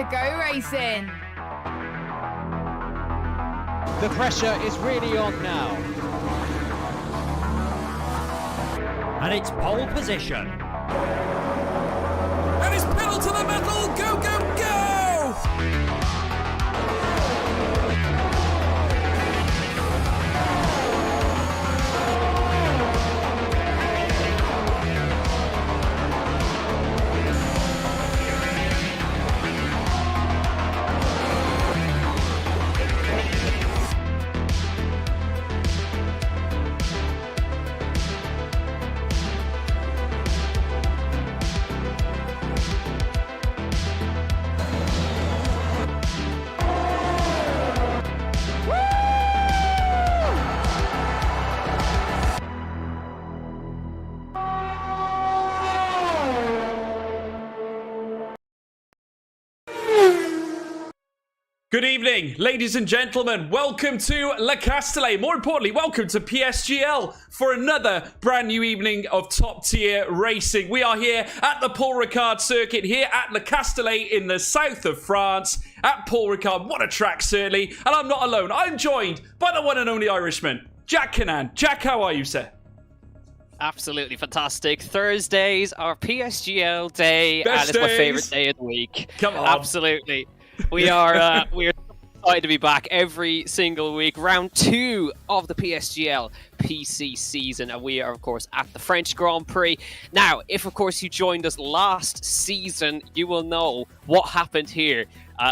to go racing. The pressure is really on now. And it's pole position. And it's pedal to the metal. Go, go, go! Good evening, ladies and gentlemen. Welcome to Le Castellet. More importantly, welcome to PSGL for another brand new evening of top-tier racing. We are here at the Paul Ricard circuit, here at Le Castellet in the south of France. At Paul Ricard, what a track, certainly. And I'm not alone. I'm joined by the one and only Irishman, Jack Cannan. Jack, how are you, sir? Absolutely fantastic. Thursdays are PSGL day, and it's my favorite day of the week. Come on. Absolutely. We are excited to be back every single week. Round 2 of the PSGL PC season, and we are, of course, at the French Grand Prix. Now, if, of course, you joined us last season, you will know what happened here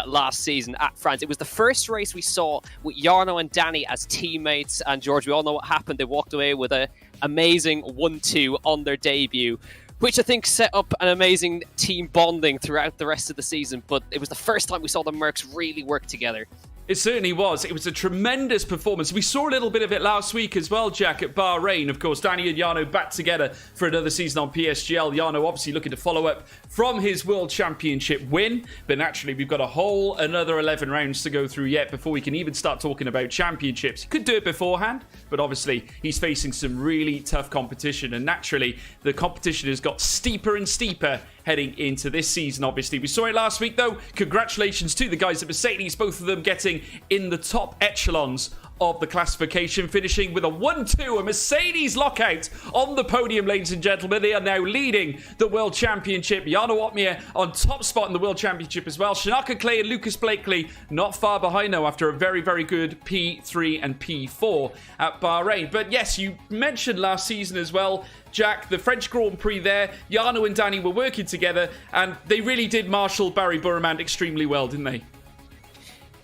last season at France. It was the first race we saw with Jarno and Danny as teammates, and George, we all know what happened. They walked away with an amazing 1-2 on their debut, which I think set up an amazing team bonding throughout the rest of the season. But it was the first time we saw the Mercs really work together. It certainly was. It was a tremendous performance. We saw a little bit of it last week as well, Jack, at Bahrain. Of course, Danny and Jarno back together for another season on PSGL. Jarno obviously looking to follow up from his World Championship win. But naturally, we've got another 11 rounds to go through yet before we can even start talking about championships. He could do it beforehand, but obviously he's facing some really tough competition. And naturally, the competition has got steeper and steeper heading into this season, obviously. We saw it last week, though. Congratulations to the guys at Mercedes, both of them getting in the top echelons of the classification, finishing with a 1-2, a Mercedes lockout on the podium, ladies and gentlemen. They are now leading the World Championship. Jarno Opmeer on top spot in the World Championship as well. Shanaka Clay and Lucas Blakely not far behind, though, after a very, very good P3 and P4 at Bahrain. But yes, you mentioned last season as well, Jack, the French Grand Prix there. Jarno and Danny were working together, and they really did marshal Barry Burmand extremely well, didn't they?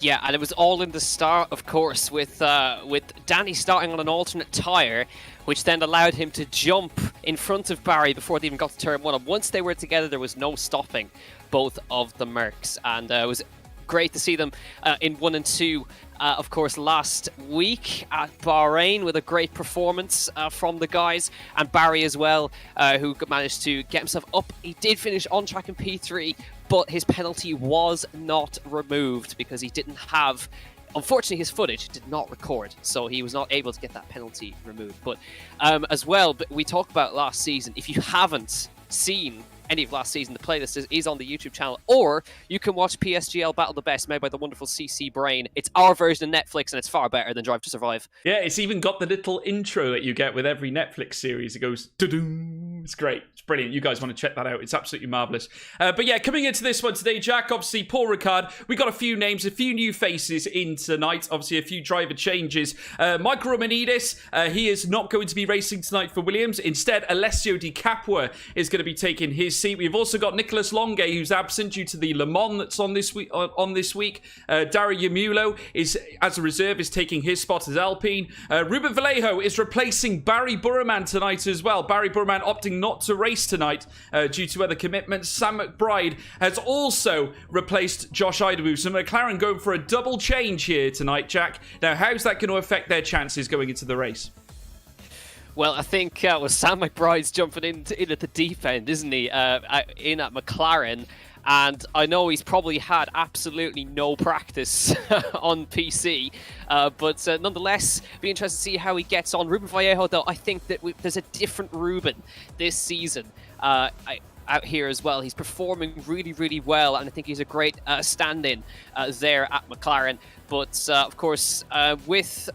Yeah, and it was all in the start, of course, with Danny starting on an alternate tyre, which then allowed him to jump in front of Barry before they even got to turn 1. And once they were together, there was no stopping both of the Mercs. And it was great to see them in 1 and 2, of course, last week at Bahrain with a great performance from the guys. And Barry as well, who managed to get himself up. He did finish on track in P3, but his penalty was not removed because he didn't have... Unfortunately, his footage did not record, so he was not able to get that penalty removed. But as well, we talked about last season. If you haven't seen any of last season, the playlist is on the YouTube channel, or you can watch PSGL Battle the Best, made by the wonderful CC Brain. It's our version of Netflix, and it's far better than Drive to Survive. Yeah, it's even got the little intro that you get with every Netflix series. It goes, doo-doo. It's great. It's brilliant. You guys want to check that out. It's absolutely marvellous. But yeah, coming into this one today, Jack, obviously, Paul Ricard, we got a few names, a few new faces in tonight. Obviously, a few driver changes. Michael Romanidis, he is not going to be racing tonight for Williams. Instead, Alessio Di Capua is going to be taking his seat. We've also got Nicholas Longue, who's absent due to the Le Mans that's on this week. Dario Yamulo is, as a reserve, is taking his spot as Alpine. Ruben Vallejo is replacing Barry Burman tonight as well. Barry Burman opting not to race tonight due to other commitments. Sam McBride has also replaced Josh Idawu. So McLaren going for a double change here tonight, Jack. Now, how's that going to affect their chances going into the race? Well, I think Sam McBride's jumping in at the deep end, isn't he? In at McLaren. And I know he's probably had absolutely no practice on PC, but nonetheless, be interested to see how he gets on. Ruben Vallejo, though, I think that there's a different Ruben this season. out here as well. He's performing really, really well, and I think he's a great stand-in there at McLaren. But of course, with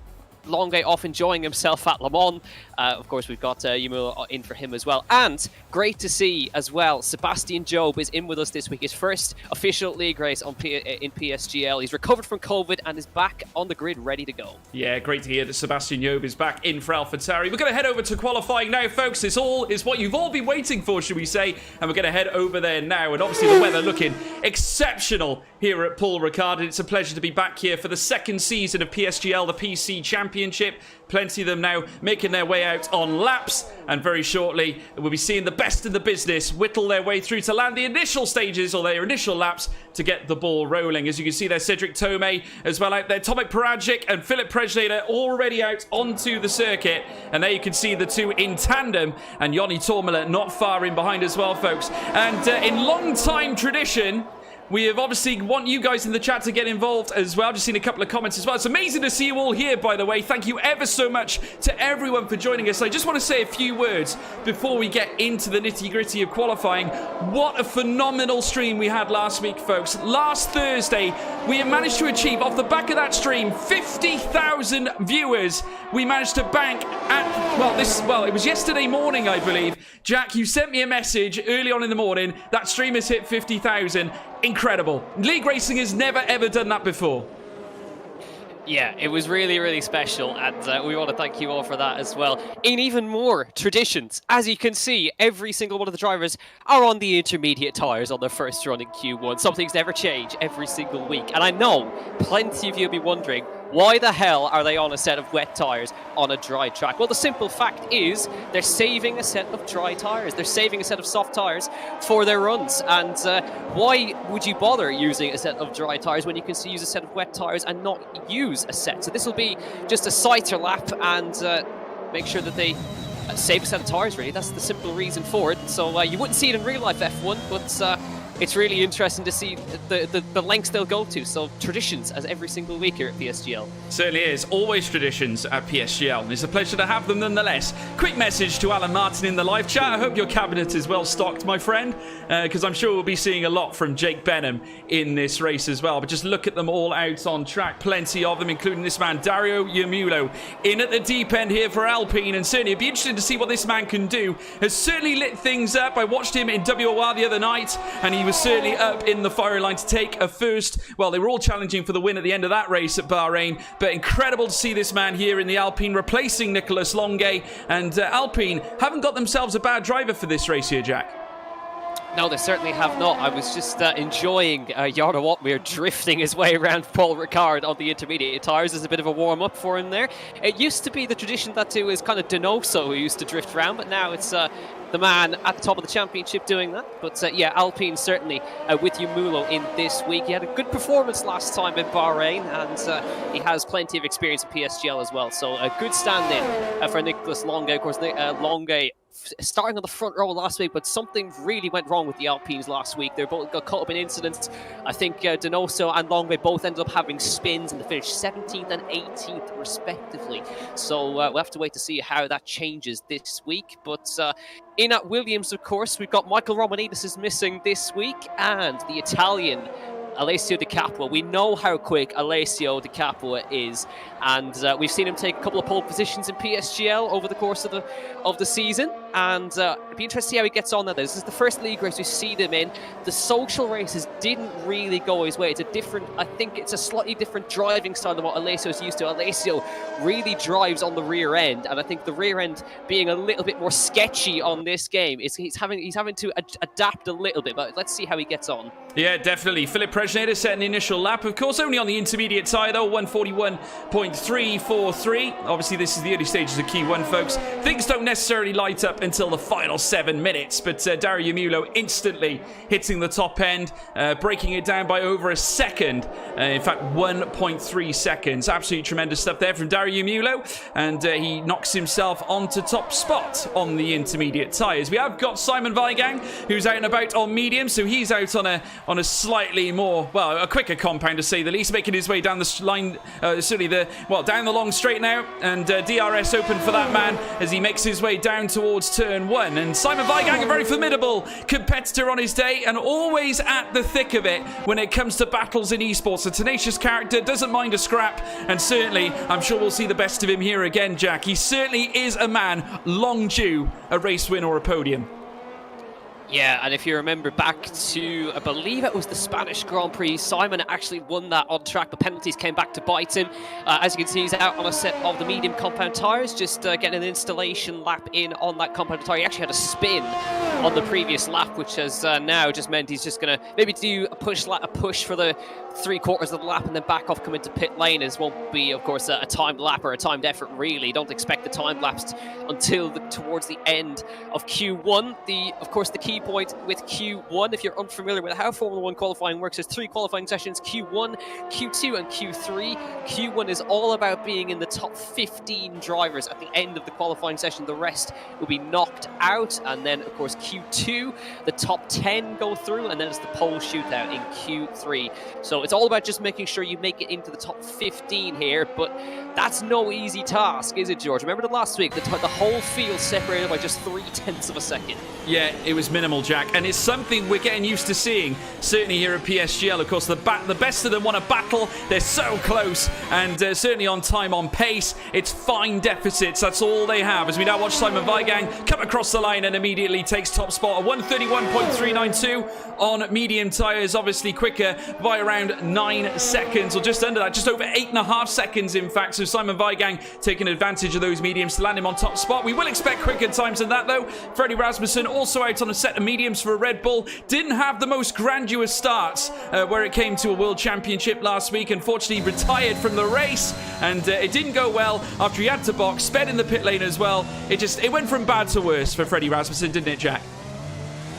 Longuet off enjoying himself at Le Mans. Of course, we've got Yumulo in for him as well. And great to see as well, Sebastian Job is in with us this week. His first official league race in PSGL. He's recovered from COVID and is back on the grid, ready to go. Yeah, great to hear that Sebastian Job is back in for AlphaTauri. We're going to head over to qualifying now, folks. This all is what you've all been waiting for, should we say. And we're going to head over there now. And obviously the weather looking exceptional here at Paul Ricard. And it's a pleasure to be back here for the second season of PSGL, the PC Championship. Plenty of them now making their way out on laps, and very shortly we'll be seeing the best in the business whittle their way through to land the initial stages or their initial laps to get the ball rolling. As you can see there, Cedric Tomei as well out there, Tomek Paragic and Philip Prejnader already out onto the circuit, and there you can see the two in tandem, and Joni Tormela not far in behind as well, folks. And in long time tradition, we have obviously want you guys in the chat to get involved as well. Just seen a couple of comments as well. It's amazing to see you all here, by the way. Thank you ever so much to everyone for joining us. I just want to say a few words before we get into the nitty-gritty of qualifying. What a phenomenal stream we had last week, folks. Last Thursday, we managed to achieve, off the back of that stream, 50,000 viewers. We managed to bank at, it was yesterday morning, I believe. Jack, you sent me a message early on in the morning. That stream has hit 50,000. Incredible. League Racing has never ever done that before. Yeah, it was really, really special, and we want to thank you all for that as well. In even more traditions, as you can see, every single one of the drivers are on the intermediate tyres on their first run in Q1. Some things never change every single week, and I know plenty of you will be wondering, why the hell are they on a set of wet tyres on a dry track? Well, the simple fact is they're saving a set of dry tyres. They're saving a set of soft tyres for their runs. And why would you bother using a set of dry tyres when you can use a set of wet tyres and not use a set? So this will be just a sighter lap and make sure that they save a set of tyres, really. That's the simple reason for it. So you wouldn't see it in real life F1, but it's really interesting to see the lengths they'll go to. So traditions as every single week here at PSGL. Certainly is. Always traditions at PSGL. It's a pleasure to have them nonetheless. Quick message to Alan Martin in the live chat. I hope your cabinet is well stocked, my friend, because I'm sure we'll be seeing a lot from Jake Benham in this race as well. But just look at them all out on track. Plenty of them, including this man, Dario Yumulo, in at the deep end here for Alpine. And certainly it'd be interesting to see what this man can do. Has certainly lit things up. I watched him in WOR the other night, and he was certainly up in the firing line to take a first. Well, they were all challenging for the win at the end of that race at Bahrain, but incredible to see this man here in the Alpine replacing Nicolas Longuet. And Alpine haven't got themselves a bad driver for this race here, Jack. No, they certainly have not. I was just enjoying Jarno Watmere drifting his way around Paul Ricard on the intermediate tyres as a bit of a warm-up for him there. It used to be the tradition that it was kind of Donoso who used to drift around, but now it's the man at the top of the championship doing that. But yeah, Alpine certainly with Yumulo in this week. He had a good performance last time in Bahrain, and he has plenty of experience in PSGL as well. So a good stand-in for Nicolas Longuet. Of course, Longuet starting on the front row last week, but something really went wrong with the Alpines last week. They both got caught up in incidents. I think Donoso and Longuet both ended up having spins and they finished 17th and 18th respectively. So we'll have to wait to see how that changes this week. But in at Williams, of course, we've got Michael Romanidis is missing this week, and the Italian Alessio Di Capua. We know how quick Alessio Di Capua is, and we've seen him take a couple of pole positions in PSGL over the course of the season, and it'd be interesting to see how he gets on now. This is the first league race we've seen him in. The social races didn't really go his way. I think it's a slightly different driving style than what Alessio's used to. Alessio really drives on the rear end, and I think the rear end being a little bit more sketchy on this game, he's having to adapt a little bit, but let's see how he gets on. Yeah, definitely. Philip Prejnader setting the initial lap. Of course, only on the intermediate tyre, though, 141.343. Obviously, this is the early stages of Q1, folks. Things don't necessarily light up until the final 7 minutes, but Dario Yumulo instantly hitting the top end, breaking it down by over a second. In fact, 1.3 seconds. Absolutely tremendous stuff there from Dario Yumulo, and he knocks himself onto top spot on the intermediate tyres. We have got Simon Weigang, who's out and about on medium, so he's out on a slightly more, well, a quicker compound to say the least, making his way down the line, down the long straight now, and DRS open for that man as he makes his way down towards towards turn 1. And Simon Weigang, a very formidable competitor on his day and always at the thick of it when it comes to battles in esports. A tenacious character, doesn't mind a scrap, and certainly I'm sure we'll see the best of him here again, Jack. He certainly is a man long due a race win or a podium. Yeah, and if you remember back to, I believe it was the Spanish Grand Prix, Simon actually won that on track, but penalties came back to bite him. As you can see, he's out on a set of the medium compound tyres, just getting an installation lap in on that compound tyre. He actually had a spin on the previous lap, which has now just meant he's just going to maybe do a push for the 3/4 of the lap and then back off, come into pit lane. As won't be, of course, a timed lap or a timed effort, really. Don't expect the time lapse until towards the end of Q1. Of course, the key point with Q1, if you're unfamiliar with how Formula 1 qualifying works, there's 3 qualifying sessions, Q1, Q2 and Q3. Q1 is all about being in the top 15 drivers at the end of the qualifying session. The rest will be knocked out. And then, of course, Q2, the top 10 go through, and then it's the pole shootout in Q3. So it's all about just making sure you make it into the top 15 here, but that's no easy task, is it, George? Remember the last week, the whole field separated by just 0.3 of a second. Yeah, it was minimal, Jack, and it's something we're getting used to seeing, certainly here at PSGL. Of course, the best of them want to battle. They're so close, and certainly on time, on pace. It's fine deficits. That's all they have. As we now watch Simon Weigang come across the line and immediately takes top spot. A 1:31.392 on medium tyres, obviously quicker by around 9 seconds, or just under that, just over 8.5 seconds, in fact. So Simon Weigang taking advantage of those mediums to land him on top spot. We will expect quicker times than that, though. Freddie Rasmussen also out on a set of mediums for a Red Bull. Didn't have the most grandiose starts where it came to a World Championship last week. Unfortunately, retired from the race, and it didn't go well after he had to box. Sped in the pit lane as well. It went from bad to worse for Freddie Rasmussen, didn't it, Jack?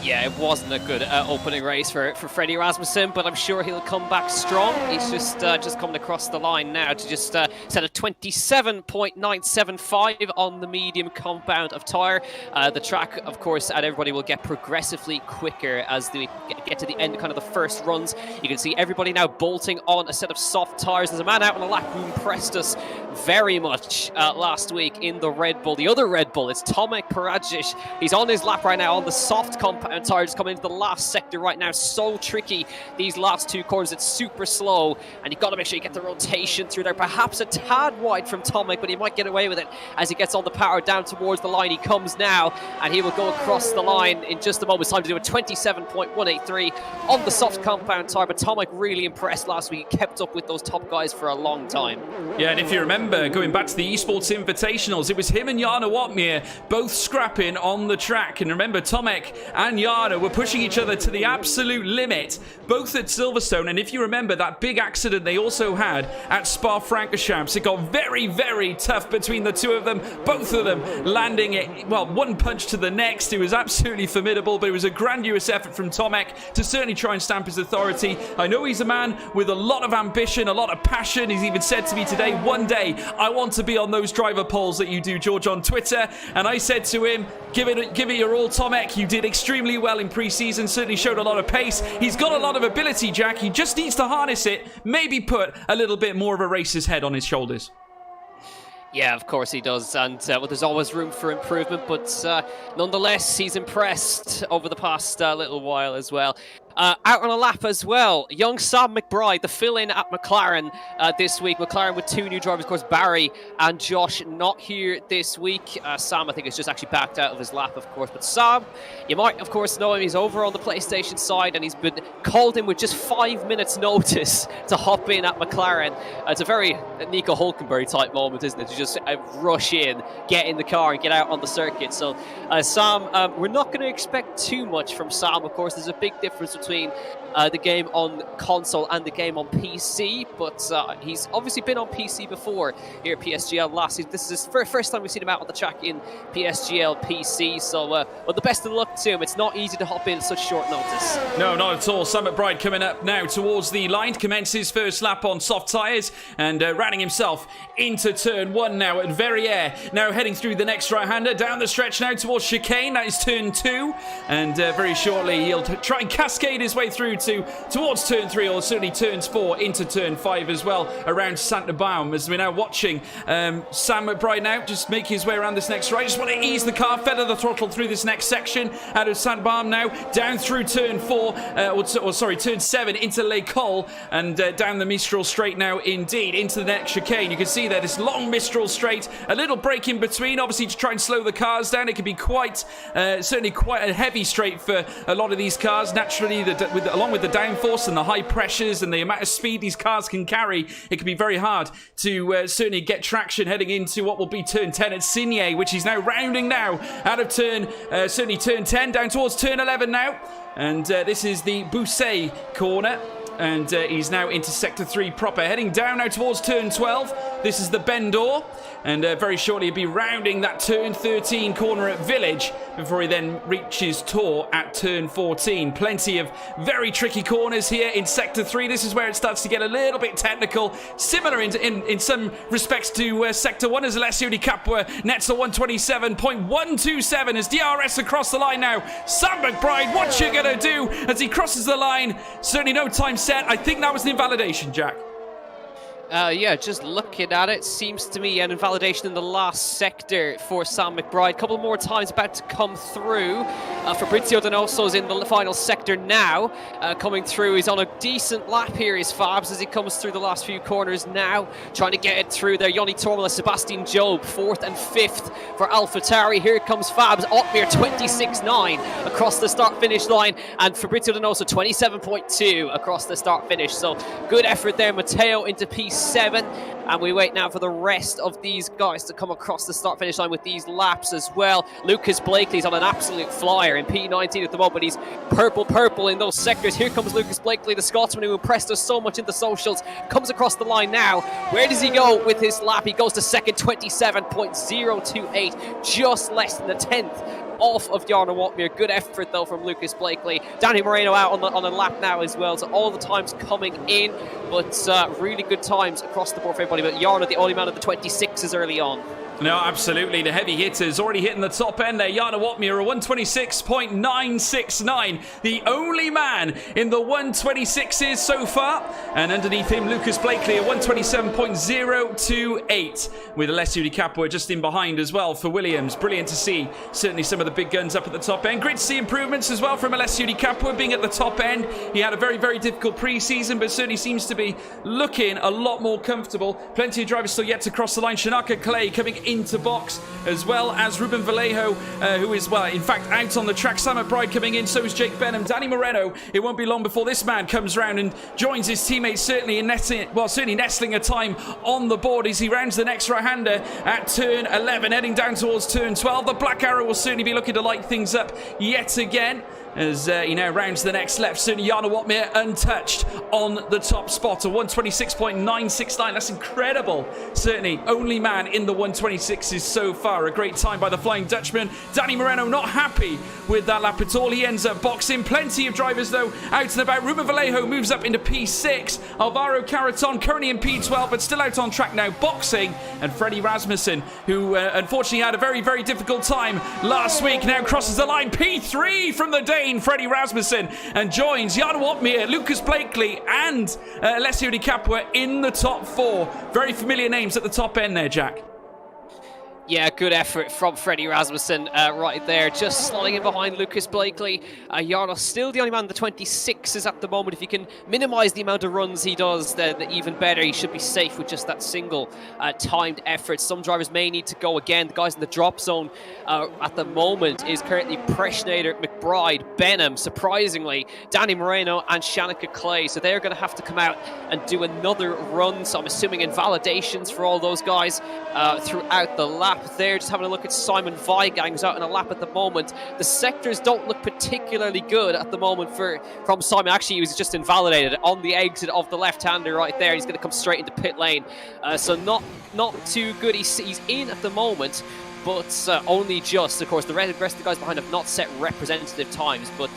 Yeah, it wasn't a good opening race for Freddie Rasmussen, but I'm sure he'll come back strong. He's just coming across the line now to just set a 27.975 on the medium compound of tyre. The track, of course, and everybody will get progressively quicker as we get to the end of kind of the first runs. You can see everybody now bolting on a set of soft tyres. There's a man out on a lap who impressed us very much last week in the Red Bull. The other Red Bull, it's Tomek Paradzic. He's on his lap right now on the soft compound tyre, just coming into the last sector right now. So tricky, these last 2 corners. It's super slow, and you've got to make sure you get the rotation through there. Perhaps a tad wide from Tomek, but he might get away with it as he gets on the power down towards the line. He comes now, and he will go across the line in just a moment's time to do a 27.183 on the soft compound tyre. But Tomek really impressed last week. He kept up with those top guys for a long time. Yeah, and if you remember, going back to the Esports Invitationals, it was him and Jarno Otmir both scrapping on the track. And remember, Tomek and Jarno were pushing each other to the absolute limit, both at Silverstone. And if you remember that big accident they also had at Spa-Francorchamps, it got very, very tough between the two of them, both of them landing it, well, one punch to the next. It was absolutely formidable, but it was a grandiose effort from Tomek to certainly try and stamp his authority. I know he's a man with a lot of ambition, a lot of passion. He's even said to me today, one day I want to be on those driver polls that you do, George, on Twitter. And I said to him, give it your all, Tomek. You did extremely well in pre-season, certainly showed a lot of pace. He's got a lot of ability, Jack. He just needs to harness it, maybe put a little bit more of a racer's head on his shoulders. Yeah, of course he does, and well, there's always room for improvement, but nonetheless, he's impressed over the past little while as well. Out on a lap as well, young Sam McBride, the fill-in at McLaren this week. McLaren with 2 new drivers, of course, Barry and Josh not here this week. Sam, I think, is just actually backed out of his lap, of course. But Sam, you might, of course, know him. He's over on the PlayStation side, and he's been called in with just 5 minutes' notice to hop in at McLaren. It's a very Nico Hulkenberg type moment, isn't it? To just rush in, get in the car, and get out on the circuit. So, Sam, we're not going to expect too much from Sam, of course. There's a big difference between the game on console and the game on PC, but he's obviously been on PC before here at PSGL last season. This is his first time we've seen him out on the track in PSGL PC, so well, the best of luck to him. It's not easy to hop in at such short notice. No, not at all. Sam McBride coming up now towards the line, commences first lap on soft tyres and running himself into turn 1 now at Verrières. Now heading through the next right-hander, down the stretch now towards chicane. That is turn 2, and very shortly he'll try and cascade made his way through towards turn 3, or certainly turns 4 into turn 5 as well, around Santa Baum, as we're now watching Sam McBride now just make his way around this next right. Just want to ease the car, feather the throttle through this next section out of Santa Baum now, down through turn 4, turn 7 into Les Cols, and down the Mistral Straight now indeed, into the next chicane. You can see there this long Mistral Straight, a little break in between, obviously to try and slow the cars down. It can be certainly quite a heavy straight for a lot of these cars. Naturally, along with the downforce and the high pressures and the amount of speed these cars can carry, it can be very hard to certainly get traction heading into what will be turn 10 at Signé, which he's now rounding now out of certainly turn 10 down towards turn 11 now. And this is the Bousset corner. And he's now into sector 3 proper, heading down now towards turn 12. This is the Bendor, and very shortly he'll be rounding that turn 13 corner at Village before he then reaches Tour at turn 14. Plenty of very tricky corners here in sector 3. This is where it starts to get a little bit technical, similar in some respects to sector 1, as Alessio Di Capua nets a 127.127 as DRS across the line now. Sam McBride, what you gonna do as he crosses the line? Certainly no time set. I think that was an invalidation, Jack. Yeah, just looking at it, seems to me an invalidation in the last sector for Sam McBride. A couple more times about to come through. Fabrizio Donoso's in the final sector now, coming through. He's on a decent lap here, is Fabs, as he comes through the last few corners now, trying to get it through there. Yoni Tormola, Sebastian Job, 4th and 5th for AlphaTauri. Here comes Fabs, Otmir 26.9 across the start-finish line, and Fabrizio Donoso 27.2 across the start-finish. So good effort there. Matteo into P7, and we wait now for the rest of these guys to come across the start-finish line with these laps as well. Lucas Blakely's on an absolute flyer in P19 at the moment. He's purple in those sectors. Here comes Lucas Blakely, the Scotsman who impressed us so much in the socials. Comes across the line now. Where does he go with his lap? He goes to second, 27.028, just less than the 10th off of Jarno Otmir. Good effort though from Lucas Blakely. Danny Moreno out on a lap now as well, so all the times coming in, but really good times across the board for everybody. But Jarno, the only man of the 26s early on. No, absolutely. The heavy hitters already hitting the top end there. Jarno Otmir, a 126.969. The only man in the 126s so far. And underneath him, Lucas Blakely, a 127.028. With Alessio Di Capua just in behind as well for Williams. Brilliant to see. Certainly some of the big guns up at the top end. Great to see improvements as well from Alessio Di Capua being at the top end. He had a very, very difficult pre-season, but certainly seems to be looking a lot more comfortable. Plenty of drivers still yet to cross the line. Shanaka Clay coming into box, as well as Ruben Vallejo, who is, well, in fact, out on the track. Sam McBride coming in, so is Jake Benham. Danny Moreno, it won't be long before this man comes round and joins his teammates, certainly nestling a time on the board as he rounds the next right-hander at turn 11, heading down towards turn 12. The Black Arrow will certainly be looking to light things up yet again, as he now rounds the next left. Certainly Jarno Otmir untouched on the top spot, a 126.969. That's incredible. Certainly only man in the 126s so far. A great time by the Flying Dutchman. Danny Moreno not happy with that lap at all. He ends up boxing. Plenty of drivers though out and about. Ruben Vallejo moves up into P6. Alvaro Caraton currently in P12 but still out on track now boxing. And Freddie Rasmussen, who unfortunately had a very, very difficult time last week, now crosses the line. P3 from the Dane, Freddie Rasmussen, and joins Jarno Otmir, Lucas Blakely and Alessio Di Capua in the top 4. Very familiar names at the top end there, Jack. Yeah, good effort from Freddie Rasmussen right there, just slotting in behind Lucas Blakely. Jarno still the only man in the 26s at the moment. If he can minimise the amount of runs he does, then even better. He should be safe with just that single timed effort. Some drivers may need to go again. The guys in the drop zone at the moment is currently Preschnader, McBride, Benham, surprisingly, Danny Moreno and Shanaka Clay. So they're going to have to come out and do another run. So I'm assuming invalidations for all those guys throughout the lap there. Just having a look at Simon Weigang, who's out on a lap at the moment. The sectors don't look particularly good at the moment from Simon. Actually, he was just invalidated on the exit of the left-hander right there. He's going to come straight into pit lane. So not too good. He's in at the moment, but only just. Of course, the rest of the guys behind have not set representative times, but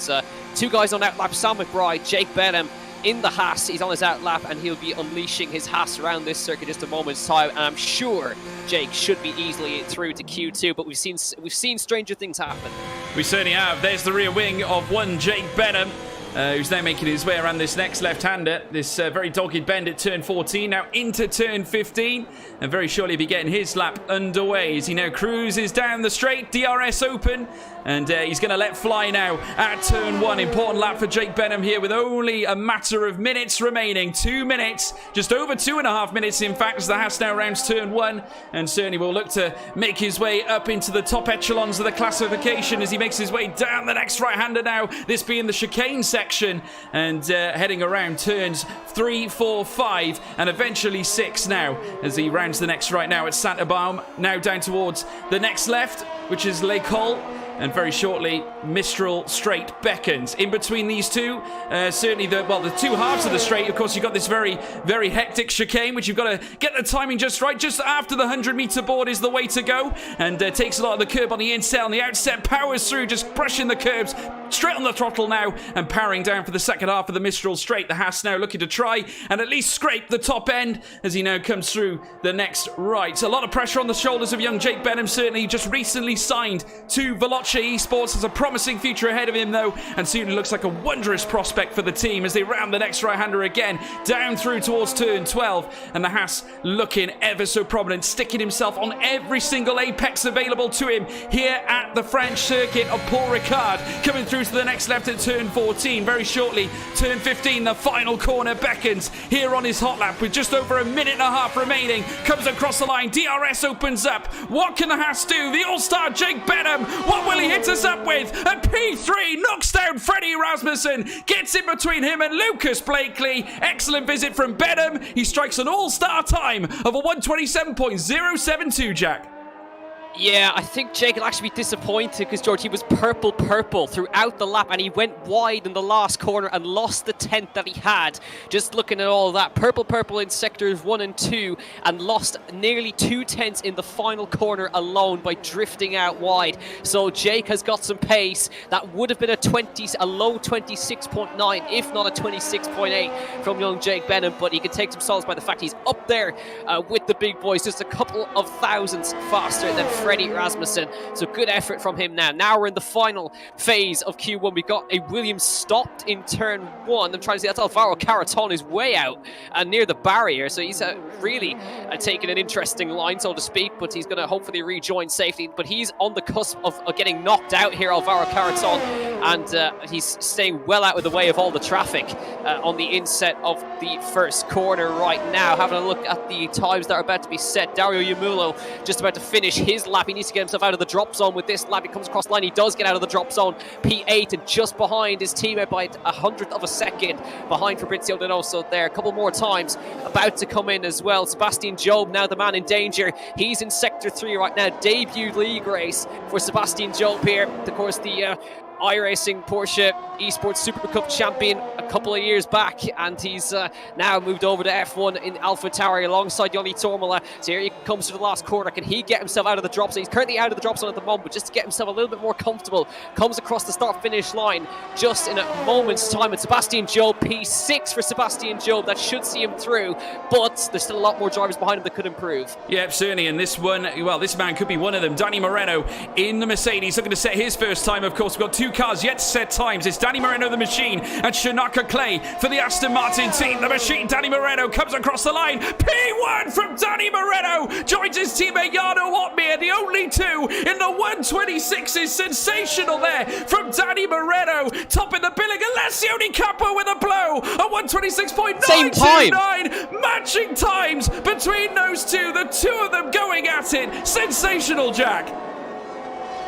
2 guys on outlap, Sam McBride, Jake Benham in the Haas. He's on his outlap and he'll be unleashing his Haas around this circuit in just a moment's time, and I'm sure Jake should be easily through to Q2, but we've seen stranger things happen. We certainly have. There's the rear wing of one Jake Benham. who's now making his way around this next left-hander. This very dogged bend at turn 14, now into turn 15, and very shortly be getting his lap underway as he now cruises down the straight. DRS open, and he's going to let fly now at turn 1. Important lap for Jake Benham here with only a matter of minutes remaining. 2 minutes, just over 2.5 minutes in fact, as the Haas now rounds turn 1, and certainly will look to make his way up into the top echelons of the classification as he makes his way down the next right-hander now, this being the chicane section, and heading around turns 3, 4, 5, and eventually 6 now as he rounds the next right now at Santa Baum, now down towards the next left, which is Les Cols. And very shortly, Mistral Straight beckons. In between these two, certainly the two halves of the straight, of course, you've got this very, very hectic chicane, which you've got to get the timing just right. Just after the 100-meter board is the way to go, and takes a lot of the curb on the inset. On the outset, powers through, just brushing the curbs, straight on the throttle now, and powering down for the second half of the Mistral Straight. The Haas now looking to try and at least scrape the top end as he now comes through the next right. A lot of pressure on the shoulders of young Jake Benham, certainly just recently signed to Veloce Esports. Has a promising future ahead of him though, and certainly looks like a wondrous prospect for the team as they round the next right-hander again, down through towards turn 12, and the Haas looking ever so prominent, sticking himself on every single apex available to him here at the French circuit of Paul Ricard, coming through to the next left at turn 14. Very shortly, turn 15, the final corner beckons here on his hot lap with just over a minute and a half remaining. Comes across the line, DRS opens up. What can the Haas do? The all-star Jake Benham, what will he hit us up with? A P3 knocks down Freddie Rasmussen, gets in between him and Lucas Blakely. Excellent visit from Benham. He strikes an all-star time of a 1:27.072, Jack. Yeah, I think Jake will actually be disappointed because, George, he was purple throughout the lap, and he went wide in the last corner and lost the 10th that he had. Just looking at all of that, purple in sectors 1 and 2, and lost nearly 2/10 in the final corner alone by drifting out wide. So Jake has got some pace. That would have been a low 26.9, if not a 26.8 from young Jake Benham, but he can take some solace by the fact he's up there with the big boys, just a couple of thousandths faster than Freddie Rasmussen. So good effort from him now. Now we're in the final phase of Q1. We got a Williams stopped in turn 1. I'm trying to see, that's Alvaro Caraton is way out near the barrier. So he's really taking an interesting line, so to speak, but he's going to hopefully rejoin safely. But he's on the cusp of getting knocked out here, Alvaro Caraton, and he's staying well out of the way of all the traffic on the inset of the first corner right now. Having a look at the times that are about to be set. Dario Yamulo just about to finish his lap. He needs to get himself out of the drop zone with this lap. He comes across the line. He does get out of the drop zone. P8, and just behind his teammate by 100th of a second behind Fabrizio Donoso there. A couple more times about to come in as well. Sebastian Job, now the man in danger. He's in sector 3 right now. Debut league race for Sebastian Job here. Of course, the iRacing Porsche Esports Super Cup champion a couple of years back, and he's now moved over to F1 in AlphaTauri alongside Joni Tormola. So here he comes to the last corner. Can he get himself out of the drop zone? He's currently out of the drop zone at the moment, but just to get himself a little bit more comfortable, comes across the start-finish line just in a moment's time. And Sebastian Job, P6 for Sebastian Job. That should see him through, but there's still a lot more drivers behind him that could improve. Yeah, certainly, and this one, well, this man could be one of them. Danny Moreno in the Mercedes, looking to set his first time, of course. We've got two cars yet to set times. It's Danny Moreno, the machine, and Shanaka Clay for the Aston Martin team. The machine, Danny Moreno, comes across the line. P1 from Danny Moreno, joins his teammate Jarno Otmir. The only two in the 126 is sensational there from Danny Moreno. Topping the billing, Alessio Di Capo with a blow. A 126.929. Matching times between those two. The two of them going at it. Sensational, Jack.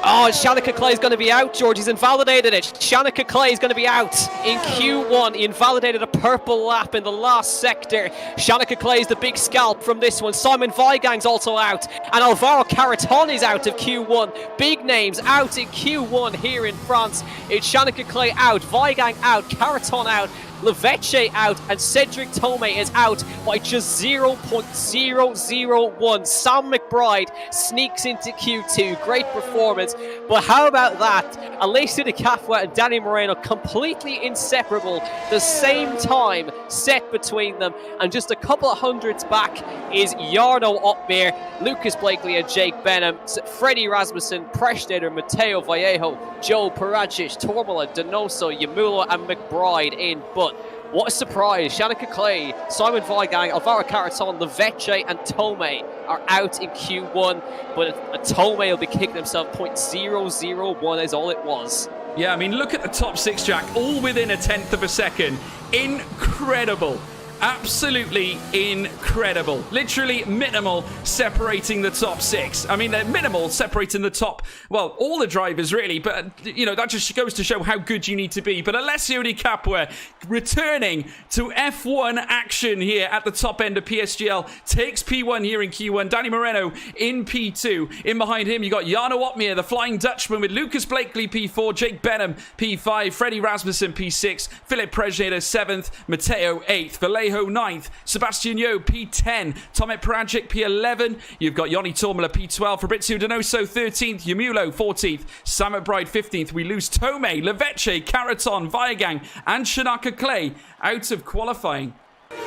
Oh, Shanaka Clay's going to be out, George. He's invalidated it. Shanaka Clay's going to be out in Q1. He invalidated a purple lap in the last sector. Shanaka Clay's the big scalp from this one. Simon Weigand's also out. And Alvaro Caraton is out of Q1. Big names out in Q1 here in France. It's Shanaka Clay out, Weigand out, Caraton out. Leveche out, and Cedric Tomei is out by just 0.001. Sam McBride sneaks into Q2. Great performance. But how about that? Alessio Di Capua and Danny Moreno completely inseparable. The same time set between them, and just a couple of hundreds back is Jarno Opmeer, Lucas Blakely and Jake Benham, Freddie Rasmussen, Preshnader, Matteo Vallejo, Joe Paracic, Tormola, Donoso, Yamulo and McBride in. But what a surprise. Shanika Clay, Simon Weigang, Alvaro Caraton, Leveche and Tomei are out in Q1, but Tomei will be kicking himself. 0.001 is all it was. Yeah, I mean, look at the top 6, Jack, all within a tenth of a second. Incredible. Absolutely incredible. Literally minimal separating the top 6. I mean, they're minimal separating the top, well, all the drivers really, but, you know, that just goes to show how good you need to be. But Alessio Di Capua returning to F1 action here at the top end of PSGL, takes P1 here in Q1. Danny Moreno in P2. In behind him, you got Jarno Opmeer, the Flying Dutchman, with Lucas Blakely P4, Jake Benham P5, Freddie Rasmussen P6, Philip Prejnader 7th, Matteo 8th, Vallejo 9th, Sebastian Yo P10, Tomek Paracic P11, you've got Yoni Tormola P12, Fabrizio Donoso 13th, Yamulo 14th, Sam McBride 15th. We lose Tomei, Leveche, Caraton, Weigang and Shanaka Clay out of qualifying.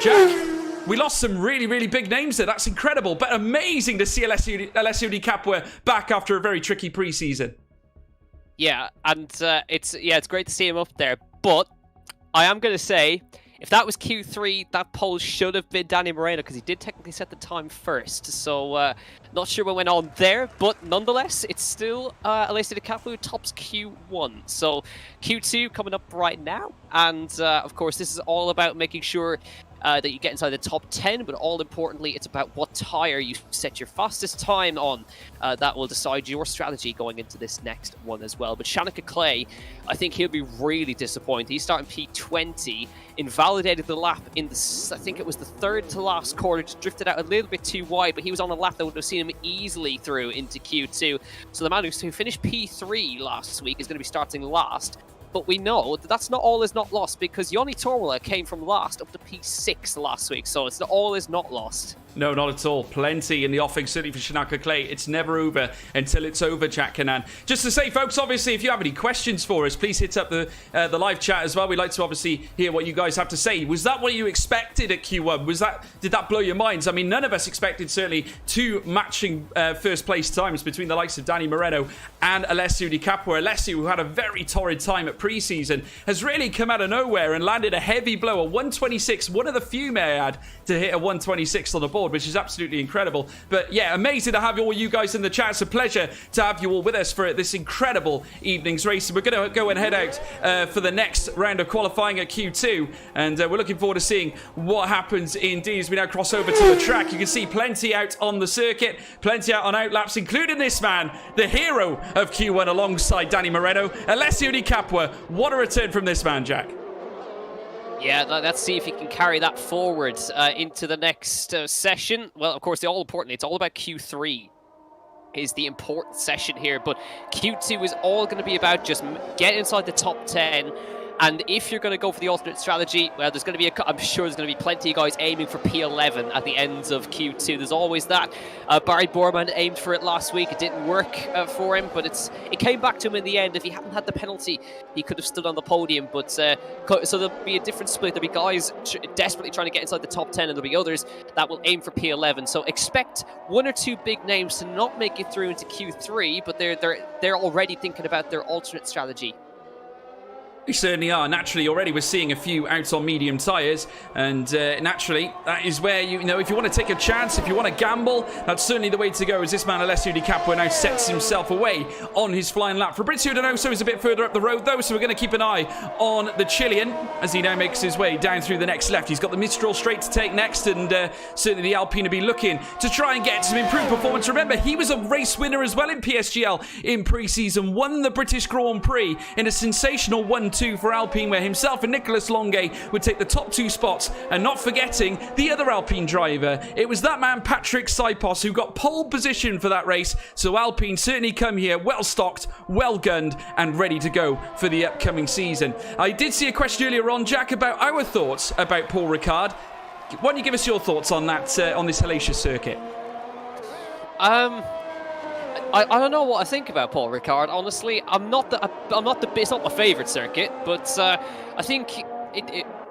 Jack, we lost some really, really big names there. That's incredible, but amazing to see Alessio Di Capua back after a very tricky preseason. Yeah, and it's great to see him up there. But I am going to say, if that was Q3, that pole should have been Danny Moreno, because he did technically set the time first. So, not sure what went on there, but nonetheless, it's still Alessio Di Capua who tops Q1. So, Q2 coming up right now. And, of course, this is all about making sure that you get inside the top 10, but all importantly, it's about what tyre you set your fastest time on. That will decide your strategy going into this next one as well. But Shanika Clay, I think he'll be really disappointed. He's starting P20, invalidated the lap in the, I think it was the third to last corner, just drifted out a little bit too wide, but he was on a lap that would have seen him easily through into Q2. So the man who finished P3 last week is going to be starting last. But we know that that's not all is not lost, because Yoni Tormola came from last up to P6 last week, so it's not all is not lost. No, not at all. Plenty in the offing, certainly for Shanaka Clay. It's never over until it's over, Jack Canan. Just to say, folks, obviously, if you have any questions for us, please hit up the live chat as well. We'd like to obviously hear what you guys have to say. Was that what you expected at Q1? Did that blow your minds? I mean, none of us expected, certainly, 2 matching first place times between the likes of Danny Moreno and Alessio Di Capua. Alessio, who had a very torrid time at pre-season, has really come out of nowhere and landed a heavy blow, a 126, one of the few, may I add, to hit a 126 on the board, which is absolutely incredible. But yeah, amazing to have all you guys in the chat. It's a pleasure to have you all with us for this incredible evening's race. We're going to go and head out for the next round of qualifying at Q2, and we're looking forward to seeing what happens indeed as we now cross over to the track. You can see plenty out on the circuit, plenty out on outlaps, including this man, the hero of Q1 alongside Danny Moreno, Alessio Di Capua. What a return from this man, Jack. Yeah, let's see if he can carry that forward into the next session. Well, of course, it's all about Q3 is the important session here, but Q2 is all going to be about just getting inside the top 10. And if you're going to go for the alternate strategy, well, I'm sure there's going to be plenty of guys aiming for P11 at the ends of Q2. There's always that. Barry Borman aimed for it last week. It didn't work for him, but it came back to him in the end. If he hadn't had the penalty, he could have stood on the podium. But so there'll be a different split. There'll be guys desperately trying to get inside the top 10, and there'll be others that will aim for P11. So expect 1 or 2 big names to not make it through into Q3, but they're already thinking about their alternate strategy. We certainly are. Naturally, already we're seeing a few out on medium tyres, and naturally, that is where, you know, if you want to take a chance, if you want to gamble, that's certainly the way to go, as this man, Alessio Di Capua, now sets himself away on his flying lap. Fabrizio Donoso is a bit further up the road, though, so we're going to keep an eye on the Chilean as he now makes his way down through the next left. He's got the Mistral straight to take next, and certainly the Alpine will be looking to try and get some improved performance. Remember, he was a race winner as well in PSGL in pre-season, won the British Grand Prix in a sensational 1-2 1-2 for Alpine, where himself and Nicolas Longuet would take the top 2 spots, and not forgetting the other Alpine driver. It was that man, Patrick Saipos, who got pole position for that race, so Alpine certainly come here well stocked, well gunned, and ready to go for the upcoming season. I did see a question earlier on, Jack, about our thoughts about Paul Ricard. Why don't you give us your thoughts on that, on this hellacious circuit? I don't know what I think about Paul Ricard. Honestly, it's not my favourite circuit, but I think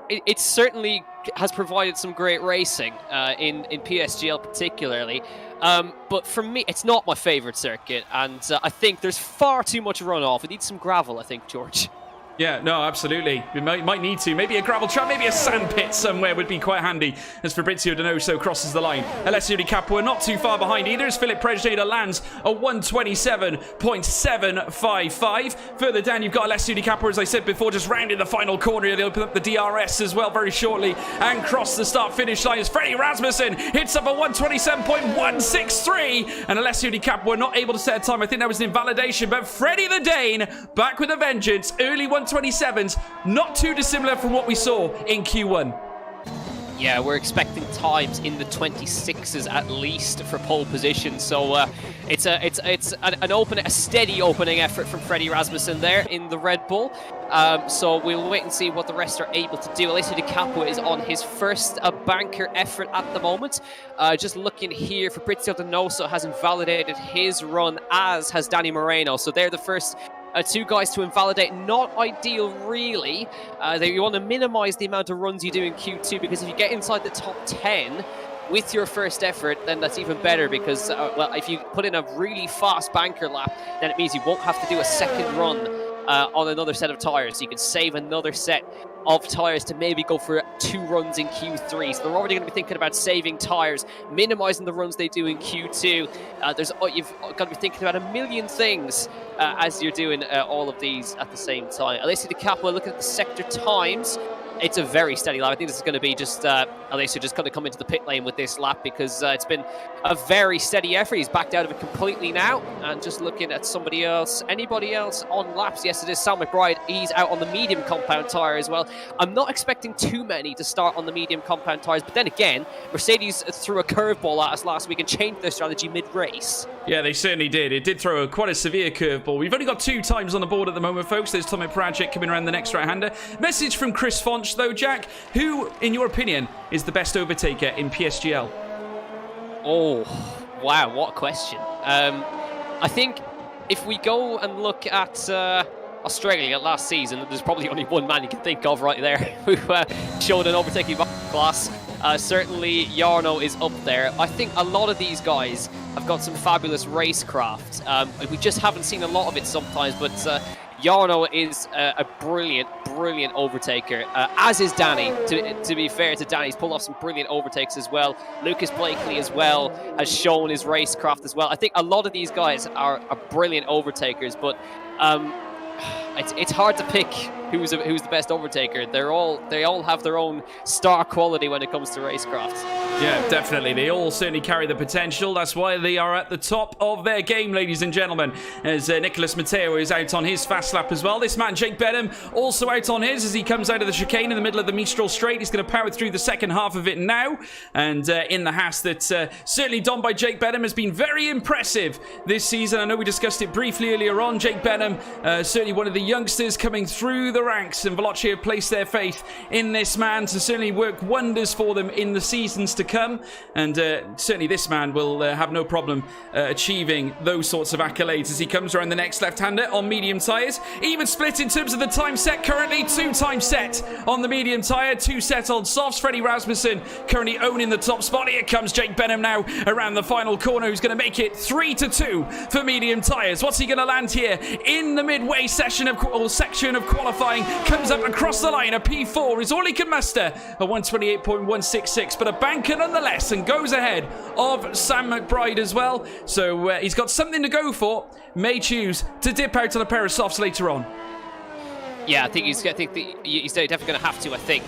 it certainly has provided some great racing in PSGL particularly. But for me, it's not my favourite circuit, and I think there's far too much runoff. It needs some gravel, I think, George. Yeah, no, absolutely. We might need to. Maybe a gravel trap, maybe a sand pit somewhere would be quite handy as Fabrizio Donoso crosses the line. Alessio Di Capua not too far behind either as Philip Prejeda lands a 1:27.755. Further down, you've got Alessio Di Capua, as I said before, just rounding the final corner. They open up the DRS as well very shortly and cross the start-finish line as Freddie Rasmussen hits up a 1:27.163. And Alessio Di Capua not able to set a time. I think that was an invalidation, but Freddie the Dane back with a vengeance. Early 1:27s, not too dissimilar from what we saw in Q1. Yeah, we're expecting times in the 26s at least for pole position. So it's a steady opening effort from Freddie Rasmussen there in the Red Bull. So we'll wait and see what the rest are able to do. Alessio Di Capua is on his first banker effort at the moment. Just looking here, Fabrizio Donoso has invalidated his run, as has Danny Moreno. So they're the first 2 guys to invalidate. Not ideal, really. You want to minimize the amount of runs you do in Q2, because if you get inside the top 10 with your first effort, then that's even better, because well, if you put in a really fast banker lap, then it means you won't have to do a second run on another set of tires. So you can save another set of tires to maybe go for 2 runs in Q3. So they're already going to be thinking about saving tires, minimizing the runs they do in Q2. You've got to be thinking about a million things as you're doing all of these at the same time. Alessio Di Capua, looking at the sector times, it's a very steady lap. I think this is going to be just Alessio just going to come into the pit lane with this lap, because it's been a very steady effort. He's backed out of it completely now. And just looking at somebody else, anybody else on laps? Yes, it is Sam McBride. He's out on the medium compound tyre as well. I'm not expecting too many to start on the medium compound tyres, but then again, Mercedes threw a curveball at us last week and changed their strategy mid-race. Yeah, they certainly did. It did throw quite a severe curveball. We've only got 2 times on the board at the moment, folks. There's Tomek Prajek coming around the next right-hander. Message from Chris Fonch, though, Jack. Who, in your opinion, is the best overtaker in PSGL? Oh, wow, what a question. I think if we go and look at Australia last season, there's probably only one man you can think of right there who showed an overtaking class. Certainly Jarno is up there. I think a lot of these guys have got some fabulous racecraft. We just haven't seen a lot of it sometimes, but Jarno is a brilliant overtaker, as is Danny. To be fair to Danny, he's pulled off some brilliant overtakes as well. Lucas Blakely as well has shown his racecraft as well. I think a lot of these guys are brilliant overtakers, but it's hard to pick who's the best overtaker. They all have their own star quality when it comes to racecraft. Yeah, definitely. They all certainly carry the potential. That's why they are at the top of their game, ladies and gentlemen. As Nicholas Matteo is out on his fast lap as well. This man, Jake Benham, also out on his as he comes out of the chicane in the middle of the Mistral Straight. He's going to power through the second half of it now. And in the Haas that certainly donned by Jake Benham has been very impressive this season. I know we discussed it briefly earlier on. Jake Benham, certainly one of the youngsters coming through the ranks, and Veloci have placed their faith in this man to certainly work wonders for them in the seasons to come, and certainly this man will have no problem achieving those sorts of accolades as he comes around the next left-hander on medium tyres. Even split in terms of the time set currently, 2 time set on the medium tyre, 2 set on softs. Freddie Rasmussen currently owning the top spot. Here comes Jake Benham now around the final corner, who's going to make it 3-2 for medium tyres. What's he going to land here in the midway section of qualifying? Comes up across the line. A P4 is all he can muster, a 128.166, but a banker nonetheless, and goes ahead of Sam McBride as well. So he's got something to go for. May choose to dip out on a pair of softs later on. Yeah, I think he's definitely going to have to. I think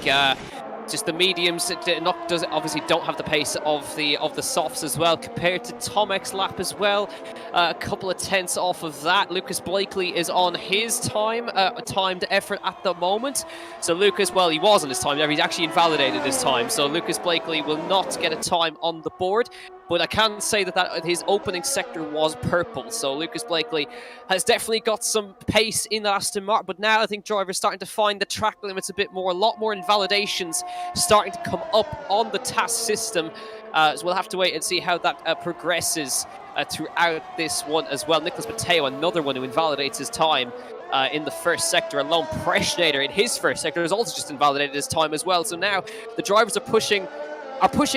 just the mediums obviously don't have the pace of the softs as well, compared to Tomek's lap as well. A couple of tenths off of that. Lucas Blakely is on his timed effort at the moment. So Lucas, well, he was on his time. He's actually invalidated his time. So Lucas Blakely will not get a time on the board. But I can say that his opening sector was purple. So Lucas Blakely has definitely got some pace in the Aston Martin. But now I think drivers starting to find the track limits a bit more. A lot more invalidations starting to come up on the task system. So we'll have to wait and see how that progresses throughout this one as well. Nicholas Mateo, another one who invalidates his time in the first sector alone. Preschnader in his first sector has also just invalidated his time as well. So now the drivers are pushing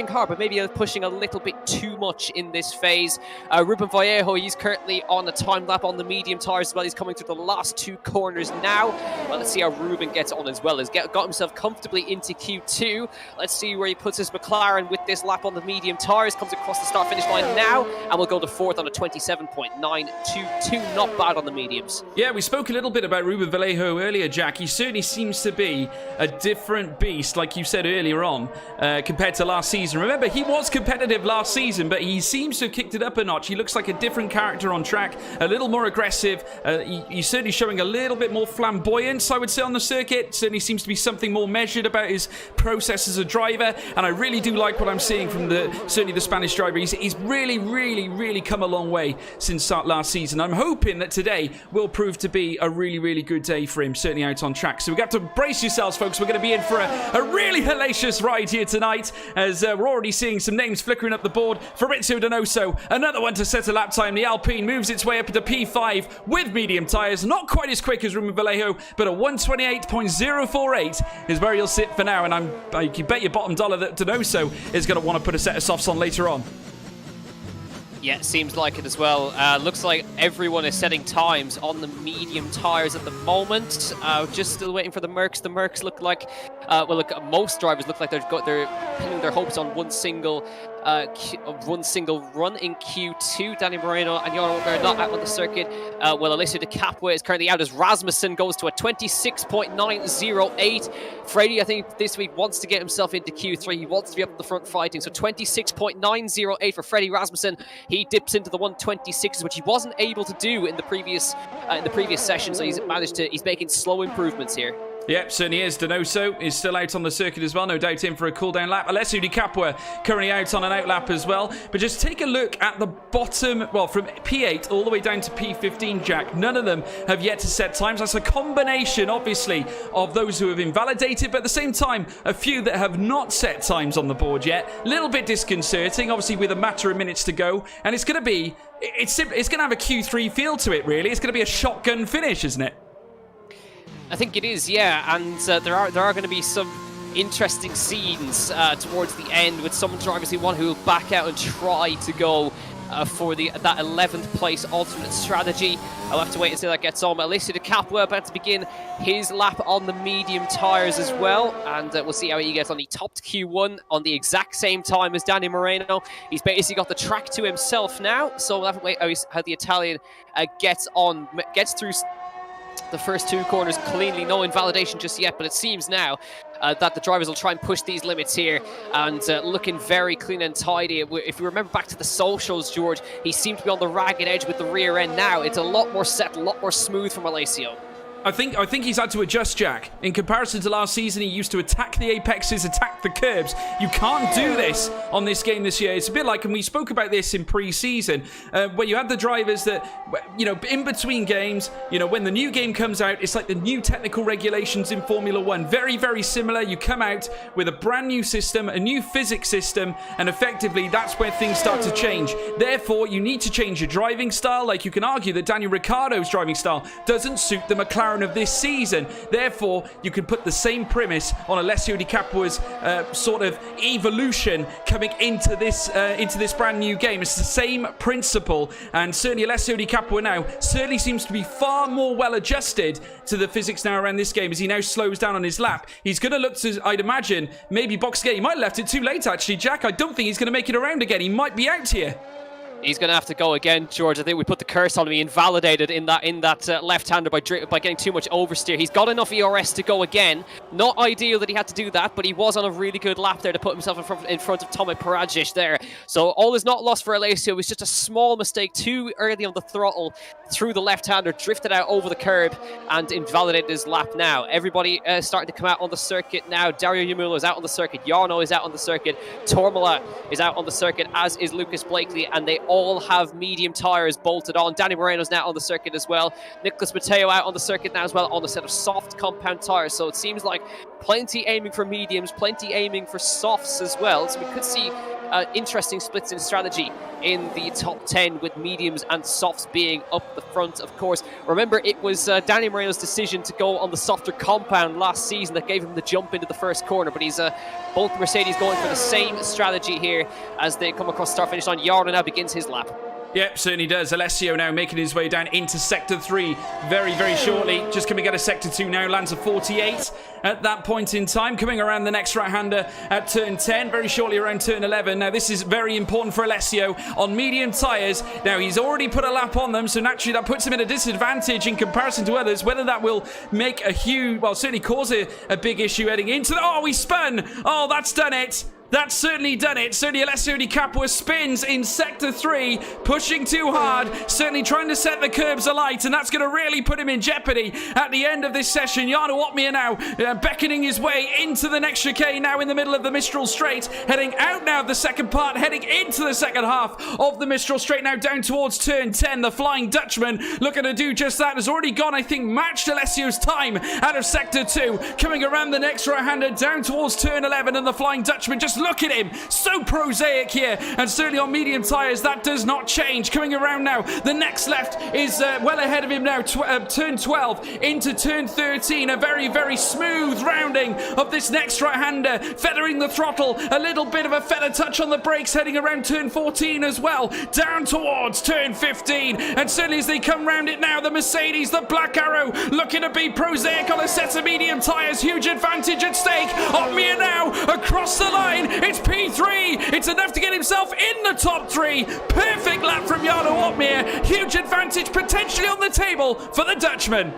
hard, but maybe pushing a little bit too much in this phase. Ruben Vallejo, he's currently on a time lap on the medium tires as well. He's coming through the last two corners now. Well, let's see how Ruben gets on as well. He's got himself comfortably into Q2. Let's see where he puts his McLaren with this lap on the medium tires. Comes across the start-finish line now, and we'll go to fourth on a 27.922. Not bad on the mediums. Yeah, we spoke a little bit about Ruben Vallejo earlier, Jack. He certainly seems to be a different beast, like you said earlier on, compared to last season. Remember, he was competitive last season, but he seems to have kicked it up a notch. He looks like a different character on track, a little more aggressive. He's certainly showing a little bit more flamboyance, I would say, on the circuit. Certainly seems to be something more measured about his process as a driver, and I really do like what I'm seeing from certainly the Spanish driver. He's really, really, really come a long way since last season. I'm hoping that today will prove to be a really, really good day for him, certainly out on track. So we've got to brace yourselves, folks. We're going to be in for a really hellacious ride here tonight, as we're already seeing some names flickering up the board. Fabrizio Donoso, another one to set a lap time. The Alpine moves its way up into P5 with medium tyres. Not quite as quick as Ruben Vallejo, but a 128.048 is where he'll sit for now. And you bet your bottom dollar that Donoso is going to want to put a set of softs on later on. Yeah, seems like it as well. Looks like everyone is setting times on the medium tires at the moment. Just still waiting for the Mercs. The Mercs look like, most drivers look like they're pinning their hopes on one single run in Q2. Danny Moreno and Jarno are not out on the circuit. Alessio De Capua is currently out as Rasmussen goes to a 26.908. Freddie, I think this week wants to get himself into Q3. He wants to be up at the front fighting. So 26.908 for Freddie Rasmussen. He dips into the 126s, which he wasn't able to do in the previous session. So he's making slow improvements here. Yep, certainly is. Donoso is still out on the circuit as well. No doubt in for a cool-down lap. Alessio Di Capua currently out on an out lap as well. But just take a look at the bottom, well, from P8 all the way down to P15, Jack. None of them have yet to set times. That's a combination, obviously, of those who have invalidated, but at the same time, a few that have not set times on the board yet. A little bit disconcerting, obviously, with a matter of minutes to go. And it's going to be, it's going to have a Q3 feel to it, really. It's going to be a shotgun finish, isn't it? I think it is, yeah, and there are going to be some interesting scenes towards the end with some drivers who will back out and try to go for that 11th place alternate strategy. I'll have to wait until that gets on. Alessio De Capua about to begin his lap on the medium tyres as well, and we'll see how he gets on. He topped Q1 on the exact same time as Danny Moreno. He's basically got the track to himself now, so we'll have to wait how the Italian gets through the first two corners cleanly. No invalidation just yet, but it seems now that the drivers will try and push these limits here, and looking very clean and tidy. If you remember back to the socials, George, he seemed to be on the ragged edge with the rear end. Now it's a lot more set, a lot more smooth from Alessio. I think he's had to adjust, Jack. In comparison to last season, he used to attack the apexes, attack the curbs. You can't do this on this game this year. It's a bit like, and we spoke about this in pre-season, where you had the drivers that, in between games, when the new game comes out, it's like the new technical regulations in Formula One. Very, very similar. You come out with a brand new system, a new physics system, and effectively that's where things start to change. Therefore, you need to change your driving style. Like, you can argue that Daniel Ricciardo's driving style doesn't suit the McLaren of this season. Therefore, you can put the same premise on Alessio Di Capua's sort of evolution coming into this brand new game. It's the same principle, and certainly Alessio Di Capua now certainly seems to be far more well adjusted to the physics now around this game as he now slows down on his lap. He's going to look to, I'd imagine, maybe box gate. He might have left it too late, actually, Jack. I don't think he's going to make it around again. He might be out here. He's going to have to go again, George. I think we put the curse on him. He invalidated in that left-hander by getting too much oversteer. He's got enough ERS to go again. Not ideal that he had to do that, but he was on a really good lap there to put himself in front of Tomek Paradzic there. So all is not lost for Alessio. It was just a small mistake too early on the throttle through the left-hander, drifted out over the curb and invalidated his lap now. Everybody starting to come out on the circuit now. Dario Yamulo is out on the circuit. Jarno is out on the circuit. Tormola is out on the circuit, as is Lucas Blakely, and they all have medium tyres bolted on. Danny Moreno's now on the circuit as well. Nicholas Matteo out on the circuit now as well on a set of soft compound tyres. So it seems like plenty aiming for mediums, plenty aiming for softs as well. So we could see interesting splits in strategy in the top 10 with mediums and softs being up the front, of course. Remember, it was Danny Moreno's decision to go on the softer compound last season that gave him the jump into the first corner, but he's both Mercedes going for the same strategy here as they come across start-finish line. Jarno now begins his lap. Yep, certainly does. Alessio now making his way down into Sector 3 very, very shortly. Just coming out of Sector 2 now, lands a 48 at that point in time. Coming around the next right-hander at Turn 10, very shortly around Turn 11. Now, this is very important for Alessio on medium tyres. Now, he's already put a lap on them, so naturally that puts him at a disadvantage in comparison to others. Whether that will make a huge, well, certainly cause a big issue heading into the... Oh, he spun! Oh, that's done it! That's certainly done it. Certainly Alessio Di Capua spins in Sector 3, pushing too hard, certainly trying to set the curbs alight, and that's going to really put him in jeopardy at the end of this session. Jarno Opmeer now beckoning his way into the next chicane now in the middle of the Mistral Straight, heading out now of the second part, heading into the second half of the Mistral Straight now down towards Turn 10. The Flying Dutchman looking to do just that. Has already gone, I think, matched Alessio's time out of Sector 2. Coming around the next right-hander down towards Turn 11, and the Flying Dutchman, just look at him, so prosaic here, and certainly on medium tyres that does not change. Coming around now, the next left is well ahead of him now, Turn 12 into Turn 13, a very, very smooth rounding of this next right-hander, feathering the throttle, a little bit of a feather touch on the brakes, heading around Turn 14 as well, down towards Turn 15, and certainly as they come round it now, the Mercedes, the Black Arrow, looking to be prosaic on a set of medium tyres, huge advantage at stake. Opmeer now across the line, it's P3, it's enough to get himself in the top 3. Perfect lap from Jarno Opmeer, huge advantage potentially on the table for the Dutchman.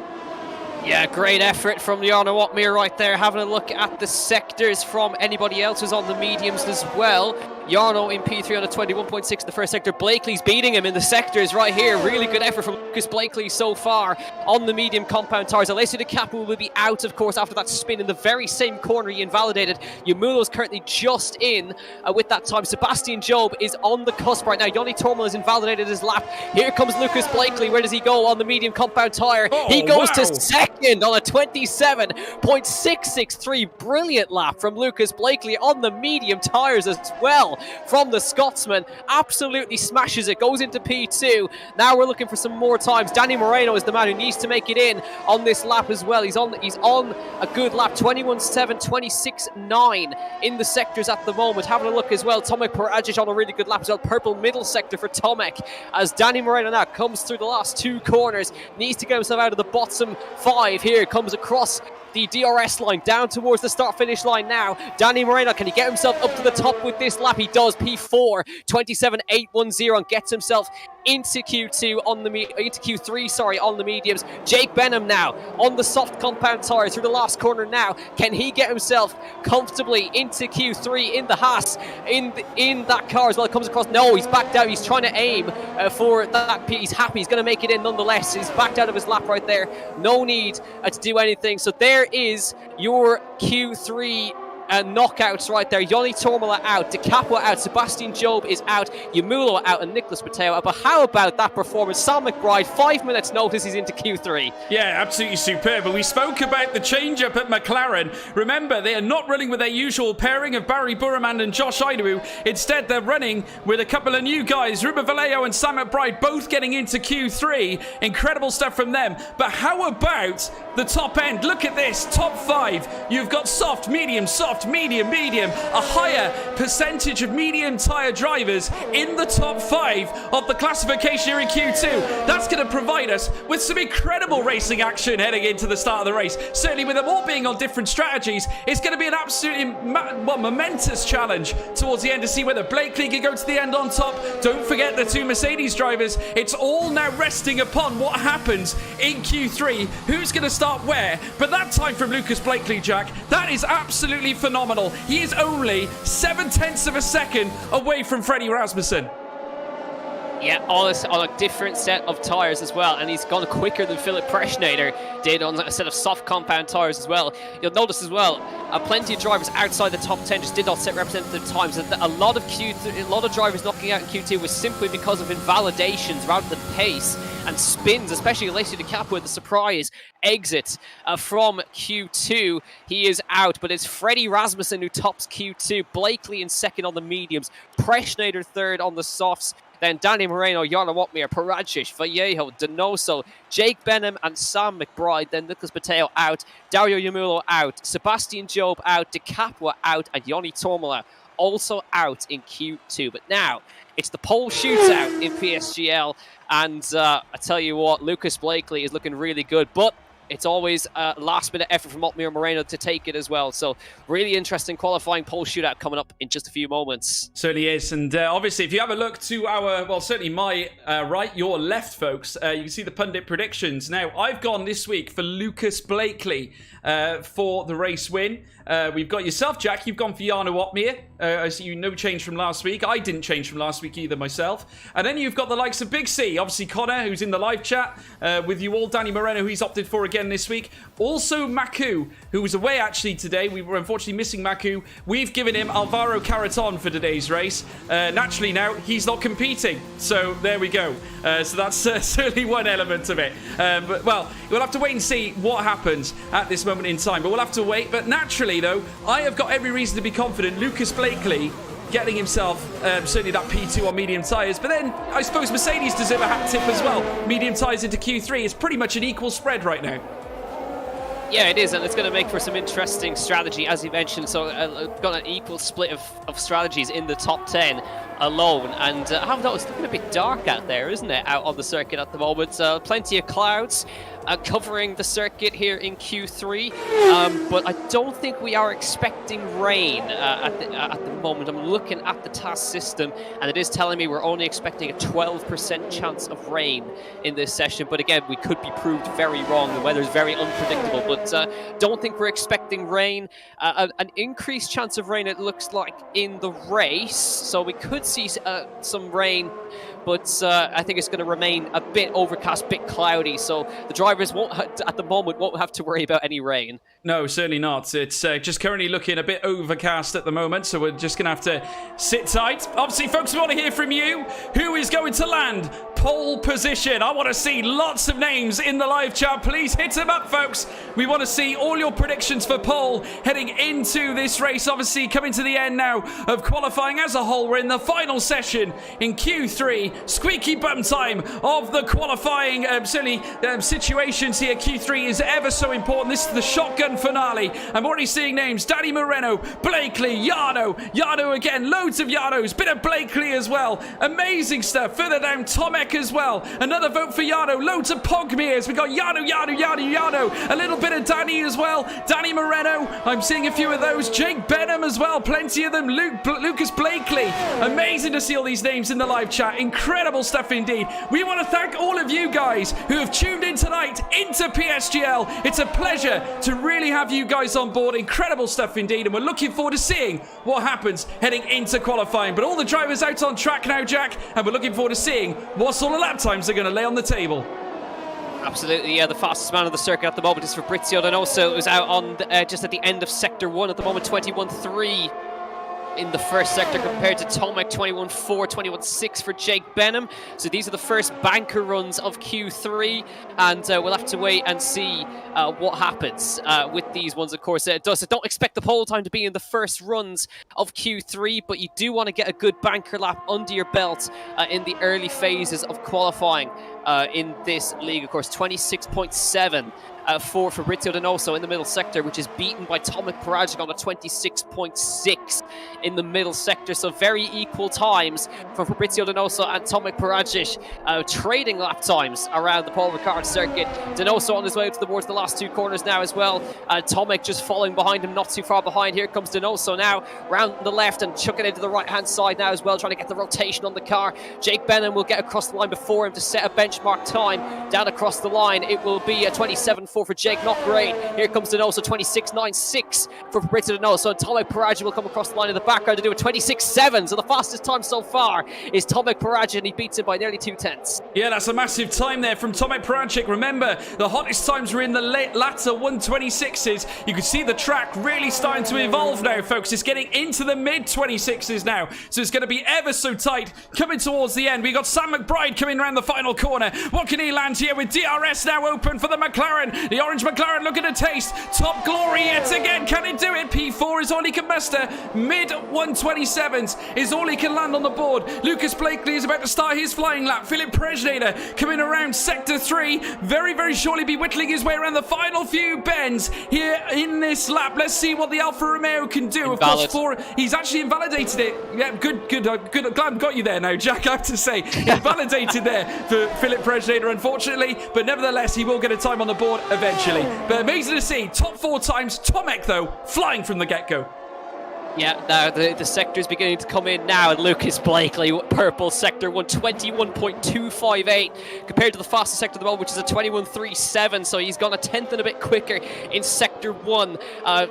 Yeah, great effort from Jarno Opmeer right there. Having a look at the sectors from anybody else who's on the mediums as well. Jarno in P3 on a 21.6 in the first sector. Blakely's beating him in the sectors right here. Really good effort from Lucas Blakely so far on the medium compound tyres. Alessio Di Capua will be out, of course, after that spin in the very same corner he invalidated. Yamulo's currently just in with that time. Sebastian Job is on the cusp right now. Joni Tormola has invalidated his lap. Here comes Lucas Blakely. Where does he go on the medium compound tyre? He goes to second on a 27.663. Brilliant lap from Lucas Blakely on the medium tyres as well. From the Scotsman, absolutely smashes it, goes into P2. Now we're looking for some more times. Danny Moreno is the man who needs to make it in on this lap as well. He's on a good lap, 21.7, 26.9 in the sectors at the moment. Having a look as well, Tomek Paradzic on a really good lap as well. Purple middle sector for Tomek, as Danny Moreno now comes through the last 2 corners, needs to get himself out of the bottom 5 here, comes across the DRS line down towards the start-finish line now. Danny Moreno, can he get himself up to the top with this lap? He does. P4, 27.810, and gets himself into Q2 on the into Q3, sorry, on the mediums. Jake Benham now on the soft compound tyre through the last corner now. Can he get himself comfortably into Q3 in the Haas in that car as well? It comes across. No, he's backed out. He's trying to aim for that. He's happy. He's going to make it in nonetheless. He's backed out of his lap right there. No need to do anything. So there is your Q3 knockouts right there. Joni Tormola out, Di Capua out, Sebastian Job is out, Yamulo out, and Nicholas Matteo out. But how about that performance? Sam McBride, 5 minutes notice, he's into Q3. Yeah, absolutely superb. But we spoke about the change-up at McLaren. Remember, they are not running with their usual pairing of Barry Burman and Josh Idawu. Instead, they're running with a couple of new guys, Ruben Vallejo and Sam McBride, both getting into Q3. Incredible stuff from them. But how about the top end? Look at this, top 5. You've got soft, medium, soft, soft, medium, medium, a higher percentage of medium tyre drivers in the top 5 of the classification here in Q2. That's going to provide us with some incredible racing action heading into the start of the race. Certainly with them all being on different strategies, it's going to be an absolutely momentous challenge towards the end to see whether Blakely can go to the end on top. Don't forget the 2 Mercedes drivers. It's all now resting upon what happens in Q3. Who's going to start where? But that time from Lucas Blakely, Jack, that is absolutely phenomenal. He is only 0.7 of a second away from Freddie Rasmussen. Yeah, on a different set of tyres as well, and he's gone quicker than Philip Preschnader did on a set of soft compound tyres as well. You'll notice as well, plenty of drivers outside the top 10 just did not set representative times. A lot of drivers knocking out in Q2 was simply because of invalidations rather than pace and spins, especially Alessio Di Capua with the surprise exit from Q2. He is out, but it's Freddie Rasmussen who tops Q2, Blakely in second on the mediums, Preschnader third on the softs. Then Danny Moreno, Jarno Watmir, Paradzic, Vallejo, Donoso, Jake Benham and Sam McBride. Then Nicholas Mateo out, Dario Yamulo out, Sebastian Job out, Di Capua out, and Joni Tormola also out in Q2. But now it's the pole shootout in PSGL. And I tell you what, Lucas Blakely is looking really good. But it's always a last-minute effort from Otmir Moreno to take it as well. So really interesting qualifying pole shootout coming up in just a few moments. Certainly is. And obviously, if you have a look to our, well, certainly my right, your left, folks, you can see the pundit predictions. Now, I've gone this week for Lucas Blakely for the race win. We've got yourself, Jack. You've gone for Jarno Watmir. I see you no change from last week. I didn't change from last week either myself. And then you've got the likes of Big C. Obviously, Connor, who's in the live chat with you all. Danny Moreno, who he's opted for again this week. Also, Maku, who was away actually today. We were unfortunately missing Maku. We've given him Alvaro Caraton for today's race. Naturally now, he's not competing. So there we go. So that's certainly one element of it. But, well, we'll have to wait and see what happens at this moment in time. But we'll have to wait. But naturally, though, I have got every reason to be confident Lucas Blakely getting himself certainly that P2 on medium tyres. But then I suppose Mercedes deserve a hat tip as well. Medium tyres into Q3 is pretty much an equal spread right now. Yeah, it is, and it's going to make for some interesting strategy, as you mentioned. So, got an equal split of strategies in the top 10 alone. And I've noticed it's looking a bit dark out there, isn't it, out on the circuit at the moment? Plenty of clouds covering the circuit here in Q3, but I don't think we are expecting rain at the moment. I'm looking at the task system, and it is telling me we're only expecting a 12% chance of rain in this session. But again, we could be proved very wrong. The weather is very unpredictable, but don't think we're expecting rain. An increased chance of rain, it looks like, in the race, so we could see some rain, but I think it's going to remain a bit overcast, a bit cloudy, so the drivers at the moment won't have to worry about any rain. No, certainly not. It's just currently looking a bit overcast at the moment, so we're just going to have to sit tight. Obviously, folks, we want to hear from you. Who is going to land pole position? I want to see lots of names in the live chat. Please hit them up, folks. We want to see all your predictions for pole heading into this race. Obviously, coming to the end now of qualifying as a whole. We're in the final session in Q3. Squeaky bum time of the qualifying situations here. Q3 is ever so important. This is the shotgun finale. I'm already seeing names. Danny Moreno, Blakely, Jarno again. Loads of Jarnos. Bit of Blakely as well. Amazing stuff. Further down, Tomek as well. Another vote for Jarno. Loads of Pogmiers. We got Jarno. A little bit of Danny as well. Danny Moreno. I'm seeing a few of those. Jake Benham as well. Plenty of them. Lucas Blakely. Amazing to see all these names in the live chat. Incredible stuff indeed. We want to thank all of you guys who have tuned in tonight into PSGL. It's a pleasure to really have you guys on board. Incredible stuff indeed, and we're looking forward to seeing what happens heading into qualifying. But all the drivers out on track now, Jack, and we're looking forward to seeing what sort of lap times they're going to lay on the table. Absolutely, yeah. The fastest man on the circuit at the moment is Fabrizio Donoso, who's out on just at the end of Sector 1 at the moment, 21.3 in the first sector compared to Tomek, 21.4, 21.6 for Jake Benham. So these are the first banker runs of Q3, and we'll have to wait and see what happens with these ones, of course. So don't expect the pole time to be in the first runs of Q3, but you do want to get a good banker lap under your belt in the early phases of qualifying in this league, of course. 26.7 for Fabrizio Donoso in the middle sector, which is beaten by Tomek Paragic on a 26.6 in the middle sector. So very equal times for Fabrizio Donoso and Tomek Paragic, trading lap times around the Paul Ricard circuit. Donoso on his way towards the last two corners now as well. Tomek just following behind him, not too far behind. Here comes Donoso now, round the left and chucking into the right-hand side now as well, trying to get the rotation on the car. Jake Benham will get across the line before him to set a benchmark time. Down across the line, it will be a 27.4 for Jake, not great. Here comes Donoso, 26.96 for Fabrizio Donoso. And Tomek Paragic will come across the line in the background to do a 26.7. So the fastest time so far is Tomek Paragic, and he beats him by nearly 2/10. Yeah, that's a massive time there from Tomek Paragic. Remember, the hottest times were in the latter 126s. You can see the track really starting to evolve now, folks. It's getting into the mid-26s now, so it's going to be ever so tight coming towards the end. We got Sam McBride coming around the final corner. What can he land here with DRS now open for the McLaren? The orange McLaren looking to taste top glory yet again. Can it do it? P4 is all he can muster. Mid-127s is all he can land on the board. Lucas Blakely is about to start his flying lap. Philip Presnader coming around sector 3. Very, very surely be whittling his way around the final few bends here in this lap. Let's see what the Alfa Romeo can do. Invalid. Of course, he's actually invalidated it. Yeah, good. Glad I've got you there now, Jack. I have to say, invalidated there for Philip Presnader, unfortunately. But nevertheless, he will get a time on the board eventually. But amazing to see. Top 4 times. Tomek, though, flying from the get-go. Yeah, now the sector is beginning to come in now, and Lucas Blakely, purple sector 121.258 compared to the fastest sector at the moment, which is a 21.37, so he's gone a tenth and a bit quicker in sector 1.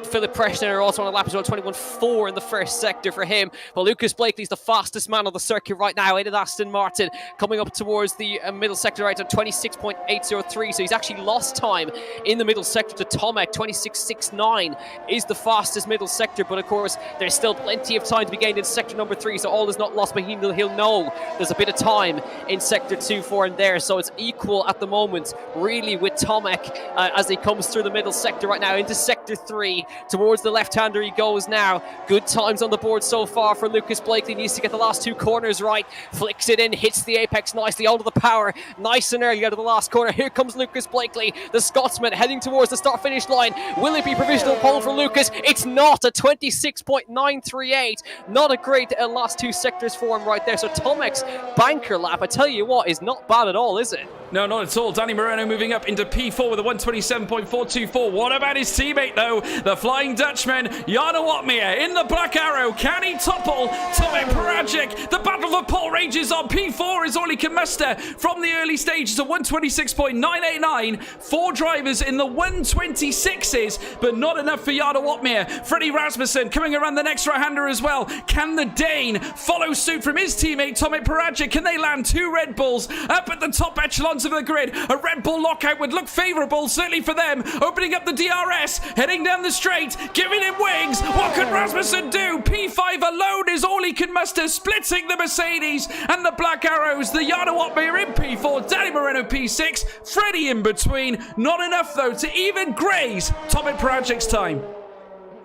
Philip Presnader also on a lap as well, 21.4 in the first sector for him. But Lucas Blakely's the fastest man on the circuit right now in an Aston Martin, coming up towards the middle sector right at 26.803, so he's actually lost time in the middle sector to Tomek. 26.69 is the fastest middle sector, but of course there's still plenty of time to be gained in sector number 3, so all is not lost, but he'll know there's a bit of time in sector 2, 4 and there, so it's equal at the moment really with Tomek as he comes through the middle sector right now into sector 3. Towards the left-hander he goes now. Good times on the board so far for Lucas Blakely. Needs to get the last two corners right. Flicks it in, hits the apex nicely, out of the power, nice and early out of the last corner. Here comes Lucas Blakely, the Scotsman, heading towards the start-finish line. Will it be provisional pole for Lucas? It's not. A 26.938. Not a great last two sectors for him right there. So Tomek's banker lap, I tell you what, is not bad at all, is it? No, not at all. Danny Moreno moving up into P4 with a 127.424. What about his teammate, though? The Flying Dutchman, Jarno Opmeer in the Black Arrow. Can he topple Tomek Paragic? The battle for pole rages on. P4 is all he can muster from the early stages of 126.989. 4 drivers in the 126s, but not enough for Jarno Opmeer. Freddie Rasmussen coming around the next right-hander as well. Can the Dane follow suit from his teammate Tomek Paragic? Can they land 2 Red Bulls up at the top echelons of the grid? A Red Bull lockout would look favourable, certainly for them. Opening up the DRS, heading down the straight, giving him wings. What could Rasmussen do? P5 alone is all he can muster, splitting the Mercedes and the Black Arrows. The Jarno Opmeer in P4, Danny Moreno P6, Freddie in between. Not enough, though, to even graze Tomek Paragic's time.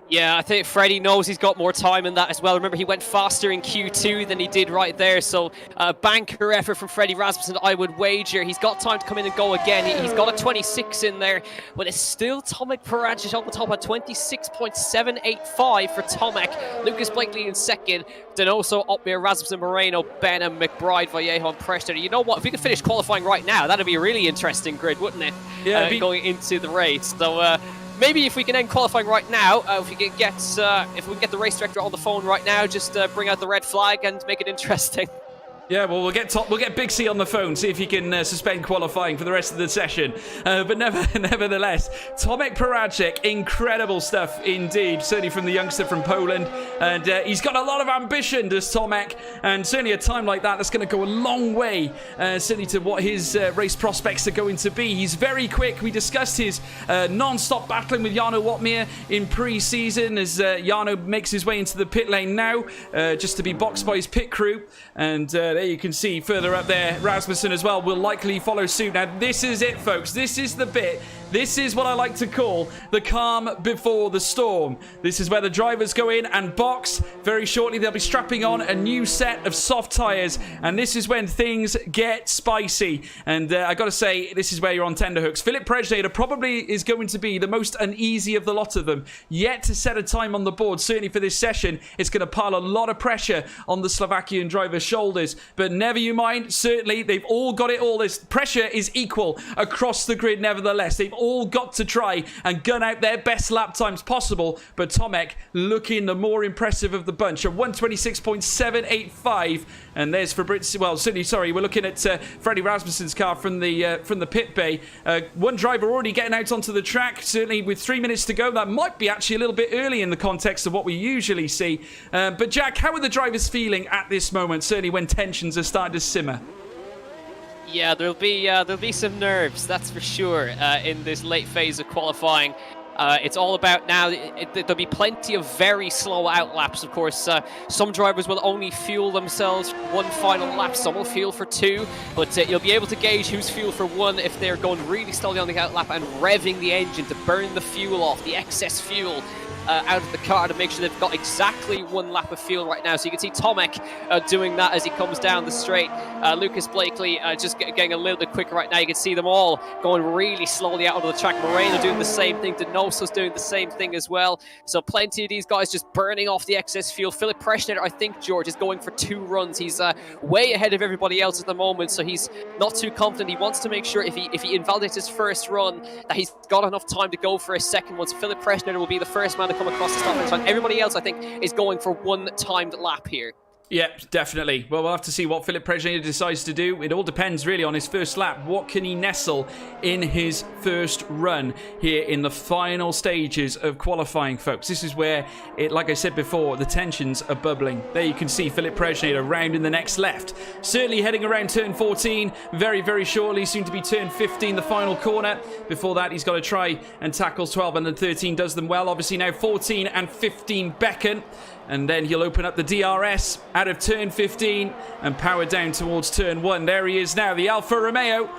Yeah, I think Freddie knows he's got more time in that as well. Remember, he went faster in Q2 than he did right there. So, banker effort from Freddie Rasmussen, I would wager. He's got time to come in and go again. He's got a 26 in there, but it's still Tomek Paragic on the top at 26.785 for Tomek. Lucas Blakely in second. Donoso, Opmeer, Rasmussen, Moreno, Benham, McBride, Vallejo, and Preston. You know what? If we could finish qualifying right now, that'd be a really interesting grid, wouldn't it? Yeah, going into the race. So, maybe if we can end qualifying right now, if we can get the race director on the phone right now, just bring out the red flag and make it interesting. Yeah, well, we'll get Big C on the phone, see if he can suspend qualifying for the rest of the session. But nevertheless, Tomek Paragic, incredible stuff indeed, certainly from the youngster from Poland. And he's got a lot of ambition, does Tomek, and certainly a time like that's going to go a long way, certainly to what his race prospects are going to be. He's very quick. We discussed his non-stop battling with Jarno Opmeer in pre-season as Jarno makes his way into the pit lane now, just to be boxed by his pit crew. And there you can see further up there, Rasmussen as well will likely follow suit. Now, this is it, folks. This is the bit. This is what I like to call the calm before the storm. This is where the drivers go in and box. Very shortly, they'll be strapping on a new set of soft tyres, and this is when things get spicy. And I got to say, this is where you're on tenterhooks. Philip Prejnader probably is going to be the most uneasy of the lot of them. Yet to set a time on the board, certainly for this session, it's going to pile a lot of pressure on the Slovakian driver's shoulders. But never you mind, certainly they've all got it all. This pressure is equal across the grid nevertheless. They've all got to try and gun out their best lap times possible, but Tomek looking the more impressive of the bunch, a 126.785, and there's Fabrizio. Well, certainly, sorry, we're looking at Freddie Rasmussen's car from the pit bay. One driver already getting out onto the track, certainly with 3 minutes to go. That might be actually a little bit early in the context of what we usually see. But Jack, how are the drivers feeling at this moment, certainly when tensions are starting to simmer? Yeah, there'll be some nerves, that's for sure, in this late phase of qualifying. It's all about now, there'll be plenty of very slow outlaps, of course. Some drivers will only fuel themselves one final lap, some will fuel for two, but you'll be able to gauge who's fueled for one if they're going really slowly on the outlap and revving the engine to burn the fuel off, the excess fuel out of the car, to make sure they've got exactly one lap of fuel right now. So you can see Tomek doing that as he comes down the straight. Lucas Blakely just getting a little bit quicker right now. You can see them all going really slowly out onto the track. Moreno doing the same thing. Donoso's doing the same thing as well. So plenty of these guys just burning off the excess fuel. Philip Prejnader, I think, George, is going for 2 runs. He's way ahead of everybody else at the moment, so he's not too confident. He wants to make sure if he invalidates his first run that he's got enough time to go for a second one. So Philip Prejnader will be the first man to come across the stop finish line. Everybody else, I think, is going for one timed lap here. Yeah, definitely. Well, we'll have to see what Philip Prejnader decides to do. It all depends really on his first lap. What can he nestle in his first run here in the final stages of qualifying, folks? This is where, like I said before, the tensions are bubbling. There you can see Philip Prejnader round in the next left. Certainly heading around turn 14 very, very shortly. Soon to be turn 15, the final corner. Before that, he's got to try and tackle 12, and then 13 does them well. Obviously now 14 and 15 beckon. And then he'll open up the DRS out of turn 15 and power down towards turn 1. There he is now, the Alfa Romeo,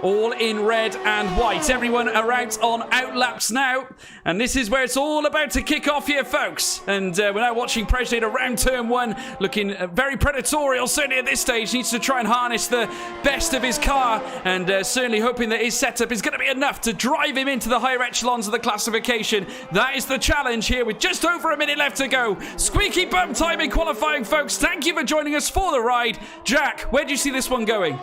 all in red and white. Everyone around on outlaps now. And this is where it's all about to kick off here, folks. And we're now watching Prejnader around turn 1, looking very predatorial, certainly at this stage. Needs to try and harness the best of his car, and certainly hoping that his setup is going to be enough to drive him into the higher echelons of the classification. That is the challenge here with just over a minute left to go. Squeaky bum time in qualifying, folks. Thank you for joining us for the ride. Jack, where do you see this one going?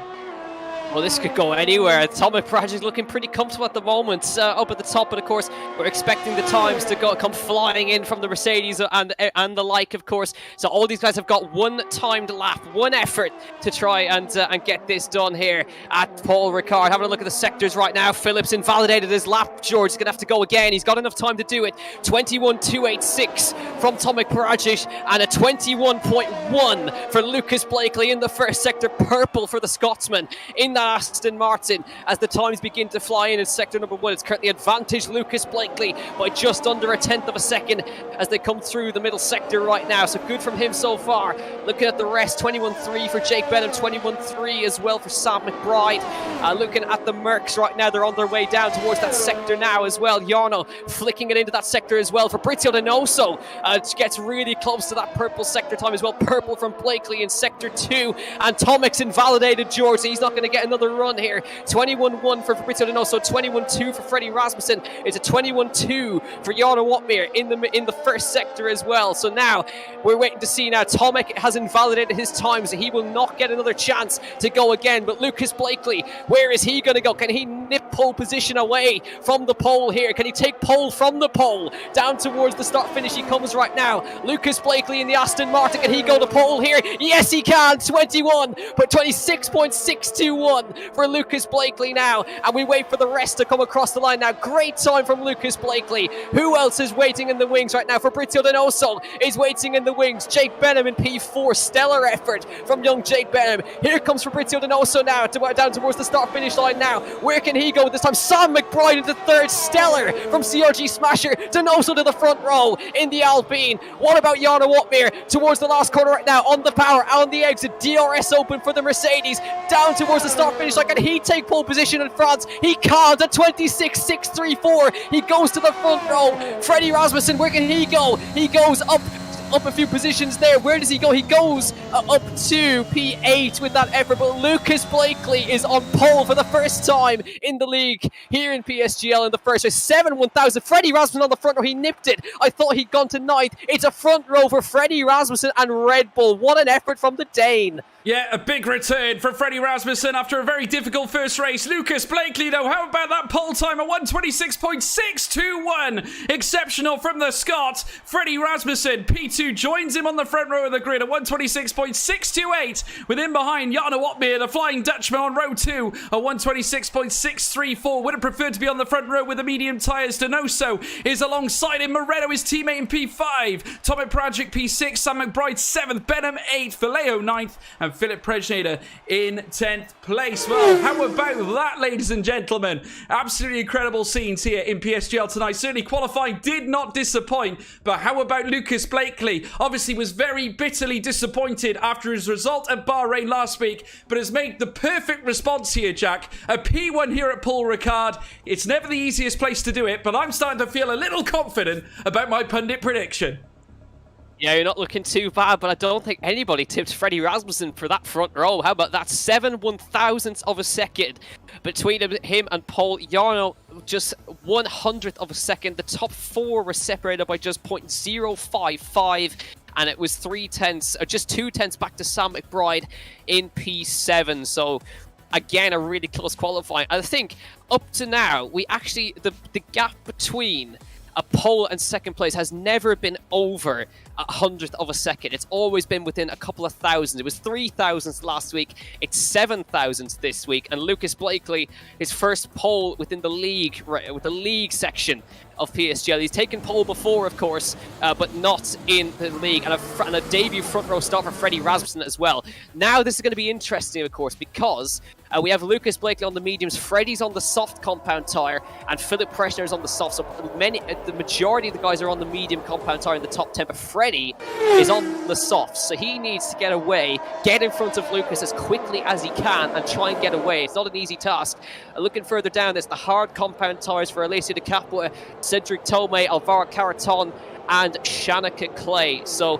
Well, this could go anywhere. Tomek Prejnader is looking pretty comfortable at the moment, up at the top, but of course we're expecting the times to come flying in from the Mercedes and the like, of course. So all these guys have got one timed lap, one effort to try and get this done here at Paul Ricard. Having a look at the sectors right now. Phillips invalidated his lap. George is going to have to go again. He's got enough time to do it. 21.286 from Tomek Prejnader and a 21.1 for Lucas Blakely in the first sector. Purple for the Scotsman in that Aston Martin as the times begin to fly in sector number 1. It's currently advantage Lucas Blakely by just under a tenth of a second as they come through the middle sector right now. So good from him so far. Looking at the rest, 21.3 for Jake Benham, 21.3 as well for Sam McBride. Looking at the Mercs right now, they're on their way down towards that sector now as well. Jarno flicking it into that sector as well. Fabrizio Donoso gets really close to that purple sector time as well. Purple from Blakely in sector 2, and Tomek's invalidated, George, so he's not going to get another run here. 21.1 for Fabrizio Donoso, 21.2 for Freddie Rasmussen. It's a 21.2 for Jarno Watmir in the first sector as well. So now we're waiting to see now. Tomek has invalidated his time, so he will not get another chance to go again. But Lucas Blakely, where is he going to go? Can he nip pole position away from the pole here? Can he take pole from the pole down towards the start finish? He comes right now. Lucas Blakely in the Aston Martin. Can he go to pole here? Yes, he can. 21, but 26.621 for Lucas Blakely now, and we wait for the rest to come across the line now. Great time from Lucas Blakely. Who else is waiting in the wings right now? Fabrizio Donoso is waiting in the wings. Jake Benham in P4. Stellar effort from young Jake Benham. Here comes Fabrizio Donoso now down towards the start finish line now. Where can can he go this time? Sam McBride into third. Stellar from CRG Smasher. Donoso to the front row in the Alpine. What about Jarno Wotmir towards the last corner right now? On the power, on the exit. DRS open for the Mercedes. Down towards the start-finish line. Can he take pole position in France? He can't. At 26.634. He goes to the front row. Freddie Rasmussen, where can he go? He goes up a few positions there. Where does he go? He goes up to P8 with that effort, but Lucas Blakely is on pole for the first time in the league here in PSGL in the first race. 7-1000. Freddie Rasmussen on the front row. He nipped it. I thought he'd gone to ninth. It's a front row for Freddie Rasmussen and Red Bull. What an effort from the Dane. Yeah, a big return for Freddie Rasmussen after a very difficult first race. Lucas Blakely, though, how about that pole time at 1:26.621? Exceptional from the Scot. Freddie Rasmussen, P2, joins him on the front row of the grid at 1:26.628. With him behind, Jarno Wotmir, the Flying Dutchman, on row 2 at 1:26.634. Would have preferred to be on the front row with the medium tyres. Donoso is alongside him. Moretto, his teammate, in P5. Tomek Prajic, P6. Sam McBride, 7th. Benham, 8th. Vallejo, 9th. And Philip Prejnader in 10th place. Well, how about that, ladies and gentlemen? Absolutely incredible scenes here in PSGL tonight. Certainly qualifying did not disappoint, but how about Lucas Blakely? Obviously was very bitterly disappointed after his result at Bahrain last week, but has made the perfect response here, Jack. A P1 here at Paul Ricard. It's never the easiest place to do it, but I'm starting to feel a little confident about my pundit prediction. Yeah, you're not looking too bad, but I don't think anybody tipped Freddie Rasmussen for that front row. How about that? 7/1000th of a second between him and Paul Jarno. Just 100th of a second. The top four were separated by just 0.055. And it was 3/10, or just 2/10 back to Sam McBride in P7. So again, a really close qualifying. I think up to now, we actually, the gap between a pole and second place has never been over 100th of a second. It's always been within a couple of thousand. It was 3,000 last week. It's 7,000 this week. And Lucas Blakely, his first pole within the league, right, with the league section of PSGL. He's taken pole before, of course, but not in the league. And a debut front row start for Freddie Rasmussen as well. Now this is going to be interesting, of course, because we have Lucas Blakely on the mediums, Freddie's on the soft compound tyre, and Philip Prejnader is on the soft. So the majority of the guys are on the medium compound tyre in the top 10, but Freddie is on the soft. So he needs to get away, get in front of Lucas as quickly as he can and try and get away. It's not an easy task. Looking further down, there's the hard compound tyres for Alessio De Capua, Cedric Tomei, Alvaro Caraton, and Shanika Clay. So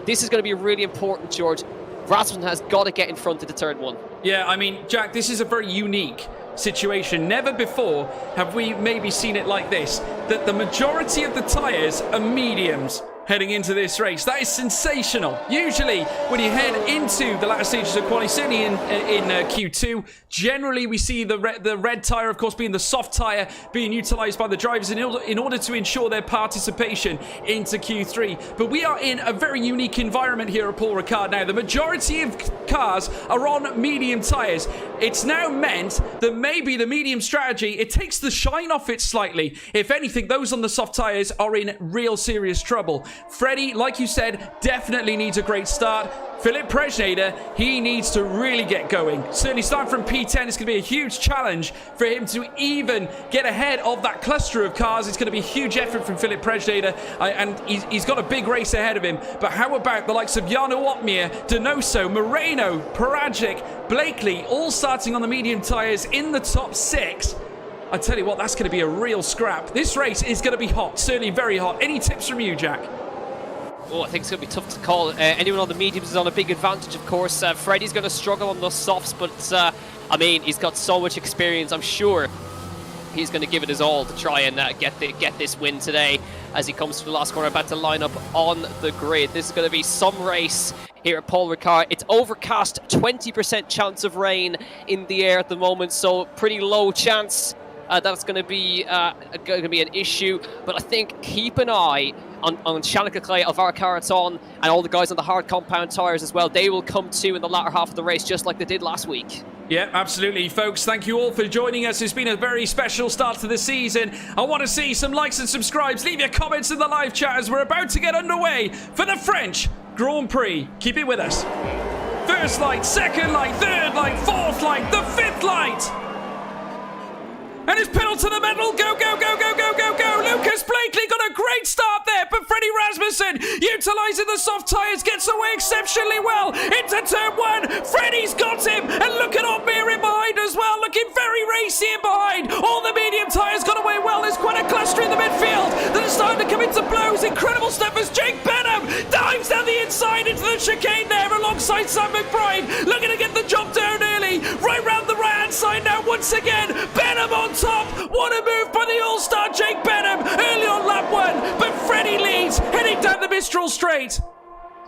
this is going to be really important, George. Rasmussen has got to get in front of the turn one. Yeah, I mean, Jack, this is a very unique situation. Never before have we maybe seen it like this, that the majority of the tyres are mediums heading into this race. That is sensational. Usually, when you head into the latter stages of quality, certainly in Q2, generally we see the red tyre, of course, being the soft tyre, being utilised by the drivers in order to ensure their participation into Q3. But we are in a very unique environment here at Paul Ricard now. The majority of cars are on medium tyres. It's now meant that maybe the medium strategy, it takes the shine off it slightly. If anything, those on the soft tyres are in real serious trouble. Freddie, like you said, definitely needs a great start. Philip Prejnader, he needs to really get going. Certainly starting from P10, it's going to be a huge challenge for him to even get ahead of that cluster of cars. It's going to be a huge effort from Philip Prejnader, and he's got a big race ahead of him. But how about the likes of Jarno Wotmir, Donoso, Moreno, Paragic, Blakely, all starting on the medium tyres in the top 6? I tell you what, that's going to be a real scrap. This race is going to be hot, certainly very hot. Any tips from you, Jack? Oh, I think it's going to be tough to call. Anyone on the mediums is on a big advantage, of course. Freddie's going to struggle on those softs, but I mean, he's got so much experience. I'm sure he's going to give it his all to try and get this win today as he comes to the last corner, about to line up on the grid. This is going to be some race here at Paul Ricard. It's overcast, 20% chance of rain in the air at the moment, so pretty low chance that's going to be an issue. But I think keep an eye on Shanika Clay, Alvaro Caraton, and all the guys on the hard compound tyres as well. They will come to in the latter half of the race, just like they did last week. Yeah, absolutely, folks. Thank you all for joining us. It's been a very special start to the season. I want to see some likes and subscribes. Leave your comments in the live chat as we're about to get underway for the French Grand Prix. Keep it with us. First light, second light, third light, fourth light, the fifth light. And it's pedal to the metal. Go, go, go, go, go, go, go. Lucas Blakely got a great start there, but Freddie Rasmussen, utilising the soft tyres, gets away exceptionally well. Into turn 1. Freddie's got him. And look at Otmir in behind as well. Looking very racy in behind. All the medium tyres got away well. There's quite a cluster in the midfield that is starting to come into blows. Incredible stuff as Jake Benham dives down the inside into the chicane there alongside Sam McBride. Looking to get the job down early. Right round the right-hand side now once again. Benham on top. What a move by the all-star Jake Benham early on lap 1. But Freddie leads heading down the Mistral Straight.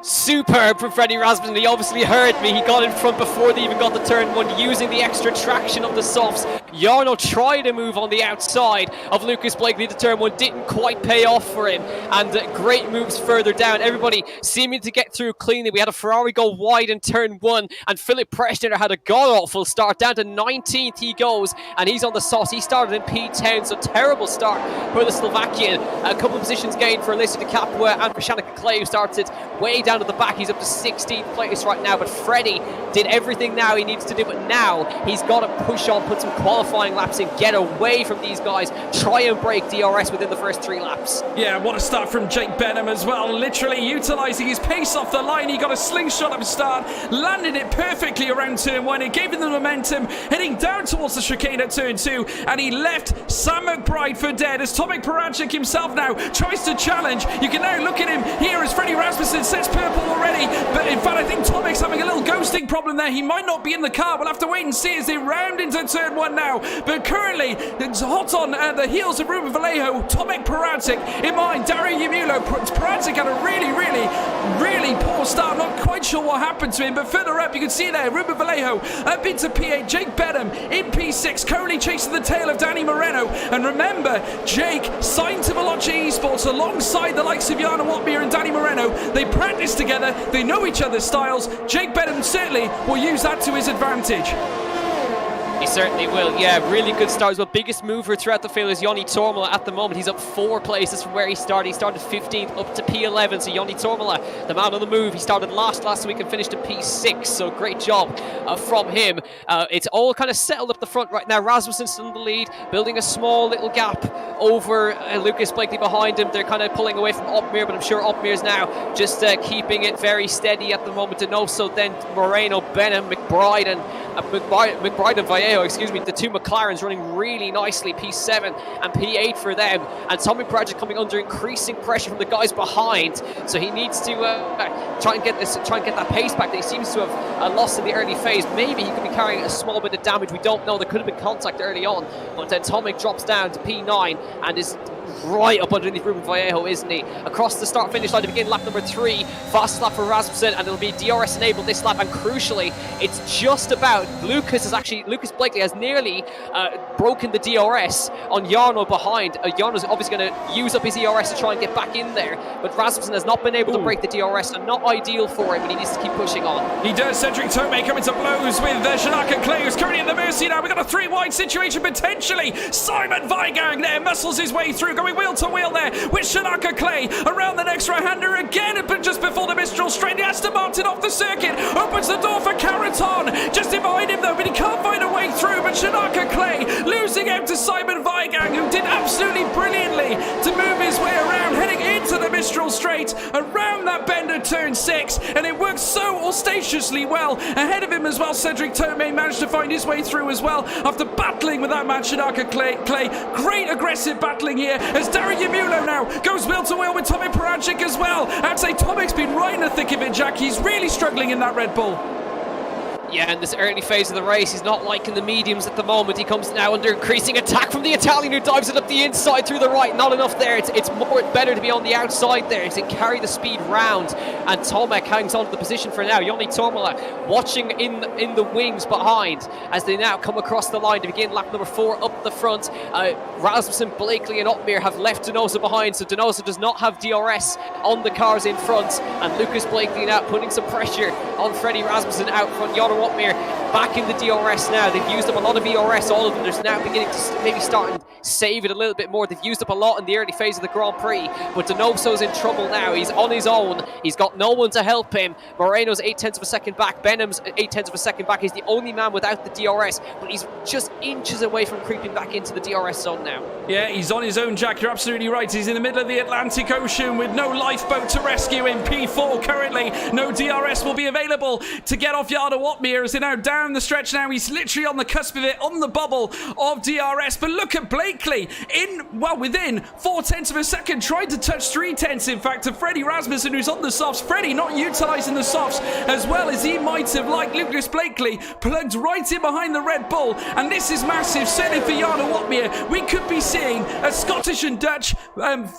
Superb from Freddie Rasmussen. He obviously heard me. He got in front before they even got the turn 1, using the extra traction of the softs. Jarno tried to move on the outside of Lucas Blakely to turn 1. Didn't quite pay off for him. And great moves further down. Everybody seeming to get through cleanly. We had a Ferrari go wide in turn 1. And Philip Preston had a god-awful start. Down to 19th he goes. And he's on the sauce. He started in P10. So terrible start for the Slovakian. A couple of positions gained for Alyssa de Capua and for Shannon Clay, who started way down at the back. He's up to 16th place right now, but Freddie did everything now he needs to do, but now he's got to push on, put some qualifying laps in, get away from these guys, try and break DRS within the first 3 laps. Yeah, what a start from Jake Benham as well, literally utilising his pace off the line. He got a slingshot of a start, landed it perfectly around turn 1, it gave him the momentum, heading down towards the chicane at turn 2, and he left Sam McBride for dead as Tomek Parancic himself now tries to challenge. You can now look at him here as Freddie Rasmussen sets purple already, but in fact I think Tomek's having a little ghosting problem there. He might not be in the car. We'll have to wait and see as they round into turn 1 now, but currently it's hot on the heels of Ruben Vallejo. Tomek Parancic in mind, Dario Yamulo. Parancic had a really poor start, not quite sure what happened to him, but further up you can see there Ruben Vallejo up into P8, Jake Benham in P6, Coley chasing the tail of Danny Moreno. And remember, Jake signed to Veloce Esports alongside the likes of Jarno Otmir and Danny Moreno. They practice together, they know each other's styles. Jake Benham certainly will use that to his advantage. He certainly will, yeah, really good start as well. Biggest mover throughout the field is Joni Tormala at the moment. He's up 4 places from where he started. He started 15th up to P11, so Joni Tormala, the man on the move. He started last week and finished in P6, so great job from him. It's all kind of settled up the front right now. Rasmussen's still in the lead, building a small little gap over Lucas Blakely behind him. They're kind of pulling away from Otmir, but I'm sure Otmir's now just keeping it very steady at the moment. And also then Moreno, Benham, McBride and Vallejo, the 2 McLarens running really nicely, P7 and P8 for them, and Tommy Pradgett coming under increasing pressure from the guys behind, so he needs to try and get that pace back that he seems to have lost in the early phase. Maybe he could be carrying a small bit of damage, we don't know. There could have been contact early on, but then Tomek drops down to P9 and is right up underneath Ruben Vallejo, isn't he? Across the start-finish line to begin lap number 3. Fast lap for Rasmussen, and it'll be DRS enabled this lap, and crucially, it's just about Lucas Blakely has nearly broken the DRS on Jarno behind. Jarno's obviously going to use up his ERS to try and get back in there, but Rasmussen has not been able to break the DRS, so not ideal for him, but he needs to keep pushing on. He does. Cedric Tomei coming to blows with Shanaka Clay, who's currently in the Mercy now. We've got a 3-wide situation potentially. Simon Weigang there muscles his way through, going wheel to wheel there with Shanaka Clay around the next right-hander again, but just before the Mistral straight, the Aston Martin off the circuit opens the door for Caraton, just in behind him though, but he can't find a way through. But Shanaka Clay losing out to Simon Weigang, who did absolutely brilliantly to move his way around, heading into the Mistral straight around that bend at turn 6, and it worked so ostentatiously well. Ahead of him as well, Cedric Tomei managed to find his way through as well after battling with that man Shanaka Clay. Great aggressive battling here as Darren Yamulo now goes wheel to wheel with Tommy Parancic as well. I'd say Tomek's been right in the thick of it, Jack. He's really struggling in that Red Bull. Yeah, in this early phase of the race, he's not liking the mediums at the moment. He comes now under increasing attack from the Italian, who dives it up the inside through the right. Not enough there. It's better to be on the outside there. He can carry the speed round, and Tomek hangs on to the position for now. Joni Tormala watching in the wings behind as they now come across the line to begin lap number 4 up the front. Rasmussen, Blakely and Otmir have left Donoso behind, so Donoso does not have DRS on the cars in front, and Lucas Blakely now putting some pressure on Freddie Rasmussen out front. Otmir back in the DRS now. They've used up a lot of ERS, all of them. They're now beginning to maybe start and save it a little bit more. They've used up a lot in the early phase of the Grand Prix, but Donoso's in trouble now. He's on his own. He's got no one to help him. Moreno's 0.8 of a second back. Benham's 0.8 of a second back. He's the only man without the DRS, but he's just inches away from creeping back into the DRS zone now. Yeah, he's on his own, Jack. You're absolutely right. He's in the middle of the Atlantic Ocean with no lifeboat to rescue him. P4 currently. No DRS will be available to get off Jarno Opmeer as they're now down the stretch now. He's literally on the cusp of it, on the bubble of DRS. But look at Blakely within 0.4 of a second, tried to touch 0.3 in fact to Freddie Rasmussen, who's on the softs. Freddie not utilising the softs as well as he might have, like Lucas Blakely, plugged right in behind the Red Bull. And this is massive, certainly for Jarno Opmeer. We could be seeing a Scottish and Dutch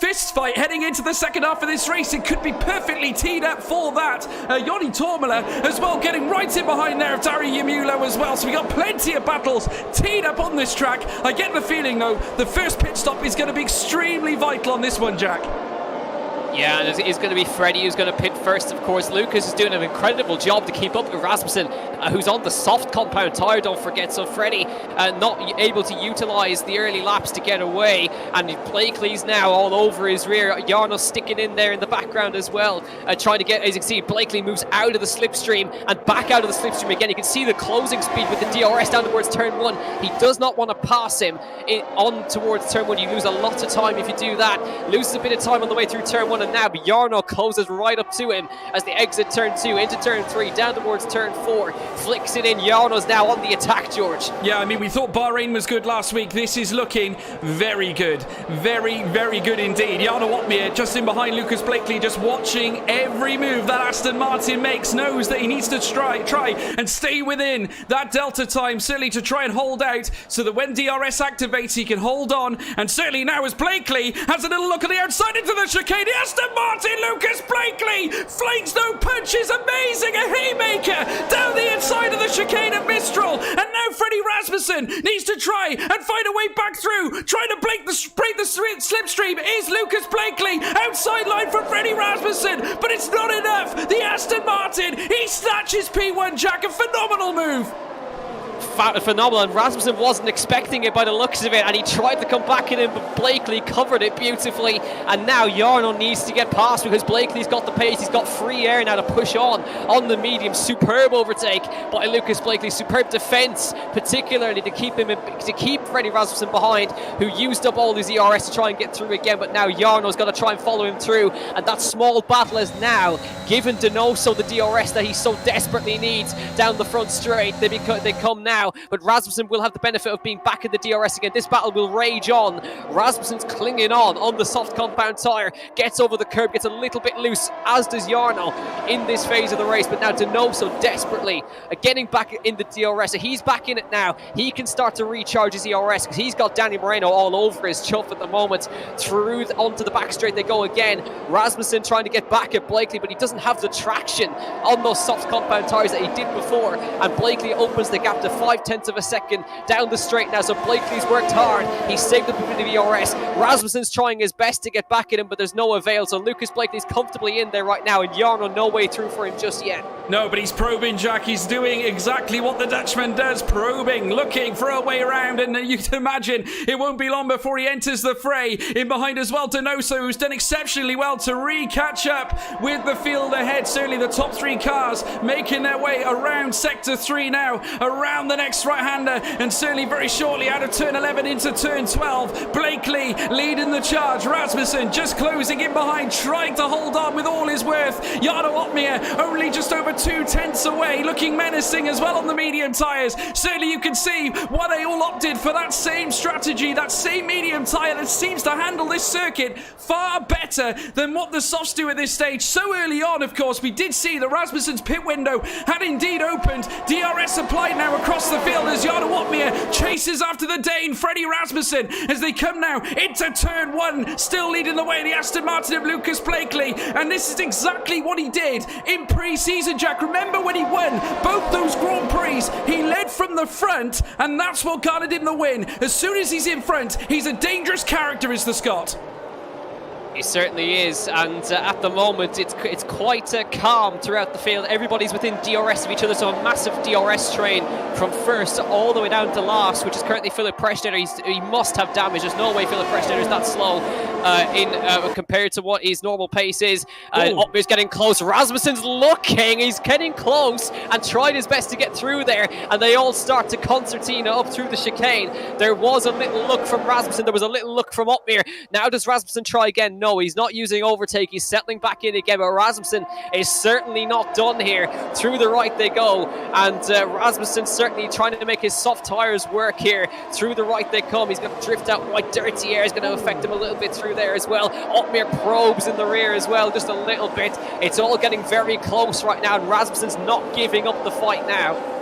fist fight heading into the second half of this race. It could be perfectly teed up for that. Joni Tormela as well getting right in behind there of Dari Yamulo as well. So we got plenty of battles teed up on this track. I get the feeling though the first pit stop is going to be extremely vital on this one, Jack. Yeah, and it's going to be Freddie who's going to pit first, of course. Lucas is doing an incredible job to keep up with Rasmussen, who's on the soft compound tyre, don't forget. So Freddie not able to utilise the early laps to get away. And Blakely's now all over his rear. Jarno sticking in there in the background as well, trying to get, as you can see, Blakely moves out of the slipstream and back out of the slipstream again. You can see the closing speed with the DRS down towards turn 1. He does not want to pass him on towards turn 1. You lose a lot of time if you do that. Loses a bit of time on the way through turn 1. And now Jarno closes right up to him as they exit turn 2 into turn 3 down towards turn 4, flicks it in. Jarno's now on the attack, George. Yeah, I mean, we thought Bahrain was good last week. This is looking very good, very good indeed. Jarno Opmeer just in behind Lucas Blakely, just watching every move that Aston Martin makes, knows that he needs to try and stay within that delta time, certainly to try and hold out so that when DRS activates he can hold on. And certainly now as Blakely has a little look at the outside into the chicane, Aston Martin, Lucas Blakely, flings no punches, amazing, a haymaker down the inside of the chicane at Mistral. And now Freddie Rasmussen needs to try and find a way back through, trying to break the slipstream is Lucas Blakely, outside line from Freddie Rasmussen, but it's not enough. The Aston Martin, he snatches P1, Jack, a phenomenal move. Phenomenal, and Rasmussen wasn't expecting it by the looks of it, and he tried to come back in, but Blakely covered it beautifully. And now Jarno needs to get past because Blakely's got the pace, he's got free air now to push on the medium. Superb overtake by Lucas Blakely, superb defence, particularly to keep Freddie Rasmussen behind, who used up all his ERS to try and get through again. But now Jarno's got to try and follow him through, and that small battle has now given Donoso the DRS that he so desperately needs down the front straight. They come now, but Rasmussen will have the benefit of being back in the DRS again. This battle will rage on. Rasmussen's clinging on the soft compound tyre, gets over the curb, gets a little bit loose, as does Jarno in this phase of the race. But now Donoso desperately getting back in the DRS. So he's back in it now. He can start to recharge his ERS because he's got Danny Moreno all over his chuff at the moment. Through onto the back straight they go again. Rasmussen trying to get back at Blakely, but he doesn't have the traction on those soft compound tyres that he did before. And Blakely opens the gap to 0.5 of a second down the straight now. So Blakely's worked hard. He's saved up a bit of ERS. Rasmussen's trying his best to get back at him, but there's no avail. So Lucas Blakely's comfortably in there right now, and Jarno no way through for him just yet. No, but he's probing, Jack. He's doing exactly what the Dutchman does, probing, looking for a way around, and you can imagine it won't be long before he enters the fray. In behind as well, Donoso, who's done exceptionally well to catch up with the field ahead. Certainly the top 3 cars making their way around sector 3 now, around the next right-hander, and certainly very shortly out of turn 11 into turn 12. Blakely leading the charge. Rasmussen just closing in behind, trying to hold on with all his worth. Jarno Opmeer only just over 0.2 away, looking menacing as well on the medium tyres. Certainly you can see why they all opted for that same strategy, that same medium tyre that seems to handle this circuit far better than what the softs do at this stage. So early on, of course, we did see that Rasmussen's pit window had indeed opened. DRS applied now across the field as Jarno Opmeer chases after the Dane, Freddie Rasmussen, as they come now into turn 1, still leading the way, the Aston Martin of Lucas Blakely. And this is exactly what he did in pre-season, Jack. Remember when he won both those Grand Prix, he led from the front, and that's what garnered him the win. As soon as he's in front, he's a dangerous character, is the Scot. It certainly is, and at the moment it's quite calm throughout the field. Everybody's within DRS of each other, so a massive DRS train from first all the way down to last, which is currently Philip Preschneider. He must have damage. There's no way Philip Preschneider is that slow compared to what his normal pace is. Opmir's getting close. Rasmussen's looking. He's getting close and tried his best to get through there, and they all start to concertina up through the chicane. There was a little look from Rasmussen. There was a little look from Opmir. Now does Rasmussen try again? No, he's not using overtake. He's settling back in again, but Rasmussen is certainly not done here. Through the right they go, and Rasmussen certainly trying to make his soft tyres work here. Through the right they come. He's going to drift out wide. Dirty air is going to affect him a little bit through there as well. Opmir probes in the rear as well, just a little bit. It's all getting very close right now, and Rasmussen's not giving up the fight now.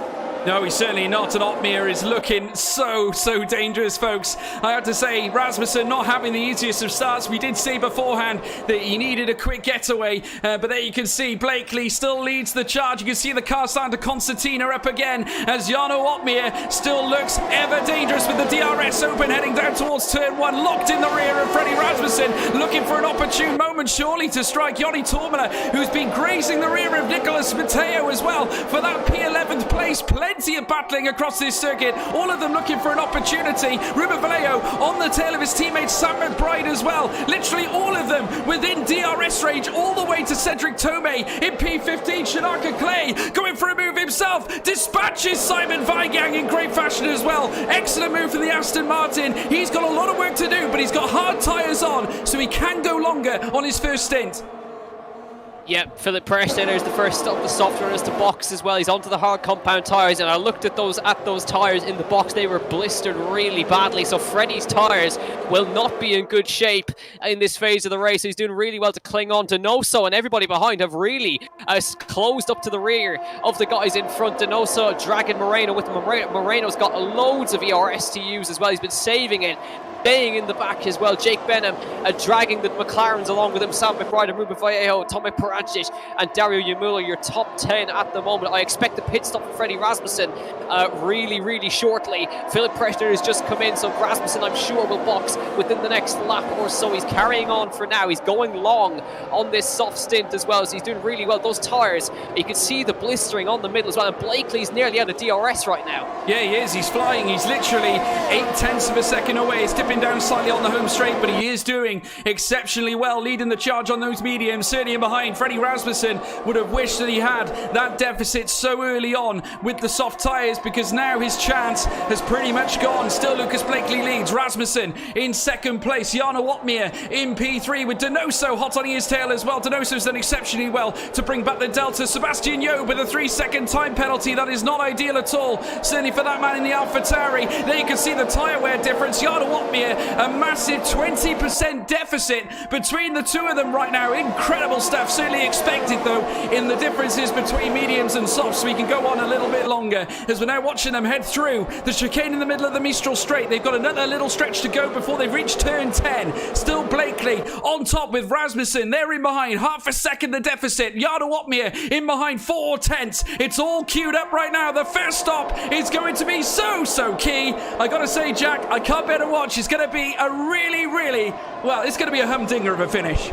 No, he's certainly not, and Opmir is looking so dangerous, folks. I have to say, Rasmussen not having the easiest of starts. We did say beforehand that he needed a quick getaway, but there you can see Blakely still leads the charge. You can see the car starting to concertina up again as Jarno Opmir still looks ever dangerous with the DRS open, heading down towards turn 1, locked in the rear of Freddie Rasmussen, looking for an opportune moment surely to strike Joni Tormela, who's been grazing the rear of Nicholas Matteo as well for that P11th place. Plenty of battling across this circuit, all of them looking for an opportunity. Ruben Vallejo on the tail of his teammate Sam McBride as well, literally all of them within DRS range, all the way to Cedric Tomei in P15. Shanaka Clay going for a move himself, dispatches Simon Weigang in great fashion as well. Excellent move for the Aston Martin. He's got a lot of work to do, but he's got hard tyres on, so he can go longer on his first stint. Yep, Philip Preschneider is the first of the soft runners to box as well. He's onto the hard compound tyres, and I looked at those tyres in the box. They were blistered really badly, so Freddie's tyres will not be in good shape in this phase of the race. He's doing really well to cling on to Denoso, and everybody behind have really closed up to the rear of the guys in front. Denoso dragging Moreno with him. Moreno's got loads of ERS to use as well. He's been saving it. Baying in the back as well. Jake Benham dragging the McLarens along with him. Sam McBride and Ruben Vallejo, Tommy Paracic and Dario Yamula, your top 10 at the moment. I expect a pit stop for Freddie Rasmussen really shortly. Philip Preschneider has just come in, so Rasmussen I'm sure will box within the next lap or so. He's carrying on for now. He's going long on this soft stint as well, so he's doing really well. Those tyres, you can see the blistering on the middle as well, and Blakely's nearly out of DRS right now. Yeah, he is. He's flying. He's literally 0.8 of a second away. He's tipping down slightly on the home straight, but he is doing exceptionally well, leading the charge on those mediums. Certainly in behind, Freddie Rasmussen would have wished that he had that deficit so early on with the soft tyres, because now his chance has pretty much gone. Still Lucas Blakely leads. Rasmussen in second place. Jarno Opmir in P3 with Denoso hot on his tail as well. Denoso's done exceptionally well to bring back the delta. Sebastian Job with a 3-second time penalty. That is not ideal at all, certainly for that man in the AlphaTauri. There you can see the tyre wear difference. Jarno Opmir, a massive 20% deficit between the two of them right now. Incredible stuff. Certainly expected, though, in the differences between mediums and softs, so we can go on a little bit longer as we're now watching them head through the chicane in the middle of the Mistral Straight. They've got another little stretch to go before they've reached turn 10. Still Blakely on top with Rasmussen. They're in behind. Half a second the deficit. Jarno Opmir in behind 4/10. It's all queued up right now. The first stop is going to be so key. I gotta say, Jack, I can't bear to watch. It's going to be a really, well, it's going to be a humdinger of a finish.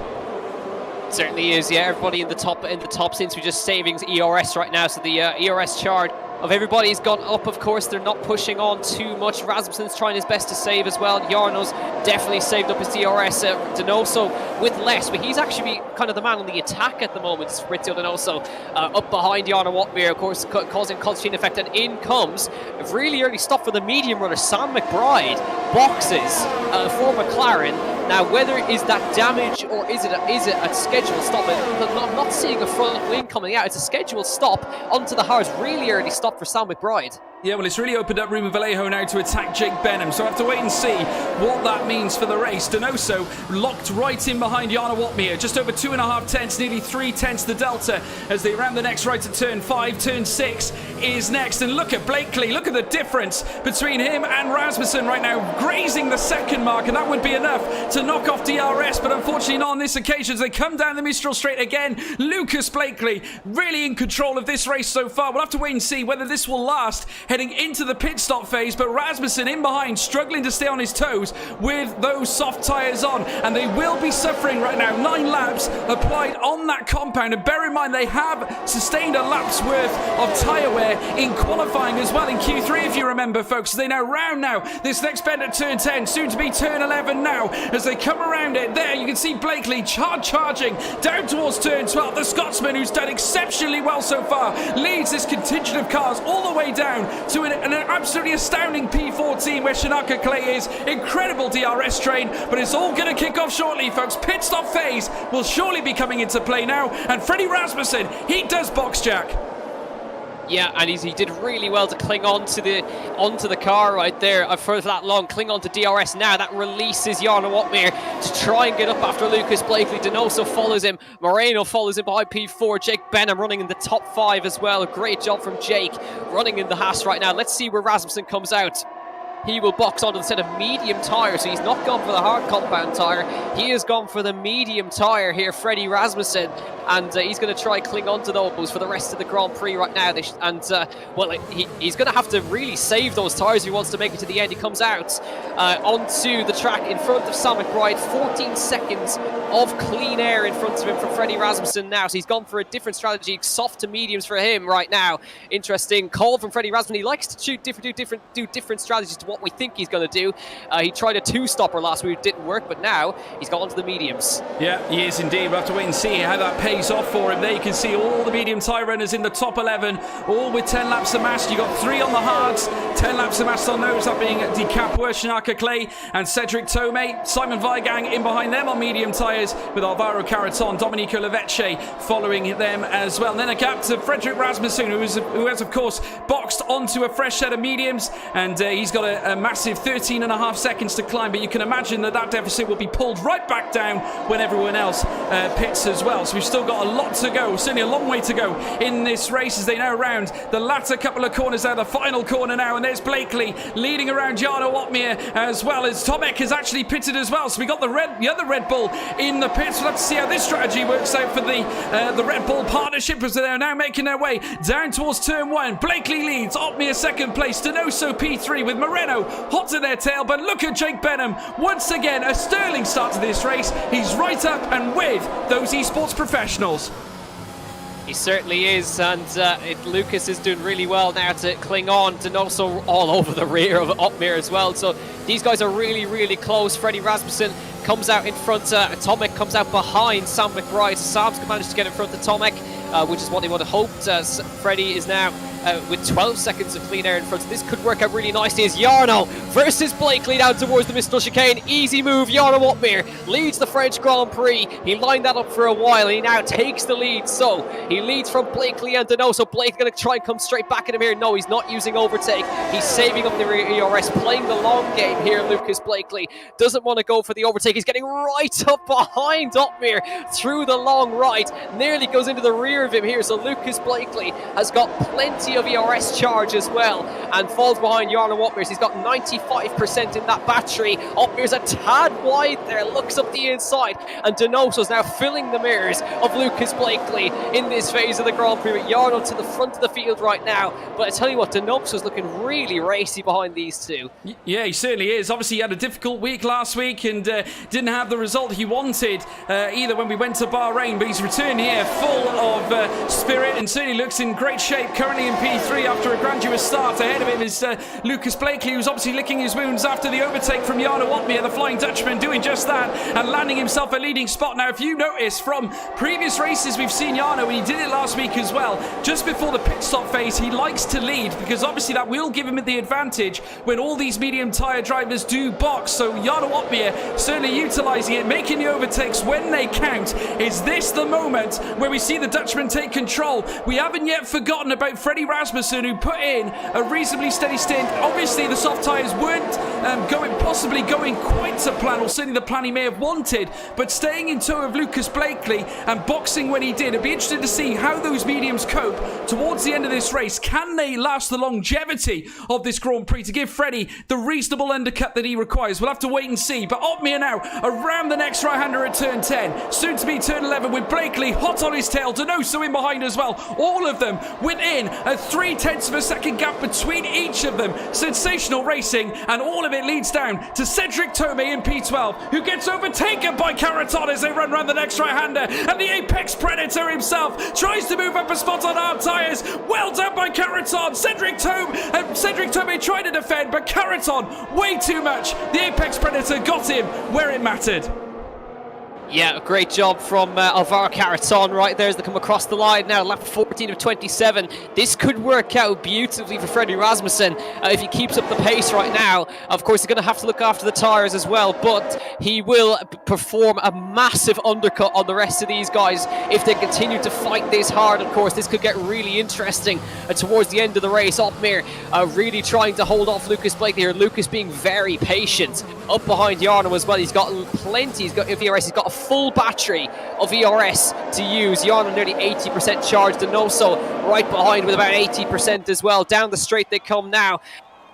Certainly is, yeah. Everybody in the top seems to be just saving ERS right now, so the ERS charge of everybody's gone up. Of course, they're not pushing on too much. Rasmussen's trying his best to save as well. Jarno's definitely saved up his DRS. Denoso with less, but he's actually kind of the man on the attack at the moment. Fabrizio Denoso up behind Jarno Opmir, of course, causing concertina effect, and in comes a really early stop for the medium runner. Sam McBride boxes for McLaren. Now, whether is that damage or is it a scheduled stop? I'm not seeing a front wing coming out. It's a scheduled stop onto the hards. Really early stop for Sam McBride. Yeah, well, it's really opened up Ruben Vallejo now to attack Jake Benham, so I have to wait and see what that means for the race. Denoso locked right in behind Jarno Opmir, just over 2.5 tenths, nearly 3 tenths the delta as they round the next right to turn 5. Turn 6 is next, and look at Blakely. Look at the difference between him and Rasmussen right now, grazing the second mark, and that would be enough to knock off DRS, but unfortunately not on this occasion as they come down the Mistral Straight again. Lucas Blakely really in control of this race so far. We'll have to wait and see whether this will last heading into the pit stop phase, but Rasmussen in behind, struggling to stay on his toes with those soft tyres on, and they will be suffering right now. 9 laps applied on that compound, and bear in mind they have sustained a lap's worth of tyre wear in qualifying as well in Q3, if you remember, folks. They now round this next bend at turn 10, soon to be turn 11 now, as they come around it. There you can see Blakely charging down towards turn 12. The Scotsman, who's done exceptionally well so far, leads this contingent of cars all the way down to an absolutely astounding P14 where Shanaka Clay is. Incredible DRS train, but it's all going to kick off shortly, folks. Pit stop phase will surely be coming into play now, and Freddie Rasmussen, he does box, Jack. Yeah, and he did really well to cling onto the car right there for that long. Cling on to DRS now. That releases Jarno Opmeer to try and get up after Lucas Blakely. Donoso follows him. Moreno follows him behind P4. Jake Benham running in the top 5 as well. A great job from Jake running in the Haas right now. Let's see where Rasmussen comes out. He will box onto the set of medium tyre, so he's not gone for the hard compound tyre. He has gone for the medium tyre here, Freddie Rasmussen, and he's going to try cling onto those for the rest of the Grand Prix right now. He's going to have to really save those tyres if he wants to make it to the end. He comes out onto the track in front of Sam McBride. 14 seconds of clean air in front of him for Freddie Rasmussen now, so he's gone for a different strategy, soft to mediums for him right now. Interesting call from Freddie Rasmussen. He likes to do different strategies to what we think he's going to do. He tried a 2-stopper last week, it didn't work, but now he's gone onto the mediums. Yeah, he is indeed. We'll have to wait and see how that pays off for him. There you can see all the medium tyre runners in the top 11, all with 10 laps amassed. You got 3 on the hards, 10 laps amassed on those, that being Di Capua, Shanaka Clay and Cedric Tomei. Simon Weigang in behind them on medium tyres, with Alvaro Caraton, Domenico Lavecce following them as well. And then a gap to Frederick Rasmussen, who has of course boxed onto a fresh set of mediums, and he's got a massive 13.5 seconds to climb, but you can imagine that deficit will be pulled right back down when everyone else pits as well. So we've still got a lot to go, certainly a long way to go in this race as they now round the latter couple of corners there, the final corner now, and there's Blakely leading around Jarno Opmeer, as well as Tomek has actually pitted as well. So we got the other Red Bull in the pits. We'll have to see how this strategy works out for the Red Bull partnership, as they're now making their way down towards turn 1. Blakely leads, Opmeer second place, Donoso P3 with Moreno hot to their tail, but look at Jake Benham. Once again, a sterling start to this race. He's right up and with those esports professionals. He certainly is, and Lucas is doing really well now to cling on. Donoso all over the rear of Opmeer as well, so these guys are really, really close. Freddie Rasmussen comes out in front, Tomek comes out behind Sam McBride. Sam's managed to get in front of Tomek, which is what they would have hoped. Freddie is now with 12 seconds of clean air in front. So this could work out really nicely as Jarno versus Blakely down towards the Mistral Chicane. Easy move. Jarno Opmeer leads the French Grand Prix. He lined that up for a while and he now takes the lead. So he leads from Blakely and Donoso. Blakely going to try and come straight back at him here. No, he's not using overtake. He's saving up the ERS, playing the long game here. Lucas Blakely doesn't want to go for the overtake. He's getting right up behind Opmeer through the long right. Nearly goes into the rear of him here. So Lucas Blakely has got plenty of ERS charge as well and falls behind Jarno Opmeer. He's got 95% in that battery. Opmeer's a tad wide there, looks up the inside, and Donoso's now filling the mirrors of Lucas Blakely in this phase of the Grand Prix. Jarno to the front of the field right now, but I tell you what, Donoso's looking really racy behind these two. Yeah, he certainly is. Obviously he had a difficult week last week and didn't have the result he wanted either when we went to Bahrain, but he's returned here full of spirit and certainly looks in great shape, currently in P3 after a grandiose start. Ahead of him is Lucas Blakely, who's obviously licking his wounds after the overtake from Jarno Opmeer, the Flying Dutchman, doing just that and landing himself a leading spot. Now, if you notice from previous races we've seen Jarno, and he did it last week as well, just before the pit stop phase, he likes to lead because obviously that will give him the advantage when all these medium tyre drivers do box. So Jarno Opmeer certainly utilising it, making the overtakes when they count. Is this the moment where we see the Dutchman take control? We haven't yet forgotten about Freddie Rasmussen, who put in a reasonably steady stint. Obviously the soft tyres weren't possibly going quite to plan, or certainly the plan he may have wanted, but staying in tow of Lucas Blakely and boxing when he did. It'd be interesting to see how those mediums cope towards the end of this race. Can they last the longevity of this Grand Prix to give Freddie the reasonable undercut that he requires? We'll have to wait and see. But Opmeer now around the next right-hander at turn 10, soon to be turn 11, with Blakely hot on his tail, Donoso in behind as well. All of them within a 3/10 of a second gap between each of them. Sensational racing, and all of it leads down to Cedric Tomei in P12, who gets overtaken by Caraton as they run around the next right-hander, and the Apex Predator himself tries to move up a spot on hard tyres. Well done by Caraton. Cedric Tomei tried to defend, but Caraton, way too much. The Apex Predator got him where it mattered. Yeah, great job from Alvaro Caraton right there as they come across the line now, lap 14 of 27. This could work out beautifully for Freddie Rasmussen if he keeps up the pace right now. Of course, he's going to have to look after the tyres as well, but he will perform a massive undercut on the rest of these guys if they continue to fight this hard. Of course, this could get really interesting towards the end of the race. Opmeer really trying to hold off Lucas Blakely here. Lucas being very patient up behind Jarno as well. He's got plenty. He's got VRS. He's got a full battery of ERS to use. Jarno nearly 80% charged, and Noso right behind with about 80% as well. Down the straight they come now.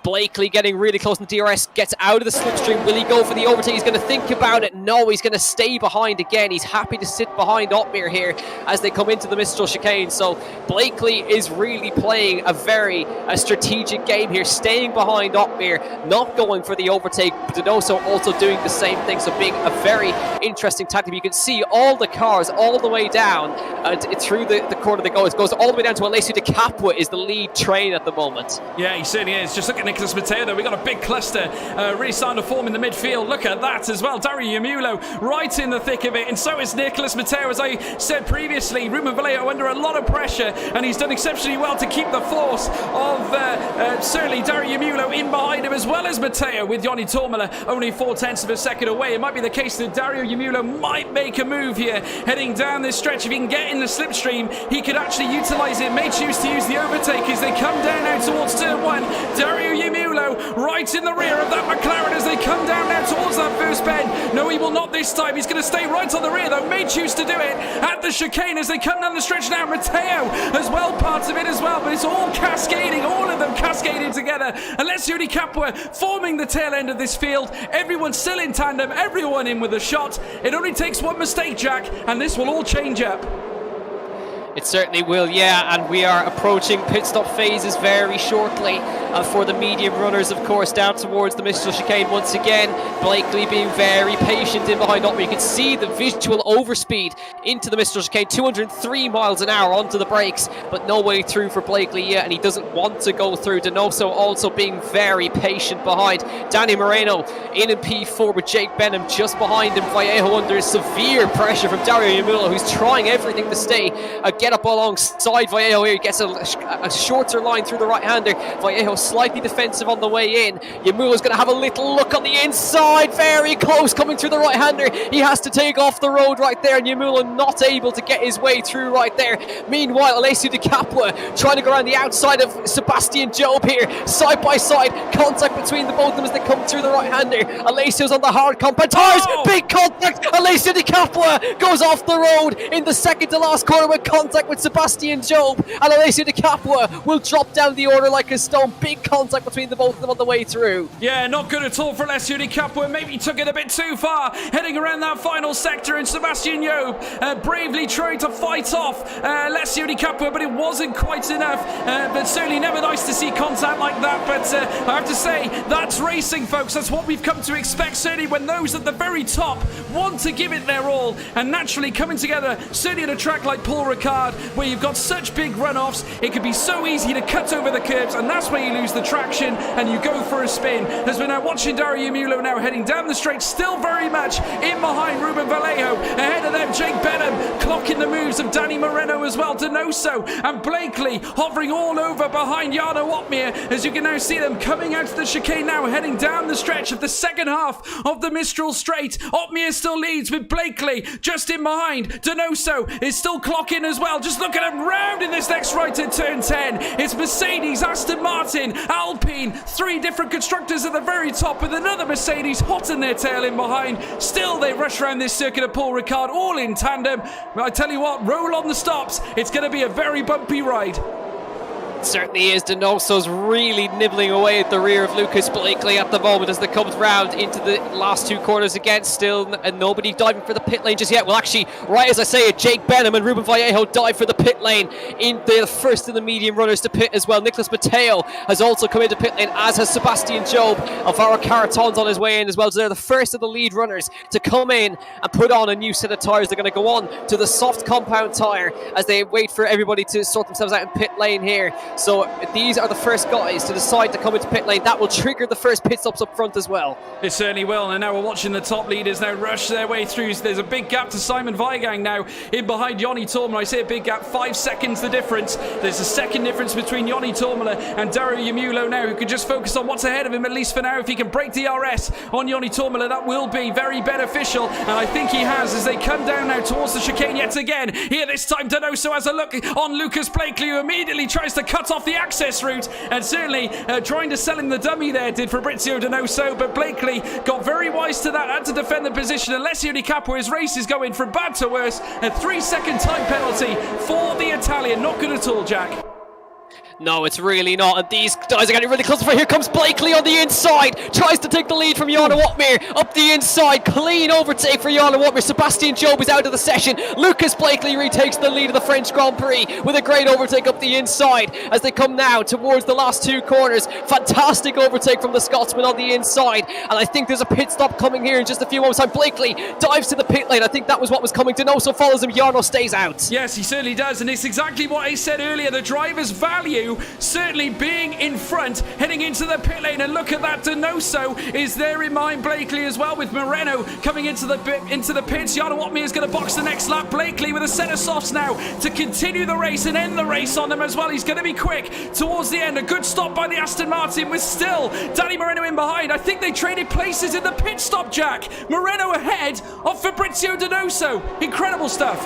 Blakely getting really close, and DRS gets out of the slipstream. Will he go for the overtake? He's going to think about it. No, he's going to stay behind again. He's happy to sit behind Opmeer here as they come into the Mistral chicane. So Blakely is really playing a very strategic game here, staying behind Opmeer, not going for the overtake. Donoso also doing the same thing, so being a very interesting tactic. You can see all the cars all the way down through the corner they go. It goes all the way down to Alessio Di Capua is the lead train at the moment. Yeah, he certainly is. Just look at Nicholas Matteo though. We got a big cluster really starting to form in the midfield. Look at that as well. Dario Yamulo right in the thick of it, and so is Nicholas Matteo. As I said previously, Ruben Vallejo under a lot of pressure, and he's done exceptionally well to keep the force of certainly Dario Yamulo in behind him, as well as Matteo, with Joni Tormala only 0.4 of a second away. It might be the case that Dario Yamulo might make a move here heading down this stretch. If he can get in the slipstream, he could actually utilise it. May choose to use the overtake as they come down now towards turn 1. Dario Yamulo right in the rear of that McLaren as they come down now towards that first bend. No, he will not this time. He's going to stay right on the rear though. May choose to do it at the chicane as they come down the stretch now. Matteo as well, parts of it as well, but it's all cascading, all of them cascading together. Alessio Di Capua forming the tail end of this field. Everyone still in tandem, everyone in with a shot. It only takes one mistake, Jack, and this will all change up. It certainly will, yeah, and we are approaching pit stop phases very shortly for the medium runners, of course, down towards the Mistral chicane once again. Blakely being very patient in behind Opmeer. You can see the visual overspeed into the Mistral chicane, 203 miles an hour onto the brakes, but no way through for Blakely yet, and he doesn't want to go through. Donoso also being very patient behind. Danny Moreno in P4 with Jake Benham just behind him. Vallejo under severe pressure from Dario Yamulo, who's trying everything to stay get up alongside Vallejo here. He gets a shorter line through the right-hander. Vallejo slightly defensive on the way in. Yamulo's going to have a little look on the inside. Very close coming through the right-hander. He has to take off the road right there, and Yamulo not able to get his way through right there. Meanwhile, Alessio Di Capua trying to go around the outside of Sebastian Job here. Side by side, contact between the both of them as they come through the right-hander. Alessio's on the hard compound tires. Big contact. Alessio Di Capua goes off the road in the second to last corner with contact with Sebastian Job, and Alessio Di Capua will drop down the order like a stone. Big contact between the both of them on the way through. Yeah, not good at all for Alessio Di Capua. Maybe he took it a bit too far, heading around that final sector, and Sebastian Job bravely trying to fight off Alessio Di Capua, but it wasn't quite enough. But certainly never nice to see contact like that, but I have to say, that's racing, folks. That's what we've come to expect, certainly when those at the very top want to give it their all, and naturally coming together, certainly at a track like Paul Ricard, where you've got such big runoffs, it can be so easy to cut over the curbs, and that's where you lose the traction and you go for a spin. As we're now watching Dario Yamulo now heading down the straight, still very much in behind Ruben Vallejo. Ahead of them, Jake Benham clocking the moves of Danny Moreno as well. Donoso and Blakely hovering all over behind Jarno Opmeer, as you can now see them coming out of the chicane now, heading down the stretch of the second half of the Mistral Straight. Opmeer still leads with Blakely just in behind. Donoso is still clocking as well. Just look at him round in this next right at turn 10. It's Mercedes, Aston Martin, Alpine, 3 different constructors at the very top, with another Mercedes hot in their tail in behind. Still they rush around this circuit of Paul Ricard all in tandem. I tell you what, roll on the stops. It's going to be a very bumpy ride. certainly is. Donoso's really nibbling away at the rear of Lucas Blakely at the moment as they come round into the last two corners again. Still nobody diving for the pit lane just yet. Well, actually, right as I say it, Jake Benham and Ruben Vallejo dive for the pit lane. In the first of the medium runners to pit as well. Nicholas Mateo has also come into pit lane, as has Sebastian Job. Alvaro Caraton's on his way in as well. So they're the first of the lead runners to come in and put on a new set of tyres. They're going to go on to the soft compound tyre as they wait for everybody to sort themselves out in pit lane here. So these are the first guys to decide to come into pit lane. That will trigger the first pit stops up front as well. It certainly will. And now we're watching the top leaders now rush their way through. So there's a big gap to Simon Weigang now in behind Yoni Tormola. I say a big gap, 5 seconds the difference. There's a second difference between Yoni Tormola and Dario Yamulo now, who can just focus on what's ahead of him, at least for now. If he can break DRS on Yoni Tormola, that will be very beneficial. And I think he has, as they come down now towards the chicane yet again. Here this time Donoso has a look on Lucas Blakely, who immediately tries to cut off the access route, and certainly trying to sell him the dummy there did Fabrizio Donoso, but Blakely got very wise to that, had to defend the position. Alessio Di Capo, his race is going from bad to worse. A 3-second time penalty for the Italian. Not good at all, Jack. No, it's really not. And these guys are getting really close. Here comes Blakely on the inside. Tries to take the lead from Jarno Watmere. Up the inside. Clean overtake for Jarno Watmere. Sebastian Job is out of the session. Lucas Blakely retakes the lead of the French Grand Prix with a great overtake up the inside as they come now towards the last two corners. Fantastic overtake from the Scotsman on the inside. And I think there's a pit stop coming here in just a few moments time. Blakely dives to the pit lane. I think that was what was coming. Donoso follows him. Jarno stays out. Yes, he certainly does. And it's exactly what I said earlier. The driver's value certainly being in front, heading into the pit lane. And look at that, Donoso is there in mind. Blakely as well, with Moreno coming into the pits. Jarno Watmere is going to box the next lap. Blakely with a set of softs now to continue the race and end the race on them as well. He's going to be quick towards the end. A good stop by the Aston Martin with still Danny Moreno in behind. I think they traded places in the pit stop, Jack. Moreno ahead of Fabrizio Donoso. Incredible stuff.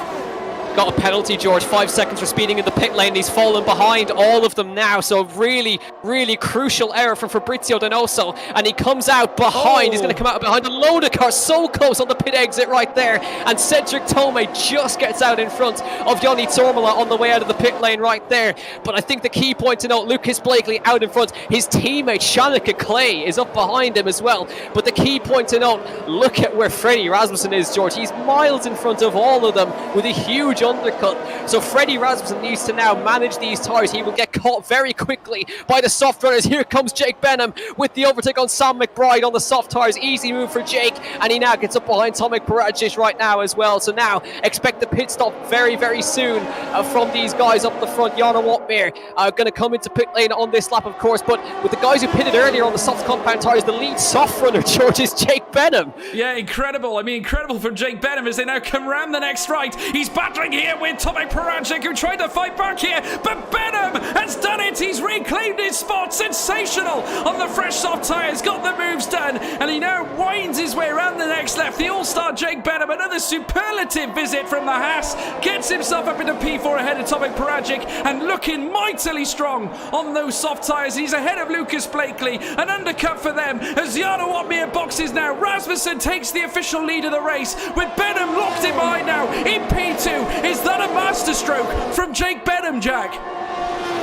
Got a penalty, George. 5 seconds for speeding in the pit lane. He's fallen behind all of them now. So really, really crucial error from Fabrizio Donoso. And he comes out behind. He's going to come out behind a load of cars. So close on the pit exit right there. And Cedric Tome just gets out in front of Yoni Tormola on the way out of the pit lane right there. But I think the key point to note, Lucas Blakely out in front. His teammate Shanika Clay is up behind him as well. But the key point to note, look at where Freddie Rasmussen is, George. He's miles in front of all of them with a huge undercut. So Freddie Rasmussen needs to now manage these tyres. He will get caught very quickly by the soft runners. Here comes Jake Benham with the overtake on Sam McBride on the soft tyres. Easy move for Jake, and he now gets up behind Tomek Paradzic right now as well. So now expect the pit stop very, very soon from these guys up the front. Jarno Watmere going to come into pit lane on this lap, of course, but with the guys who pitted earlier on the soft compound tyres, the lead soft runner, George, is Jake Benham. Yeah, incredible. I mean, incredible from Jake Benham as they now come around the next right. He's battling here with Tomek Paradzic, who tried to fight back here, but Benham has done it. He's reclaimed his spot. Sensational on the fresh soft tyres, got the moves done, and he now winds his way around the next left. The all-star Jake Benham, another superlative visit from the Haas, gets himself up into P4 ahead of Tomek Paradzic, and looking mightily strong on those soft tyres. He's ahead of Lucas Blakely. An undercut for them as Jarno Watmere boxes now. Rasmussen takes the official lead of the race with Benham locked in behind now in P2. Is that a masterstroke from Jake Benham, Jack?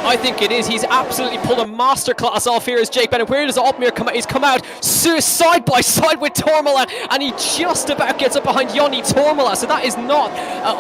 I think it is. He's absolutely pulled a masterclass off here as Jake Benham. Where does Watmere come out? He's come out side by side with Tormola, and he just about gets up behind Yoni Tormola. So that is not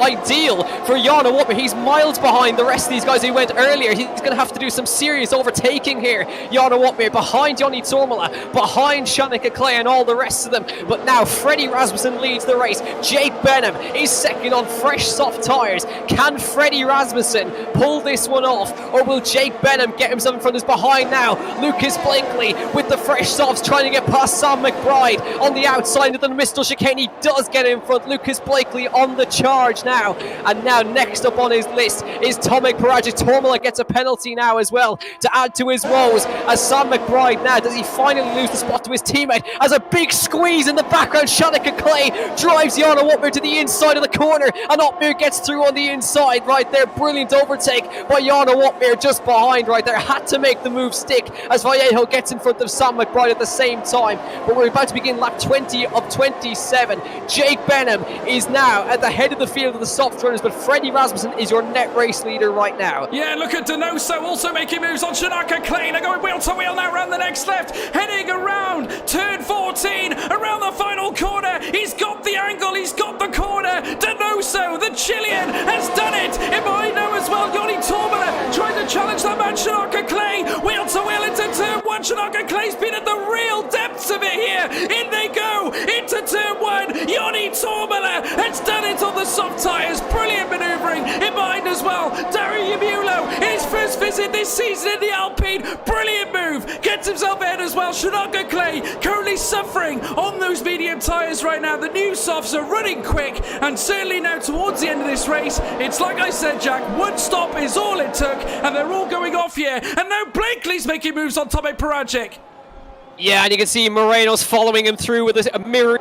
ideal for Jarno Watmere. He's miles behind the rest of these guys who went earlier. He's going to have to do some serious overtaking here. Jarno Watmere behind Yoni Tormola, behind Shanika Clay and all the rest of them. But now Freddie Rasmussen leads the race. Jake Benham is second on fresh soft tyres. Can Freddie Rasmussen pull this one off, or will Jake Benham get himself in front? Is behind now Lucas Blakely with the fresh softs trying to get past Sam McBride on the outside of the Mistel chicane. He does get in front. Lucas Blakely on the charge now, and now next up on his list is Tomek Paradzic. Tormola gets a penalty now as well to add to his woes as Sam McBride now, does he finally lose the spot to his teammate as a big squeeze in the background. Shanika Clay drives Jarno Watmere to the inside of the corner, and Watmere gets through on the inside right there. Brilliant overtake by Jarno Watmere. just behind right there. Had to make the move stick as Vallejo gets in front of Sam McBride at the same time. But we're about to begin lap 20 of 27. Jake Benham is now at the head of the field of the soft runners, but Freddie Rasmussen is your net race leader right now. Yeah, look at Donoso also making moves on Shanaka Clay. They're going wheel to wheel now around the next left, heading around turn 14, around the final corner. He's got the angle, he's got the corner. Donoso, the Chilean, has done it. In behind now as well, Yoni Tormala trying to challenge that man Shanaka Clay. Wheel to wheel into turn 1. Shanaka Clay's been at the real depths of it here. In they go, into turn 1. Yoni Tormala has done it on the soft tyres. Brilliant manoeuvring. In behind as well, Dario Yamulo in his first visit this season in the Alpine. Brilliant move. Gets himself ahead as well. Shanaka Clay currently suffering on those medium tyres right now. The new softs are running quick, and certainly now towards the end of this race, it's like I said, Jack, one stop is all it took, and they're all going off here. And now Blakely's making moves on Tomek Paragic. Yeah, and you can see Moreno's following him through with a mirror.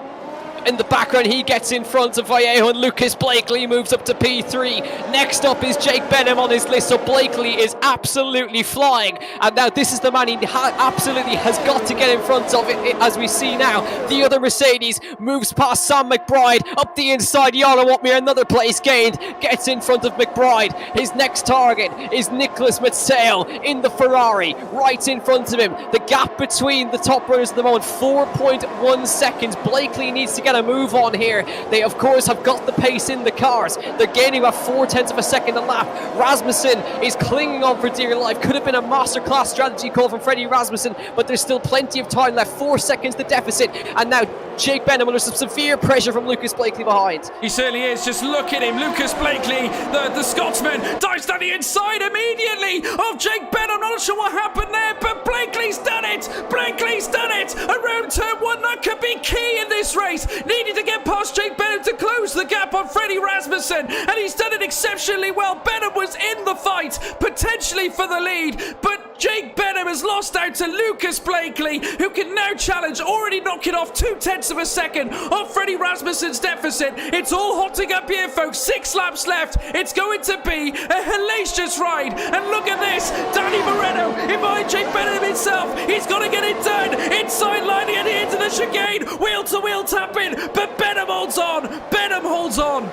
In the background, he gets in front of Vallejo, and Lucas Blakely moves up to P3. Next up is Jake Benham on his list, so Blakely is absolutely flying. And now this is the man he absolutely has got to get in front of it, as we see now. The other Mercedes moves past Sam McBride, up the inside. Jarno Watmir, another place gained, gets in front of McBride. His next target is Nicholas Matteo in the Ferrari, right in front of him. The gap between the top runners at the moment, 4.1 seconds. Blakely needs to get a move on here. They of course have got the pace in the cars. They're gaining about 0.4 of a second a lap. Rasmussen is clinging on for dear life. Could have been a masterclass strategy call from Freddie Rasmussen, but there's still plenty of time left. 4 seconds the deficit, and now Jake Benham under some severe pressure from Lucas Blakely behind. He certainly is. Just look at him. Lucas Blakely, the Scotsman, dives down the inside immediately of Jake Benham. Not sure what happened there, but Blakely's done it. Blakely's done it. Around turn 1, that could be key in this race. Needed to get past Jake Benham to close the gap on Freddie Rasmussen, and he's done it exceptionally well. Benham was in the fight, potentially for the lead, but Jake Benham has lost out to Lucas Blakely, who can now challenge, already knocking off 0.2 of a second off Freddie Rasmussen's deficit. It's all hotting up here, folks. 6 laps left. It's going to be a hellacious ride, and look at this. Danny Moreno in behind Jake Benham himself. He's got to get it done. Inside line at the end of the chicane. Wheel to wheel tapping, but Benham holds on. Benham holds on.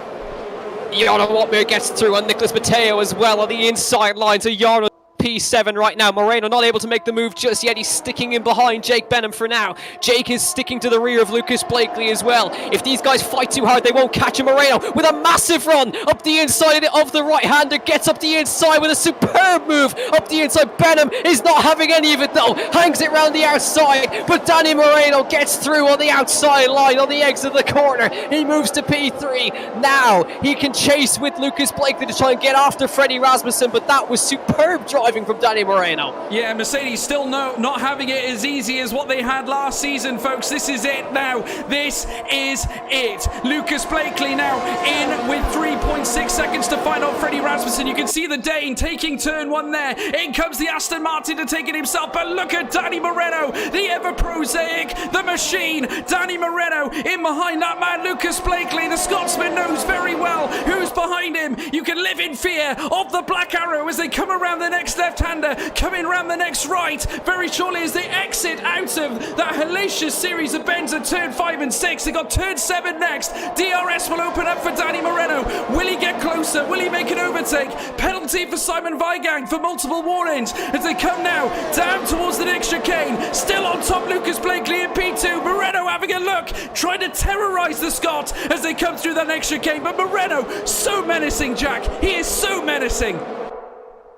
Jarno Watmir gets through, and Nicholas Matteo as well on the inside line. So Jarno P7 right now. Moreno not able to make the move just yet. He's sticking in behind Jake Benham for now. Jake is sticking to the rear of Lucas Blakely as well. If these guys fight too hard, they won't catch him. Moreno with a massive run up the inside of the right-hander, gets up the inside with a superb move up the inside. Benham is not having any of it though. Hangs it round the outside, but Danny Moreno gets through on the outside line on the exit of the corner. He moves to P3. Now he can chase with Lucas Blakely to try and get after Freddie Rasmussen, but that was superb driving from Danny Moreno. Yeah, Mercedes still not having it as easy as what they had last season, folks. This is it now. This is it. Lucas Blakely now in with 3.6 seconds to find out Freddie Rasmussen. You can see the Dane taking turn 1 there. In comes the Aston Martin to take it himself, but look at Danny Moreno, the ever prosaic, the machine. Danny Moreno in behind that man Lucas Blakely. The Scotsman knows very well who's behind him. You can live in fear of the Black Arrow as they come around the next left-hander, coming round the next right very shortly as they exit out of that hellacious series of bends at turn 5 and 6. They got turn 7 next. DRS will open up for Danny Moreno. Will he get closer? Will he make an overtake? Penalty for Simon Weigang for multiple warnings as they come now down towards the next chicane. Still on top, Lucas Blakely in P2. Moreno having a look, trying to terrorise the Scot as they come through that next chicane, but Moreno so menacing, Jack. He is so menacing.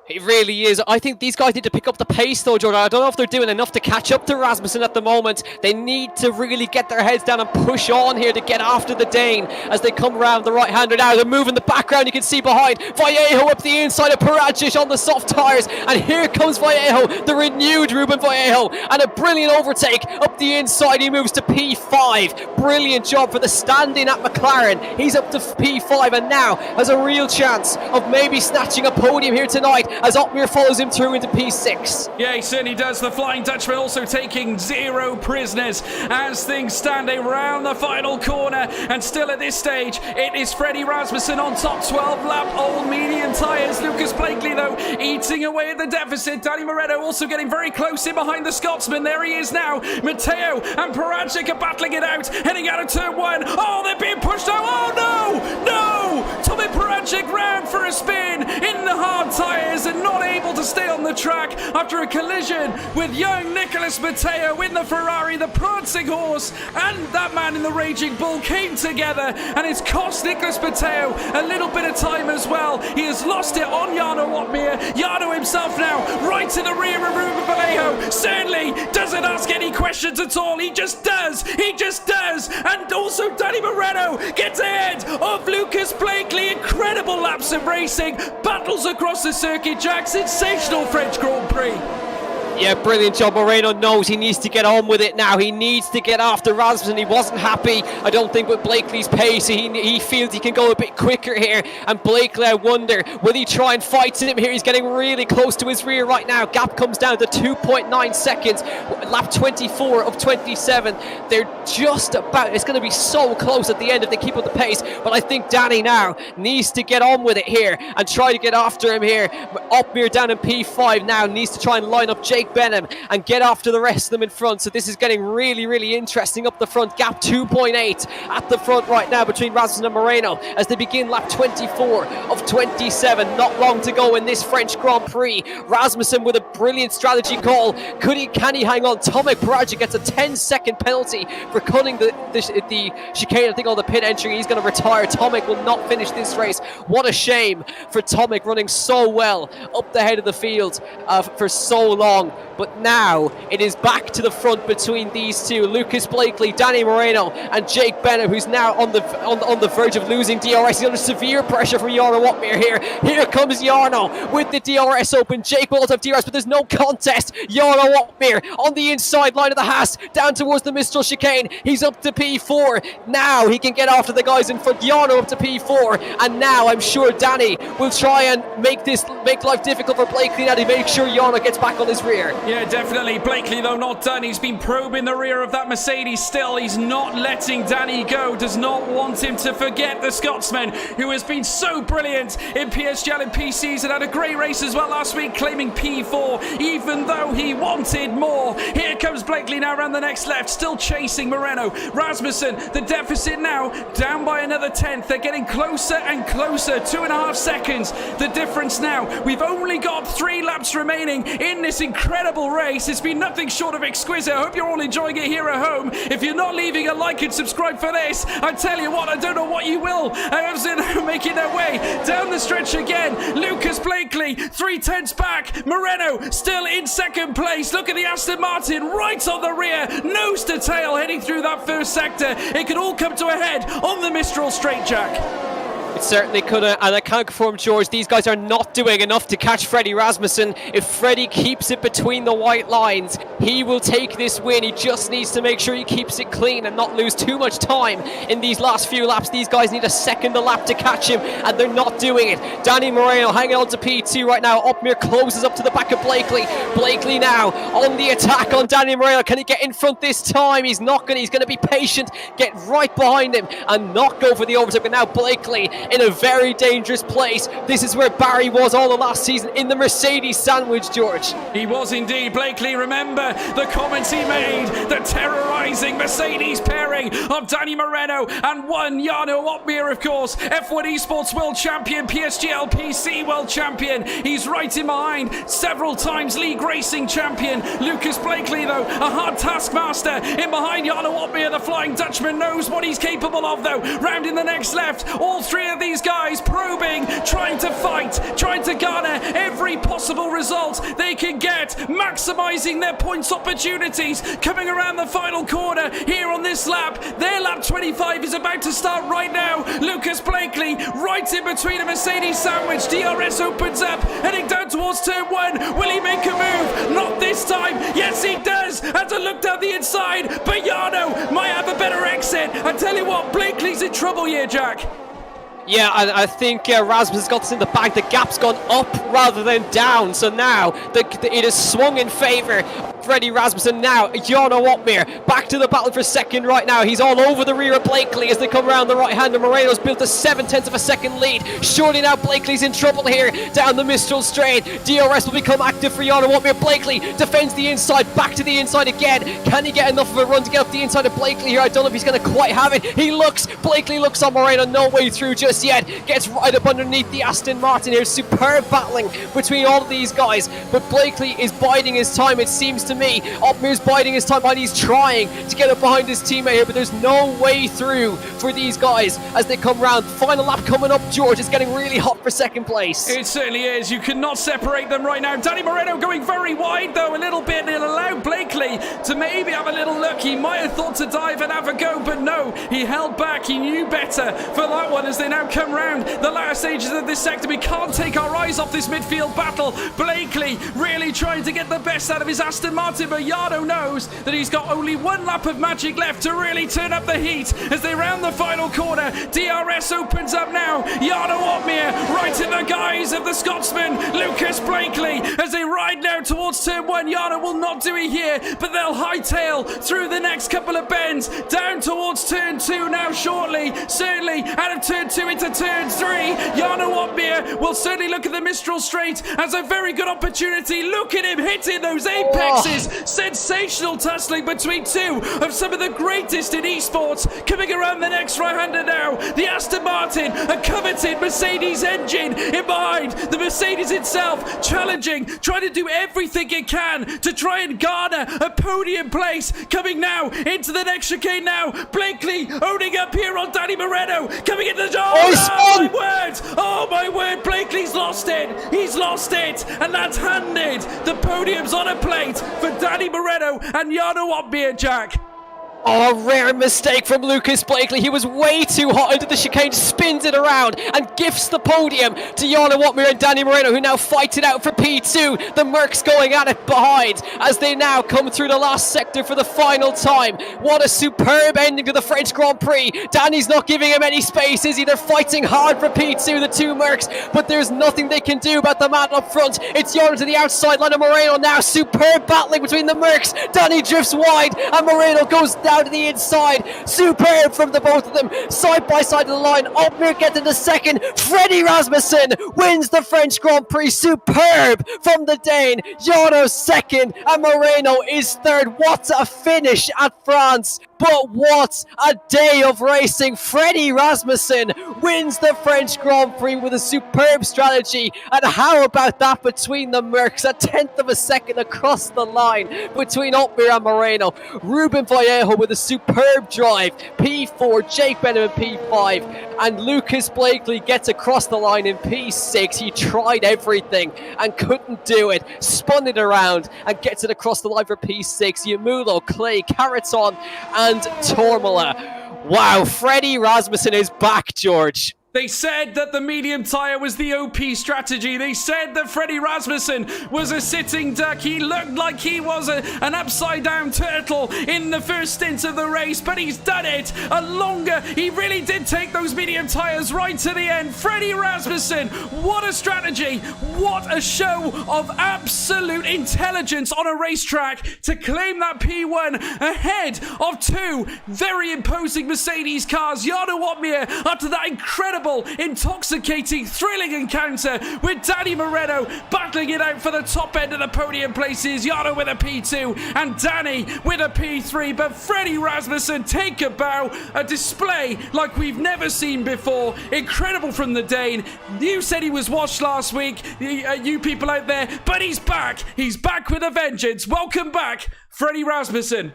It really is. I think these guys need to pick up the pace though, Jordan. I don't know if they're doing enough to catch up to Rasmussen at the moment. They need to really get their heads down and push on here to get after the Dane as they come around the right-hander now. They're moving the background. You can see behind Vallejo up the inside of Paragic on the soft tyres. And here comes Vallejo, the renewed Ruben Vallejo. And a brilliant overtake up the inside. He moves to P5. Brilliant job for the stand-in at McLaren. He's up to P5 and now has a real chance of maybe snatching a podium here tonight. as Otmir follows him through into P6. Yeah, he certainly does. The Flying Dutchman also taking 0 prisoners as things stand around the final corner. And still at this stage, it is Freddie Rasmussen on top, 12-lap old medium tyres. Lucas Blakely, though, eating away at the deficit. Danny Moreno also getting very close in behind the Scotsman. There he is now. Matteo and Paragic are battling it out, heading out of turn 1. Oh, they're being pushed out. Oh, no! No! Tommy Paragic ran for a spin in the hard tyres and not able to stay on the track after a collision with young Nicholas Matteo in the Ferrari. The prancing horse and that man in the Raging Bull came together, and it's cost Nicholas Matteo a little bit of time as well. He has lost it on Jarno Otmir. Jarno himself now right in the rear of Ruben Vallejo. Certainly doesn't ask any questions at all. He just does. He just does. And also Danny Moreno gets ahead of Lucas Blakely. Incredible laps of racing. Battles across the circuit, Jack. Sensational French Grand Prix. Yeah, brilliant job. Moreno knows he needs to get on with it now. He needs to get after Rasmussen. He wasn't happy, I don't think, with Blakely's pace. He feels he can go a bit quicker here. And Blakely, I wonder, will he try and fight him here? He's getting really close to his rear right now. Gap comes down to 2.9 seconds. Lap 24 of 27. They're just about, it's going to be so close at the end if they keep up the pace. But I think Danny now needs to get on with it here and try to get after him here. Otmir down in P5 now needs to try and line up Jake Benham and get after the rest of them in front. So this is getting really, really interesting up the front. Gap 2.8 at the front right now between Rasmussen and Moreno as they begin lap 24 of 27. Not long to go in this French Grand Prix. Rasmussen with a brilliant strategy call. Can he hang on? Tomek Paragic gets a 10-second penalty for cutting the chicane. I think on the pit entry, he's going to retire. Tomek will not finish this race. What a shame for Tomek, running so well up the head of the field for so long. But now it is back to the front between these two. Lucas Blakely, Danny Moreno and Jake Benham, who's now on the verge of losing DRS. He's under severe pressure from Jarno Otmir here. Here comes Jarno with the DRS open. Jake will also have DRS, but there's no contest. Jarno Otmir on the inside line of the Haas, down towards the Mistral chicane. He's up to P4. Now he can get after the guys in front. Jarno up to P4. And now I'm sure Danny will try and make life difficult for Blakely now to make sure Jarno gets back on his rear. Yeah, definitely. Blakely, though, not done. He's been probing the rear of that Mercedes still. He's not letting Danny go. Does not want him to forget the Scotsman, who has been so brilliant in PSGL and PCs and had a great race as well last week, claiming P4, even though he wanted more. Here comes Blakely now around the next left, still chasing Moreno. Rasmussen, the deficit now down by another 10th. They're getting closer and closer. 2.5 seconds. The difference now. We've only got 3 laps remaining in this incredible race. It's been nothing short of exquisite. I hope you're all enjoying it here at home. If you're not leaving a like and subscribe for this, I tell you what, I don't know what you will. Making their way down the stretch again. Lucas Blakely, 3/10 back. Moreno still in second place. Look at the Aston Martin right on the rear, nose to tail, heading through that first sector. It could all come to a head on the Mistral straight, Jack. It certainly could have, and I can't confirm, George, these guys are not doing enough to catch Freddie Rasmussen. If Freddie keeps it between the white lines, he will take this win. He just needs to make sure he keeps it clean and not lose too much time in these last few laps. These guys need a second a lap to catch him, and they're not doing it. Danny Moreno hanging on to P2 right now. Otmir closes up to the back of Blakely. Blakely now on the attack on Danny Moreno. Can he get in front this time? He's not going to. He's going to be patient, get right behind him, and not go for the overtake. But now Blakely in a very dangerous place. This is where Barry was all the last season, in the Mercedes sandwich, George. He was indeed. Blakely, remember the comments he made, the terrorising Mercedes pairing of Danny Moreno and one Jarno Otmir, of course, F1 Esports World Champion, PSGL PC World Champion. He's right in behind, several times League Racing Champion. Lucas Blakely, though, a hard taskmaster in behind Jarno Otmir. The Flying Dutchman knows what he's capable of, though. Round in the next left, all 3 of these guys probing, trying to fight, trying to garner every possible result they can get, maximising their points opportunities, coming around the final corner here on this lap. Their lap 25 is about to start right now. Lucas Blakely right in between a Mercedes sandwich. DRS opens up, heading down towards turn 1. Will he make a move? Not this time. Yes, he does. Had to look down the inside, but Jarno might have a better exit. I tell you what, Blakely's in trouble here, Jack. Yeah, I think Rasmus has got this in the bag. The gap's gone up rather than down. So now it is swung in favour of Freddie Rasmussen. Now, Jarno Opmeer back to the battle for second right now. He's all over the rear of Blakely as they come around the right hand. And Moreno's built a 0.7 of a second lead. Surely now Blakely's in trouble here down the Mistral Straight. DRS will become active for Jarno Opmeer. Blakely defends the inside, back to the inside again. Can he get enough of a run to get up the inside of Blakely here? I don't know if he's going to quite have it. Blakely looks on Moreno, no way through just yet. Gets right up underneath the Aston Martin here. Superb battling between all of these guys, but Blakely is biding his time, it seems to me. Opmeer's biding his time, and he's trying to get up behind his teammate here, but there's no way through for these guys as they come round. Final lap coming up, George. It's getting really hot for second place. It certainly is. You cannot separate them right now. Danny Moreno going very wide though, a little bit, and it'll allow Blakely to maybe have a little look. He might have thought to dive and have a go, but no, he held back. He knew better for that one as they now come round the last stages of this sector. We can't take our eyes off this midfield battle. Blakely really trying to get the best out of his Aston Martin, but Jarno knows that he's got only one lap of magic left to really turn up the heat as they round the final corner. DRS opens up now. Jarno Opmeer right in the guise of the Scotsman Lucas Blakely as they ride now towards turn one. Jarno will not do it here, but they'll hightail through the next couple of bends down towards turn two now shortly. Certainly out of turn two into turn three. Jarno Opmeer will certainly look at the Mistral Straight as a very good opportunity. Look at him hitting those apexes. Sensational tussling between two of some of the greatest in esports. Coming around the next right-hander now. The Aston Martin, a coveted Mercedes engine in behind. The Mercedes itself challenging, trying to do everything it can to try and garner a podium place. Coming now into the next chicane now. Blakely owning up here on Danny Moreno. Coming into the... Oh my word! Oh my word! Blakely's lost it! He's lost it! And that's handed the podiums on a plate for Danny Moreno and Jarno Opmeer, Jack. Oh, a rare mistake from Lucas Blakely. He was way too hot into the chicane, spins it around and gifts the podium to Jarno Opmeer and Danny Moreno, who now fight it out for P2. The Mercs going at it behind as they now come through the last sector for the final time. What a superb ending to the French Grand Prix. Danny's not giving him any space, is he? They're fighting hard for P2, the two Mercs, but there's nothing they can do about the man up front. It's Jarno to the outside line of Moreno now. Superb battling between the Mercs. Danny drifts wide and Moreno goes down to the inside. Superb from the both of them, side by side of the line. Opmeer gets into second. Freddie Rasmussen wins the French Grand Prix. Superb from the Dane. Jarno second and Moreno is third. What a finish at France. But what a day of racing. Freddie Rasmussen wins the French Grand Prix with a superb strategy. And how about that between the Mercs? A 1/10 of a second across the line between Opmeer and Moreno. Ruben Vallejo with a superb drive. P4, Jake Benham in P5. And Lucas Blakely gets across the line in P6. He tried everything and couldn't do it. Spun it around and gets it across the line for P6. Yamulo, Clay, Caraton and Tormola. Wow, Freddie Rasmussen is back, George. They said that the medium tyre was the OP strategy. They said that Freddie Rasmussen was a sitting duck. He looked like he was an upside-down turtle in the first stint of the race, but he's done it a longer. He really did take those medium tyres right to the end. Freddie Rasmussen, what a strategy. What a show of absolute intelligence on a racetrack to claim that P1 ahead of two very imposing Mercedes cars. Jarno Opmeer, after that incredible, intoxicating, thrilling encounter with Danny Moreno battling it out for the top end of the podium places. Jarno with a P2 and Danny with a P3, but Freddie Rasmussen take a bow, a display like we've never seen before. Incredible from the Dane. You said he was washed last week, you people out there, but he's back. He's back with a vengeance. Welcome back, Freddie Rasmussen.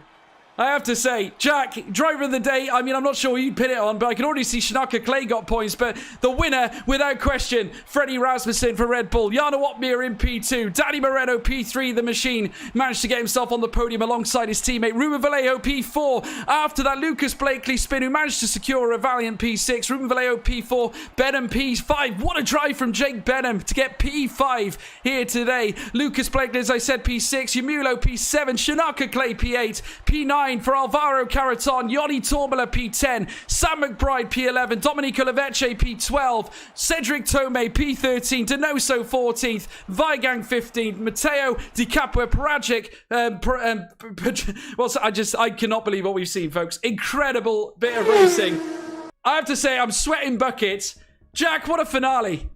I have to say, Jack, driver of the day, I mean, I'm not sure who you'd pin it on, but I can already see Shanaka Clay got points, but the winner, without question, Freddie Rasmussen for Red Bull. Jarno Opmeer in P2. Danny Moreno, P3. The machine managed to get himself on the podium alongside his teammate. Ruben Vallejo, P4. After that, Lucas Blakely spin, who managed to secure a valiant P6. Ruben Vallejo, P4. Benham, P5. What a drive from Jake Benham to get P5 here today. Lucas Blakely, as I said, P6. Yamulo, P7. Shanaka Clay, P8. P9. P9 for Alvaro Caraton, Yoni Tormala P10, Sam McBride P11, Domenico Leveche P12, Cedric Tomei P13, Denoso 14th, Vigang 15th, Matteo Di Capua Paragic. I cannot believe what we've seen, folks. Incredible bit of racing. I have to say, I'm sweating buckets. Jack, what a finale.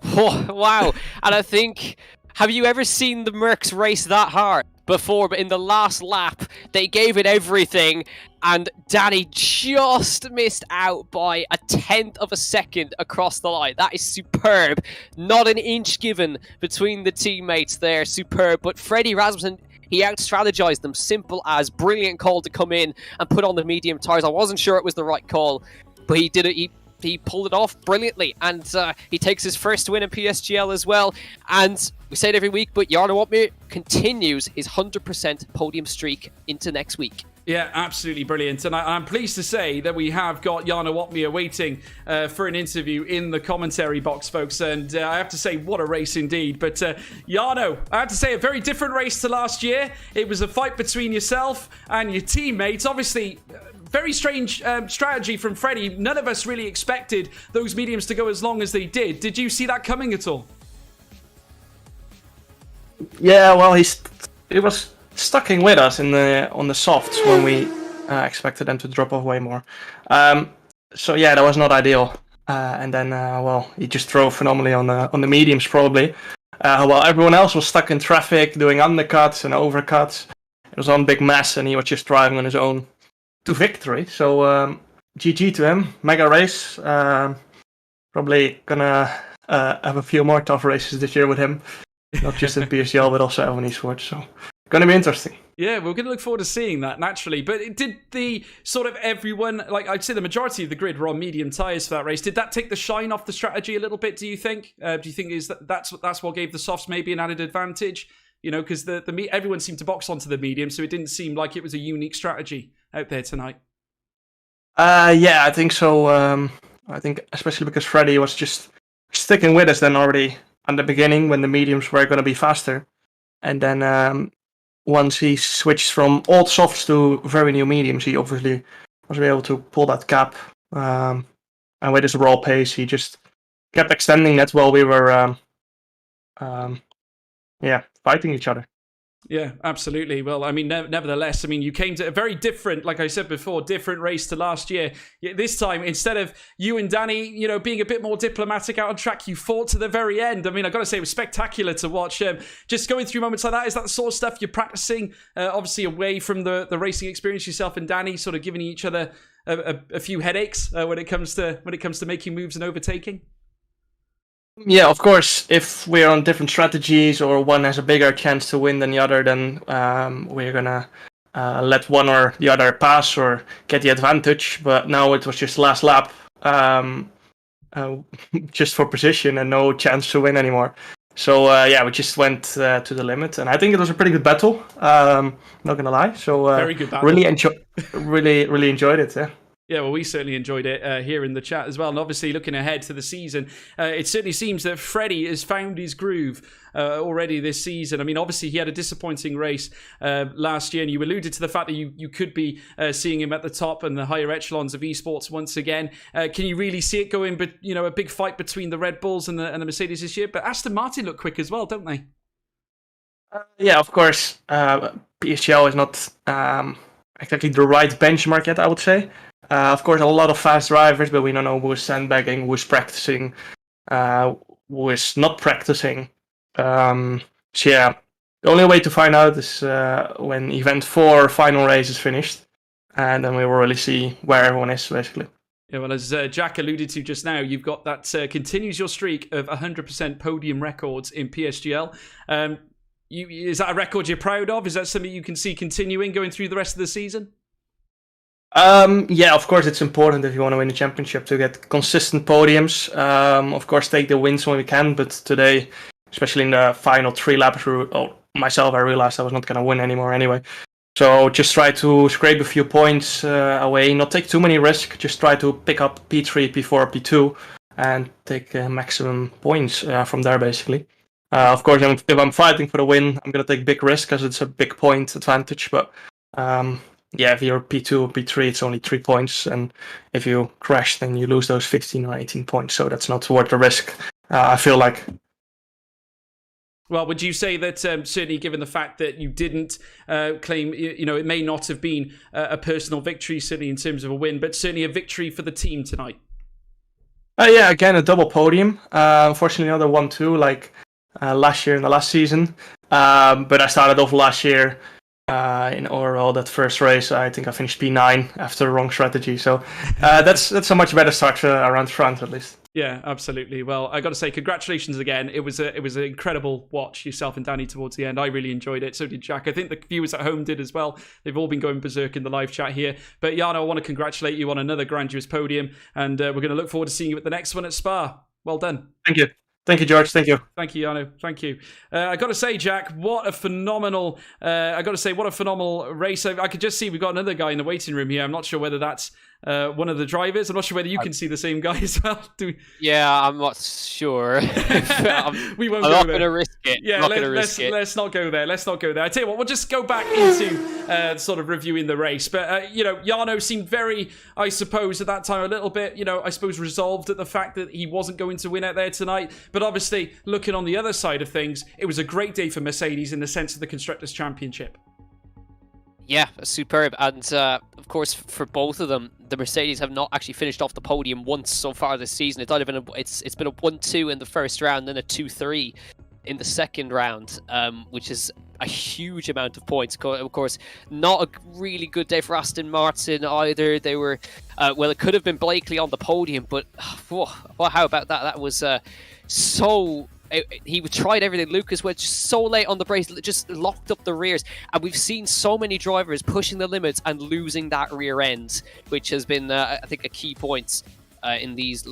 Oh, wow. And I think, have you ever seen the Mercs race that hard before? But in the last lap, they gave it everything, and Danny just missed out by a 1/10 of a second across the line. That is superb. Not an inch given between the teammates there. Superb. But Freddie Rasmussen, he out-strategized them. Simple as. Brilliant call to come in and put on the medium tires. I wasn't sure it was the right call, but he did it. He pulled it off brilliantly, and he takes his first win in PSGL as well. And we say it every week, but Jarno Opmeer continues his 100% podium streak into next week. Yeah, absolutely brilliant. And I'm pleased to say that we have got Jarno Opmeer waiting for an interview in the commentary box, folks. And I have to say, what a race indeed. But Jarno, I have to say, a very different race to last year. It was a fight between yourself and your teammates. Obviously, very strange strategy from Freddie. None of us really expected those mediums to go as long as they did. Did you see that coming at all? Yeah, well, he was sticking with us on the softs when we expected them to drop off way more. So yeah, that was not ideal. And then, he just drove phenomenally on the mediums probably. While everyone else was stuck in traffic, doing undercuts and overcuts. It was one big mess, and he was just driving on his own to victory. So GG to him. Mega race. Probably gonna have a few more tough races this year with him. Not just in PSGL, but also F1 Esports. So gonna be interesting. Yeah, we're going to look forward to seeing that, naturally. But did the sort of everyone, like I'd say the majority of the grid were on medium tyres for that race. Did that take the shine off the strategy a little bit, do you think? Do you think that's what gave the softs maybe an added advantage? You know, because everyone seemed to box onto the medium, so it didn't seem like it was a unique strategy out there tonight. Yeah, I think so. I think especially because Freddie was just sticking with us then already at the beginning when the mediums were going to be faster. And then once he switched from old softs to very new mediums, he obviously was able to pull that gap. And with his raw pace, he just kept extending that while we were fighting each other. Yeah, absolutely. Well, I mean, nevertheless, I mean, you came to a very different, like I said before, different race to last year. This time, instead of you and Danny, you know, being a bit more diplomatic out on track, you fought to the very end. I mean, I've got to say, it was spectacular to watch. Just going through moments like that, is that the sort of stuff you're practicing, obviously away from the racing experience, yourself and Danny, sort of giving each other a few headaches when it comes to making moves and overtaking? Yeah, of course, if we're on different strategies or one has a bigger chance to win than the other, then we're gonna let one or the other pass or get the advantage. But now it was just last lap, just for position and no chance to win anymore. So we just went to the limit, and I think it was a pretty good battle. Not gonna lie. So very good battle. really enjoyed it. Yeah. Yeah, well, we certainly enjoyed it here in the chat as well. And obviously, looking ahead to the season, it certainly seems that Freddie has found his groove already this season. I mean, obviously, he had a disappointing race last year, and you alluded to the fact that you could be seeing him at the top and the higher echelons of esports once again. Can you really see it going, but you know, a big fight between the Red Bulls and the Mercedes this year? But Aston Martin look quick as well, don't they? Yeah, of course. PSGL is not exactly the right benchmark yet, I would say. Of course, a lot of fast drivers, but we don't know who is sandbagging, who is practicing, who is not practicing. So yeah, the only way to find out is when Event 4 final race is finished, and then we will really see where everyone is, basically. Yeah, well, as Jack alluded to just now, you've got that continues your streak of 100% podium records in PSGL. Is that a record you're proud of? Is that something you can see continuing going through the rest of the season? Yeah, of course it's important if you want to win the championship to get consistent podiums. Of course, take the wins when we can, but today, especially in the final 3 laps, myself, I realized I was not going to win anymore anyway. So just try to scrape a few points away, not take too many risks, just try to pick up P3, P4, P2, and take maximum points from there, basically. Of course, if I'm fighting for the win, I'm going to take big risk because it's a big point advantage, but Yeah, if you're P2 or P3, it's only 3 points, and if you crash, then you lose those 15 or 18 points. So that's not worth the risk. I feel like. Well, would you say that certainly given the fact that you didn't claim, it may not have been a personal victory, certainly in terms of a win, but certainly a victory for the team tonight? Yeah, again, a double podium. Unfortunately, another 1-2 like last year in the last season. But I started off last year in overall that first race. I think I finished P9 after the wrong strategy. So that's a much better start around front, at least. Yeah, absolutely. Well, I got to say, congratulations again. It was an incredible watch, yourself and Danny, towards the end. I really enjoyed it. So did Jack. I think the viewers at home did as well. They've all been going berserk in the live chat here. But Jarno, I want to congratulate you on another grandiose podium, and we're going to look forward to seeing you at the next one at Spa. Well done. Thank you. Thank you, George. Thank you. Thank you, Jarno. Thank you. I got to say, Jack, what a phenomenal race. I could just see we've got another guy in the waiting room here. I'm not sure whether that's one of the drivers. I'm not sure whether you can see the same guy as well. Yeah, I'm not sure. We won't I'm go not there. going to risk it. Yeah, let's not go there. Let's not go there. I tell you what, we'll just go back into sort of reviewing the race. But Jarno seemed very, I suppose, at that time a little bit, I suppose, resolved at the fact that he wasn't going to win out there tonight. But obviously, looking on the other side of things, it was a great day for Mercedes in the sense of the Constructors' Championship. Yeah, superb. And of course, for both of them, the Mercedes have not actually finished off the podium once so far this season. It's been a 1-2 in the first round, then a 2-3 in the second round, which is a huge amount of points. Of course, not a really good day for Aston Martin either. They were, it could have been Blakely on the podium, but how about that? That was he tried everything. Lucas went so late on the brakes, just locked up the rears, and we've seen so many drivers pushing the limits and losing that rear end, which has been, I think, a key point in these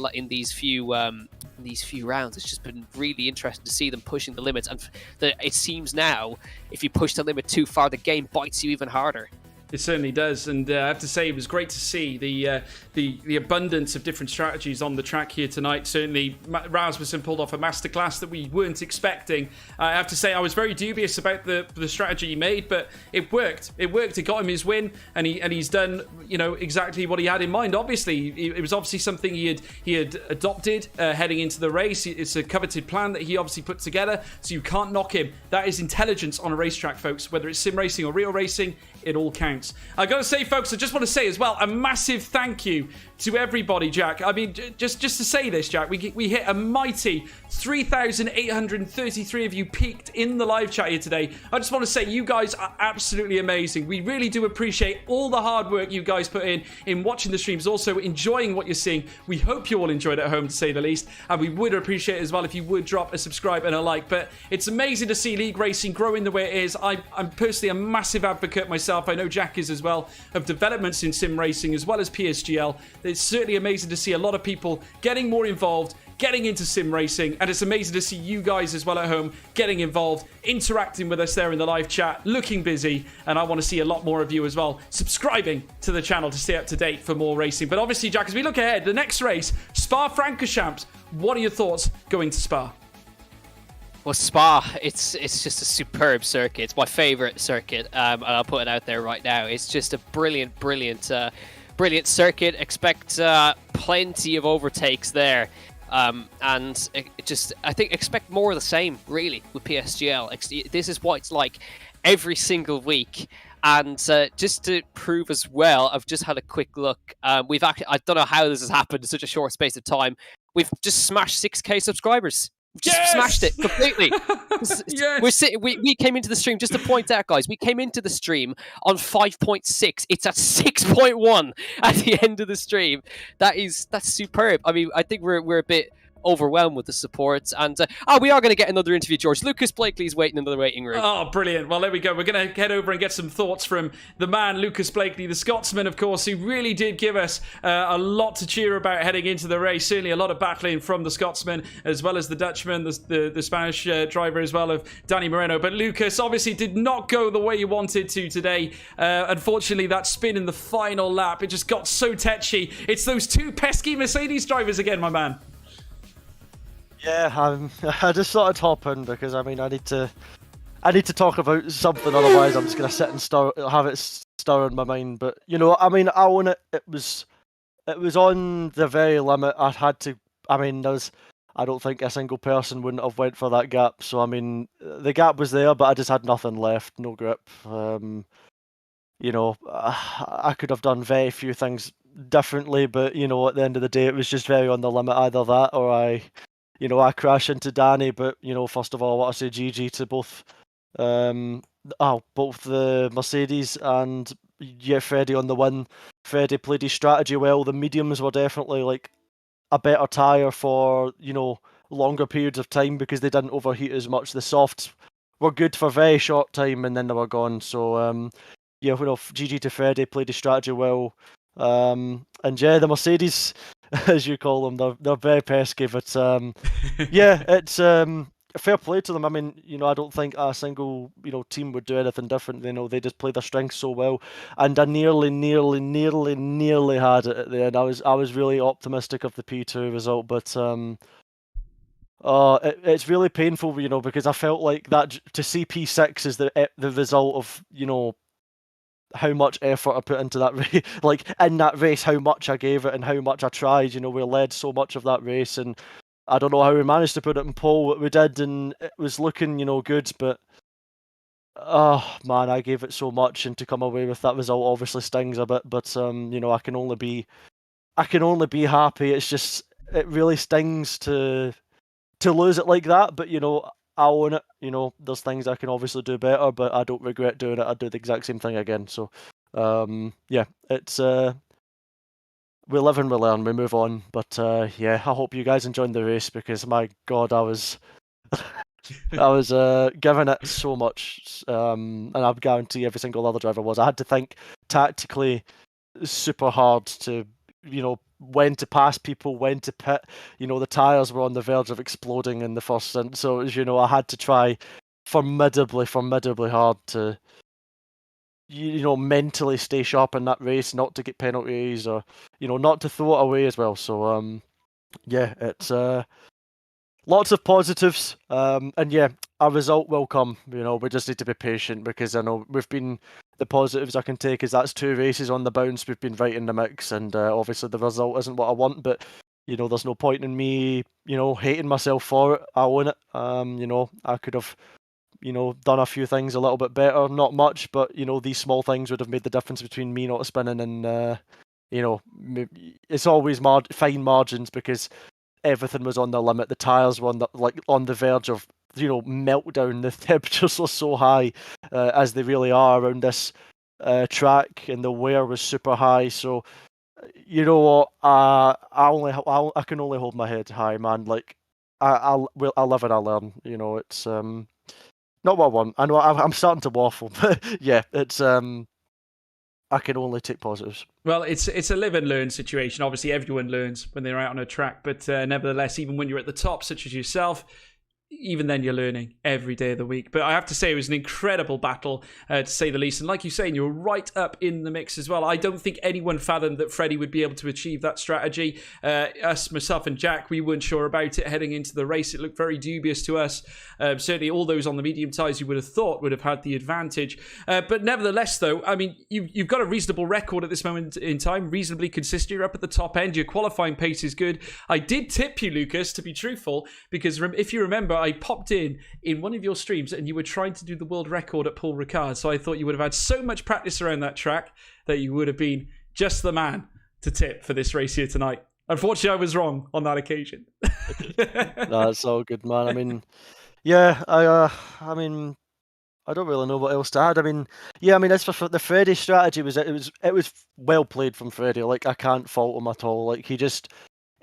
few rounds. It's just been really interesting to see them pushing the limits, and it seems now if you push the limit too far, the game bites you even harder. It certainly does, and I have to say it was great to see the abundance of different strategies on the track here tonight. Certainly, Rasmussen pulled off a masterclass that we weren't expecting. I have to say I was very dubious about the strategy he made, but it worked. It worked. It got him his win, and he's done exactly what he had in mind. Obviously, it was obviously something he had adopted heading into the race. It's a coveted plan that he obviously put together, so you can't knock him. That is intelligence on a racetrack, folks. Whether it's sim racing or real racing, it all counts. I gotta say, folks, I just want to say as well, a massive thank you to everybody, Jack. I mean, just to say this, Jack, we hit a mighty 3,833 of you peaked in the live chat here today. I just want to say you guys are absolutely amazing. We really do appreciate all the hard work you guys put in watching the streams, also enjoying what you're seeing. We hope you all enjoyed it at home, to say the least, and we would appreciate it as well if you would drop a subscribe and a like. But it's amazing to see League Racing growing the way it is. I'm personally a massive advocate myself. I know Jack is as well, of developments in sim racing as well as PSGL. It's certainly amazing to see a lot of people getting more involved, getting into sim racing, and it's amazing to see you guys as well at home getting involved, interacting with us there in the live chat, looking busy, and I want to see a lot more of you as well subscribing to the channel to stay up to date for more racing. But obviously, Jack, as we look ahead, the next race, Spa-Francorchamps, what are your thoughts going to Spa? Well, Spa, it's just a superb circuit. It's my favourite circuit, and I'll put it out there right now. It's just a brilliant circuit. Expect plenty of overtakes there. And I think expect more of the same, really, with PSGL. This is what it's like every single week. And just to prove as well, I've just had a quick look. I don't know how this has happened in such a short space of time. We've just smashed 6K subscribers. Just smashed it completely. Yes! We came into the stream, just to point out, guys, we came into the stream on 5.6. It's at 6.1 at the end of the stream. That's superb. I mean, I think we're a bit overwhelmed with the support, and we are going to get another interview, George. Lucas Blakely's waiting in the waiting room. Oh, brilliant. Well, there we go. We're going to head over and get some thoughts from the man, Lucas Blakely, the Scotsman, of course, who really did give us a lot to cheer about heading into the race. Certainly a lot of battling from the Scotsman, as well as the Dutchman, the Spanish driver as well, of Danny Moreno. But Lucas obviously did not go the way you wanted to today. Unfortunately, that spin in the final lap, it just got so tetchy. It's those two pesky Mercedes drivers again, my man. Yeah, I just thought I'd hop in because I need to talk about something. Otherwise, I'm just gonna sit and have it stir in my mind. But I mean, I own it. It was on the very limit. I had to. I mean, I don't think a single person wouldn't have went for that gap. So I mean, the gap was there, but I just had nothing left, no grip. I could have done very few things differently, but at the end of the day, it was just very on the limit. Either that, or I crash into Danny. But first of all, I want to say GG to both, both the Mercedes and Freddie on the win. Freddie played his strategy well. The mediums were definitely like a better tyre for longer periods of time because they didn't overheat as much. The softs were good for a very short time and then they were gone. So GG to Freddie, played his strategy well. And yeah, the Mercedes, as you call them, they're very pesky, but yeah, it's fair play to them. I mean, I don't think a single team would do anything different. They just play their strengths so well, and I nearly had it at the end. I was really optimistic of the P2 result, but it's really painful, because I felt like that to see P6 is the result of how much effort I put into that race, like in that race, how much I gave it and how much I tried. We led so much of that race, and I don't know how we managed to put it in pole. What we did, and it was looking, good, but oh man, I gave it so much, and to come away with that result obviously stings a bit. But I can only be happy. It's just it really stings to lose it like that. But I own it. There's things I can obviously do better, but I don't regret doing it. I'd do the exact same thing again. So, yeah, it's we live and we learn. We move on. But yeah, I hope you guys enjoyed the race because my God, I was giving it so much, and I guarantee every single other driver was. I had to think tactically super hard to when to pass people, when to pit. The tyres were on the verge of exploding in the first stint, so it was, I had to try formidably hard to mentally stay sharp in that race, not to get penalties or not to throw it away as well. So yeah, it's lots of positives, and yeah, a result will come. We just need to be patient because I know the positives I can take is that's 2 races on the bounce. We've been right in the mix, and obviously the result isn't what I want, but there's no point in me hating myself for it. I own it. I could have done a few things a little bit better, not much, but these small things would have made the difference between me not spinning and it's always fine margins because everything was on the limit. The tyres were on the verge of meltdown. The temperatures were so high, as they really are around this track, and the wear was super high. So you know what? I can only hold my head high, man. Like I live and I learn. It's not what I want. I know I'm starting to waffle, but yeah, it's I can only take positives. Well, it's a live and learn situation. Obviously, everyone learns when they're out on a track, but nevertheless, even when you're at the top, such as yourself, even then you're learning every day of the week. But I have to say it was an incredible battle, to say the least. And like you say, you were right up in the mix as well. I don't think anyone fathomed that Freddie would be able to achieve that strategy. Myself and Jack, we weren't sure about it heading into the race. It looked very dubious to us. Certainly all those on the medium tyres you would have thought would have had the advantage. But nevertheless, though, I mean, you've got a reasonable record at this moment in time, reasonably consistent. You're up at the top end. Your qualifying pace is good. I did tip you, Lucas, to be truthful, because if you remember, I popped in one of your streams and you were trying to do the world record at Paul Ricard. So I thought you would have had so much practice around that track that you would have been just the man to tip for this race here tonight. Unfortunately, I was wrong on that occasion. No, it's all good, man. I mean, yeah, I mean, I don't really know what else to add. I mean, yeah, I mean, as for the Freddie strategy, it was well played from Freddie. Like, I can't fault him at all. Like, he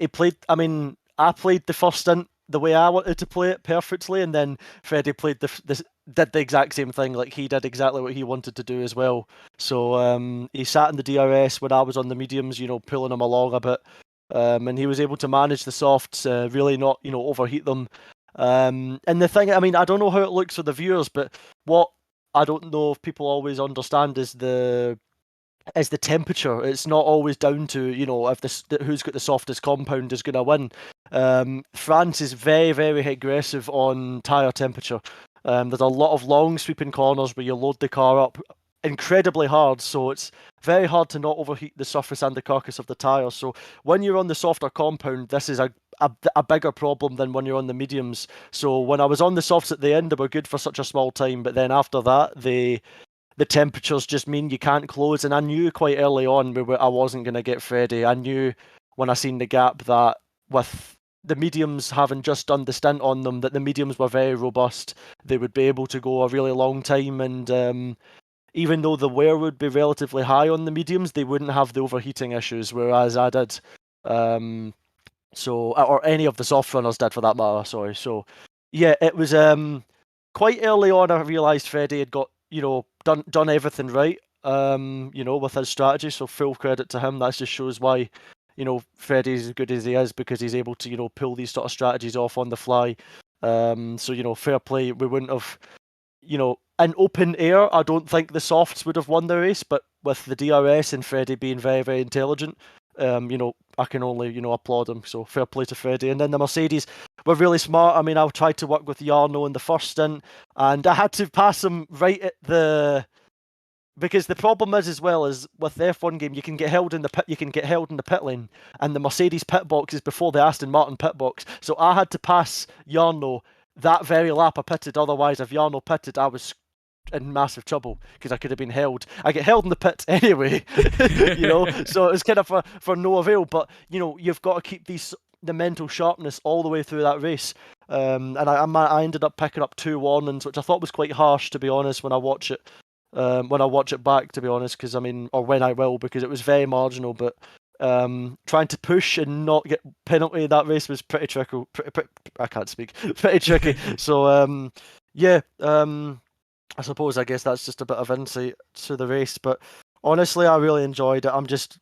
played. I mean, I played the first stint the way I wanted to play it perfectly, and then Freddie played did the exact same thing. Like, he did exactly what he wanted to do as well. So he sat in the DRS when I was on the mediums, pulling him along a bit, and he was able to manage the softs, really not overheat them. And the thing, I mean, I don't know how it looks for the viewers, but what I don't know if people always understand is the temperature. It's not always down to if who's got the softest compound is going to win. France is very, very aggressive on tyre temperature. There's a lot of long sweeping corners where you load the car up incredibly hard, so it's very hard to not overheat the surface and the carcass of the tyre. So when you're on the softer compound, this is a bigger problem than when you're on the mediums. So when I was on the softs at the end, they were good for such a small time, but then after that, the temperatures just mean you can't close. And I knew quite early on I wasn't going to get Freddie. I knew when I seen the gap that with the mediums having just done the stint on them, that the mediums were very robust. They would be able to go a really long time, and even though the wear would be relatively high on the mediums, they wouldn't have the overheating issues, whereas I did. Or any of the soft runners did for that matter, sorry. So, yeah, it was quite early on I realised Freddie had got, done everything right, with his strategy, so full credit to him. That just shows why, Freddie's as good as he is, because he's able to, pull these sort of strategies off on the fly. So, fair play. We wouldn't have, in open air, I don't think the softs would have won the race, but with the DRS and Freddie being very, very intelligent, I can only, applaud him. So fair play to Freddie. And then the Mercedes were really smart. I mean, I tried to work with Jarno in the first stint, and I had to pass him right at because the problem is, as well, is with the F1 game, you can get held in the pit lane, and the Mercedes pit box is before the Aston Martin pit box. So I had to pass Jarno that very lap I pitted. Otherwise, if Jarno pitted, I was in massive trouble because I could have been held. I get held in the pit anyway, so it was kind of for no avail. But you've got to keep the mental sharpness all the way through that race. And I ended up picking up 2 warnings, which I thought was quite harsh, to be honest, when I watch it. When I watch it back, to be honest, because when I will, because it was very marginal. But trying to push and not get penalty that race was pretty tricky. I can't speak. Pretty tricky. So I suppose, I guess that's just a bit of insight to the race, but honestly, I really enjoyed it. I'm just,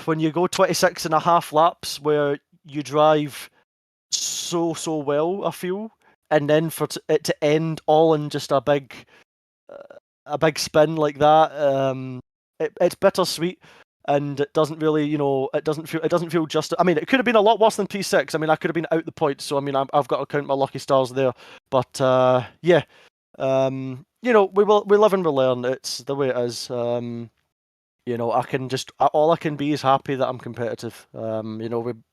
when you go 26 and a half laps where you drive so well, I feel, and then for it to end all in just a big spin like that, it's bittersweet. And it doesn't really, it doesn't feel just. I mean, it could have been a lot worse than P6. I mean, I could have been out the points. So I mean, I've got to count my lucky stars there. But yeah, we live and we learn. It's the way it is. All I can be is happy that I'm competitive. I'm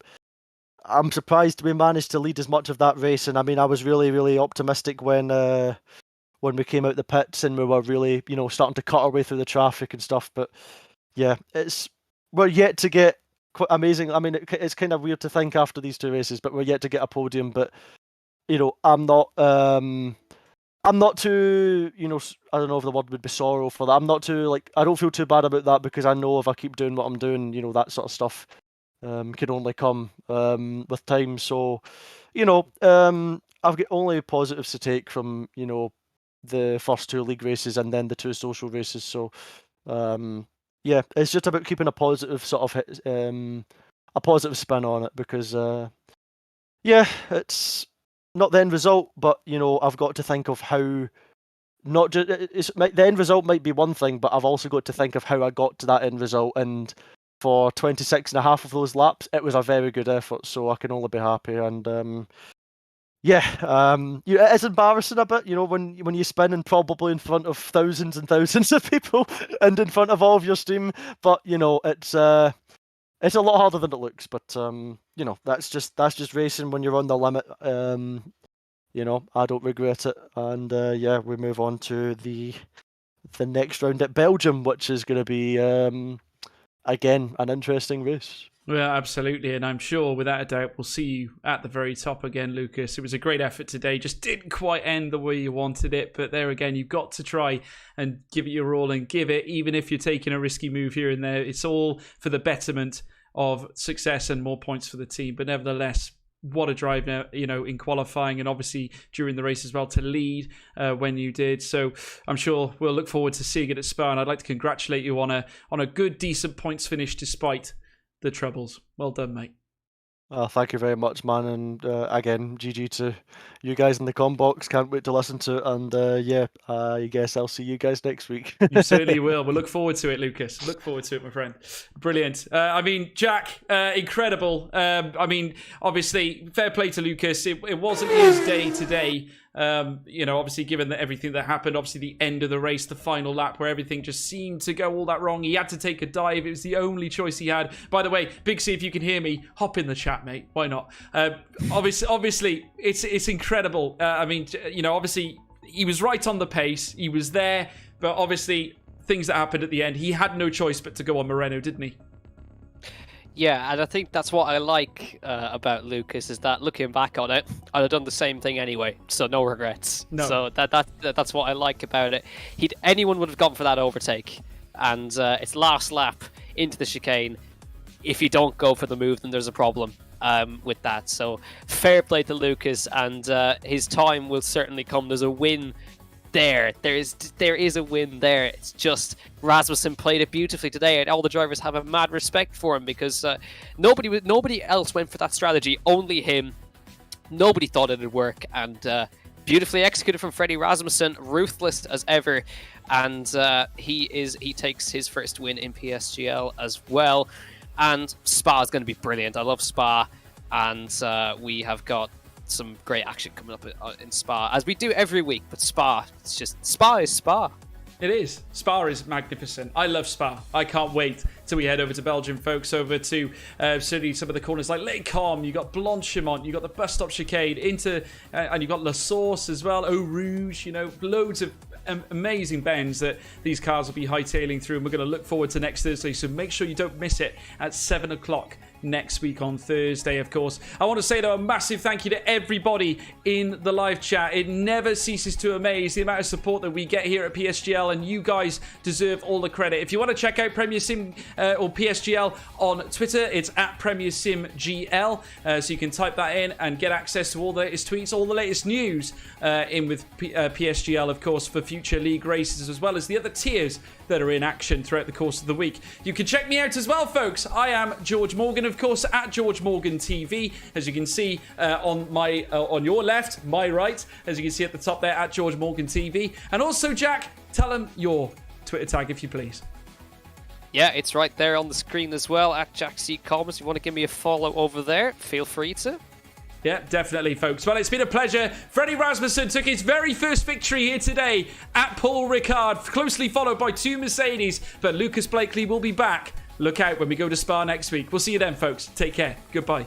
surprised we managed to lead as much of that race. And I mean, I was really, really optimistic when we came out the pits and we were really, starting to cut our way through the traffic and stuff. But yeah, we're yet to get quite amazing. I mean, it's kind of weird to think after these 2 races, but we're yet to get a podium. But I'm not too, I don't know if the word would be sorrow for that. I'm not too I don't feel too bad about that, because I know if I keep doing what I'm doing, that sort of stuff can only come with time. So, I've got only positives to take from the first 2 league races and then the 2 social races. So. Yeah, it's just about keeping a positive sort of a positive spin on it, because it's not the end result, but I've got to think of how not just the end result might be one thing, but I've also got to think of how I got to that end result, and for 26 and a half of those laps, it was a very good effort, so I can only be happy. And it is embarrassing a bit, when you spin and probably in front of thousands and thousands of people and in front of all of your steam. But it's a lot harder than it looks. But that's just racing when you're on the limit. I don't regret it. And we move on to the next round at Belgium, which is going to be again an interesting race. Yeah, absolutely. And I'm sure, without a doubt, we'll see you at the very top again, Lucas. It was a great effort today. Just didn't quite end the way you wanted it. But there again, you've got to try and give it your all and give it, even if you're taking a risky move here and there. It's all for the betterment of success and more points for the team. But nevertheless, what a drive now, in qualifying and obviously during the race as well to lead when you did. So I'm sure we'll look forward to seeing it at Spa. And I'd like to congratulate you on a good, decent points finish despite the troubles. Well done, mate. Thank you very much, man. And again, GG to you guys in the com box. Can't wait to listen to it. And I guess I'll see you guys next week. You certainly will. We'll look forward to it, Lucas. Look forward to it, my friend. Brilliant. Jack, incredible. Obviously, fair play to Lucas. It wasn't his day today. Obviously, given that everything that happened, obviously the end of the race, the final lap, where everything just seemed to go all that wrong. He had to take a dive. It was the only choice he had. By the way, Big C, if you can hear me, hop in the chat, mate. Why not? Obviously, it's incredible. Obviously, he was right on the pace. He was there, but obviously, things that happened at the end, he had no choice but to go on Moreno, didn't he? Yeah, and I think that's what I like about Lucas, is that looking back on it, I'd have done the same thing anyway, so no regrets. No. So that's what I like about it. Anyone would have gone for that overtake, and it's last lap into the chicane. If you don't go for the move, then there's a problem with that. So fair play to Lucas, and his time will certainly come. There's a win there. There is a win there. It's just Rasmussen played it beautifully today, and all the drivers have a mad respect for him, because nobody else went for that strategy. Only him. Nobody thought it'd work, and beautifully executed from Freddie Rasmussen, ruthless as ever, and he takes his first win in PSGL as well. And Spa is going to be brilliant. I love Spa, and we have got some great action coming up in Spa, as we do every week. But Spa, Spa is Spa. It is. Spa is magnificent. I love Spa. I can't wait till we head over to Belgium, folks, over to certainly some of the corners like Les Combes. You got Blanchimont, you got the bus stop chicane and you got La Source as well, Eau Rouge. Loads of amazing bends that these cars will be hightailing through, and we're going to look forward to next Thursday, so make sure you don't miss it at 7 o'clock next week on Thursday, of course. I want to say, though, a massive thank you to everybody in the live chat. It never ceases to amaze the amount of support that we get here at PSGL, and you guys deserve all the credit. If you want to check out Premier Sim or PSGL on Twitter, it's at Premier Sim GL, so you can type that in and get access to all the latest tweets, all the latest news in with PSGL, of course, for future league races, as well as the other tiers that are in action throughout the course of the week. You can check me out as well, folks. I am George Morgan, of course, at George Morgan TV, as you can see on your left, my right, as you can see at the top there, at George Morgan TV. And also, Jack, tell them your Twitter tag, if you please. Yeah, it's right there on the screen as well, at Jack C. Commons. If you want to give me a follow over there, feel free to. Yeah, definitely, folks. Well, it's been a pleasure. Freddie Rasmussen took his very first victory here today at Paul Ricard, closely followed by 2 Mercedes. But Lucas Blakely will be back. Look out when we go to Spa next week. We'll see you then, folks. Take care. Goodbye.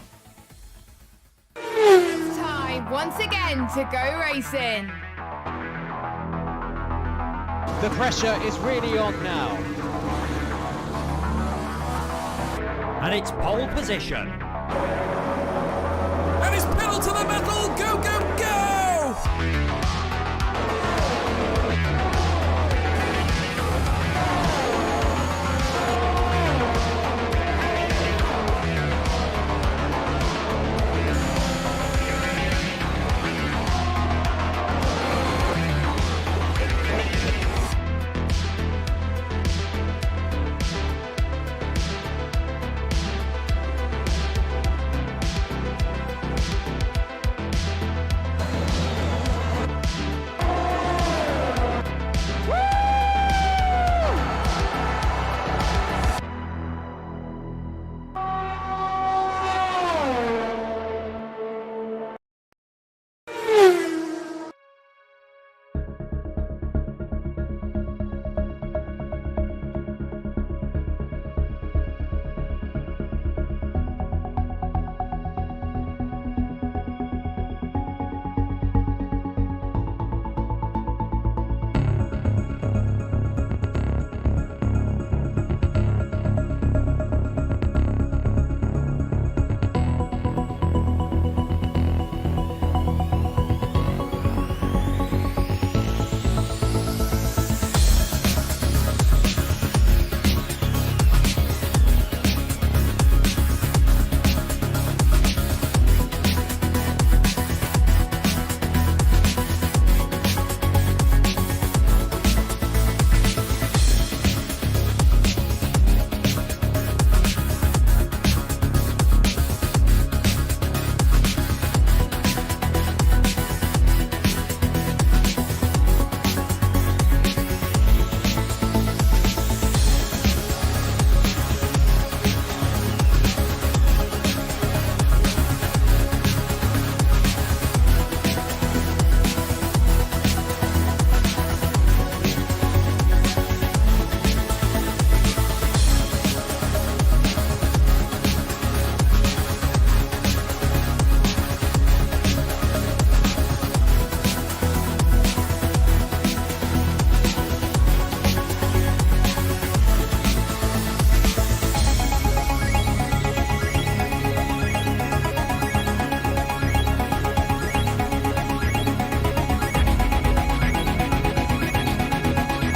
It's time once again to go racing. The pressure is really on now. And it's pole position. And it's pedal to the metal. Go, go,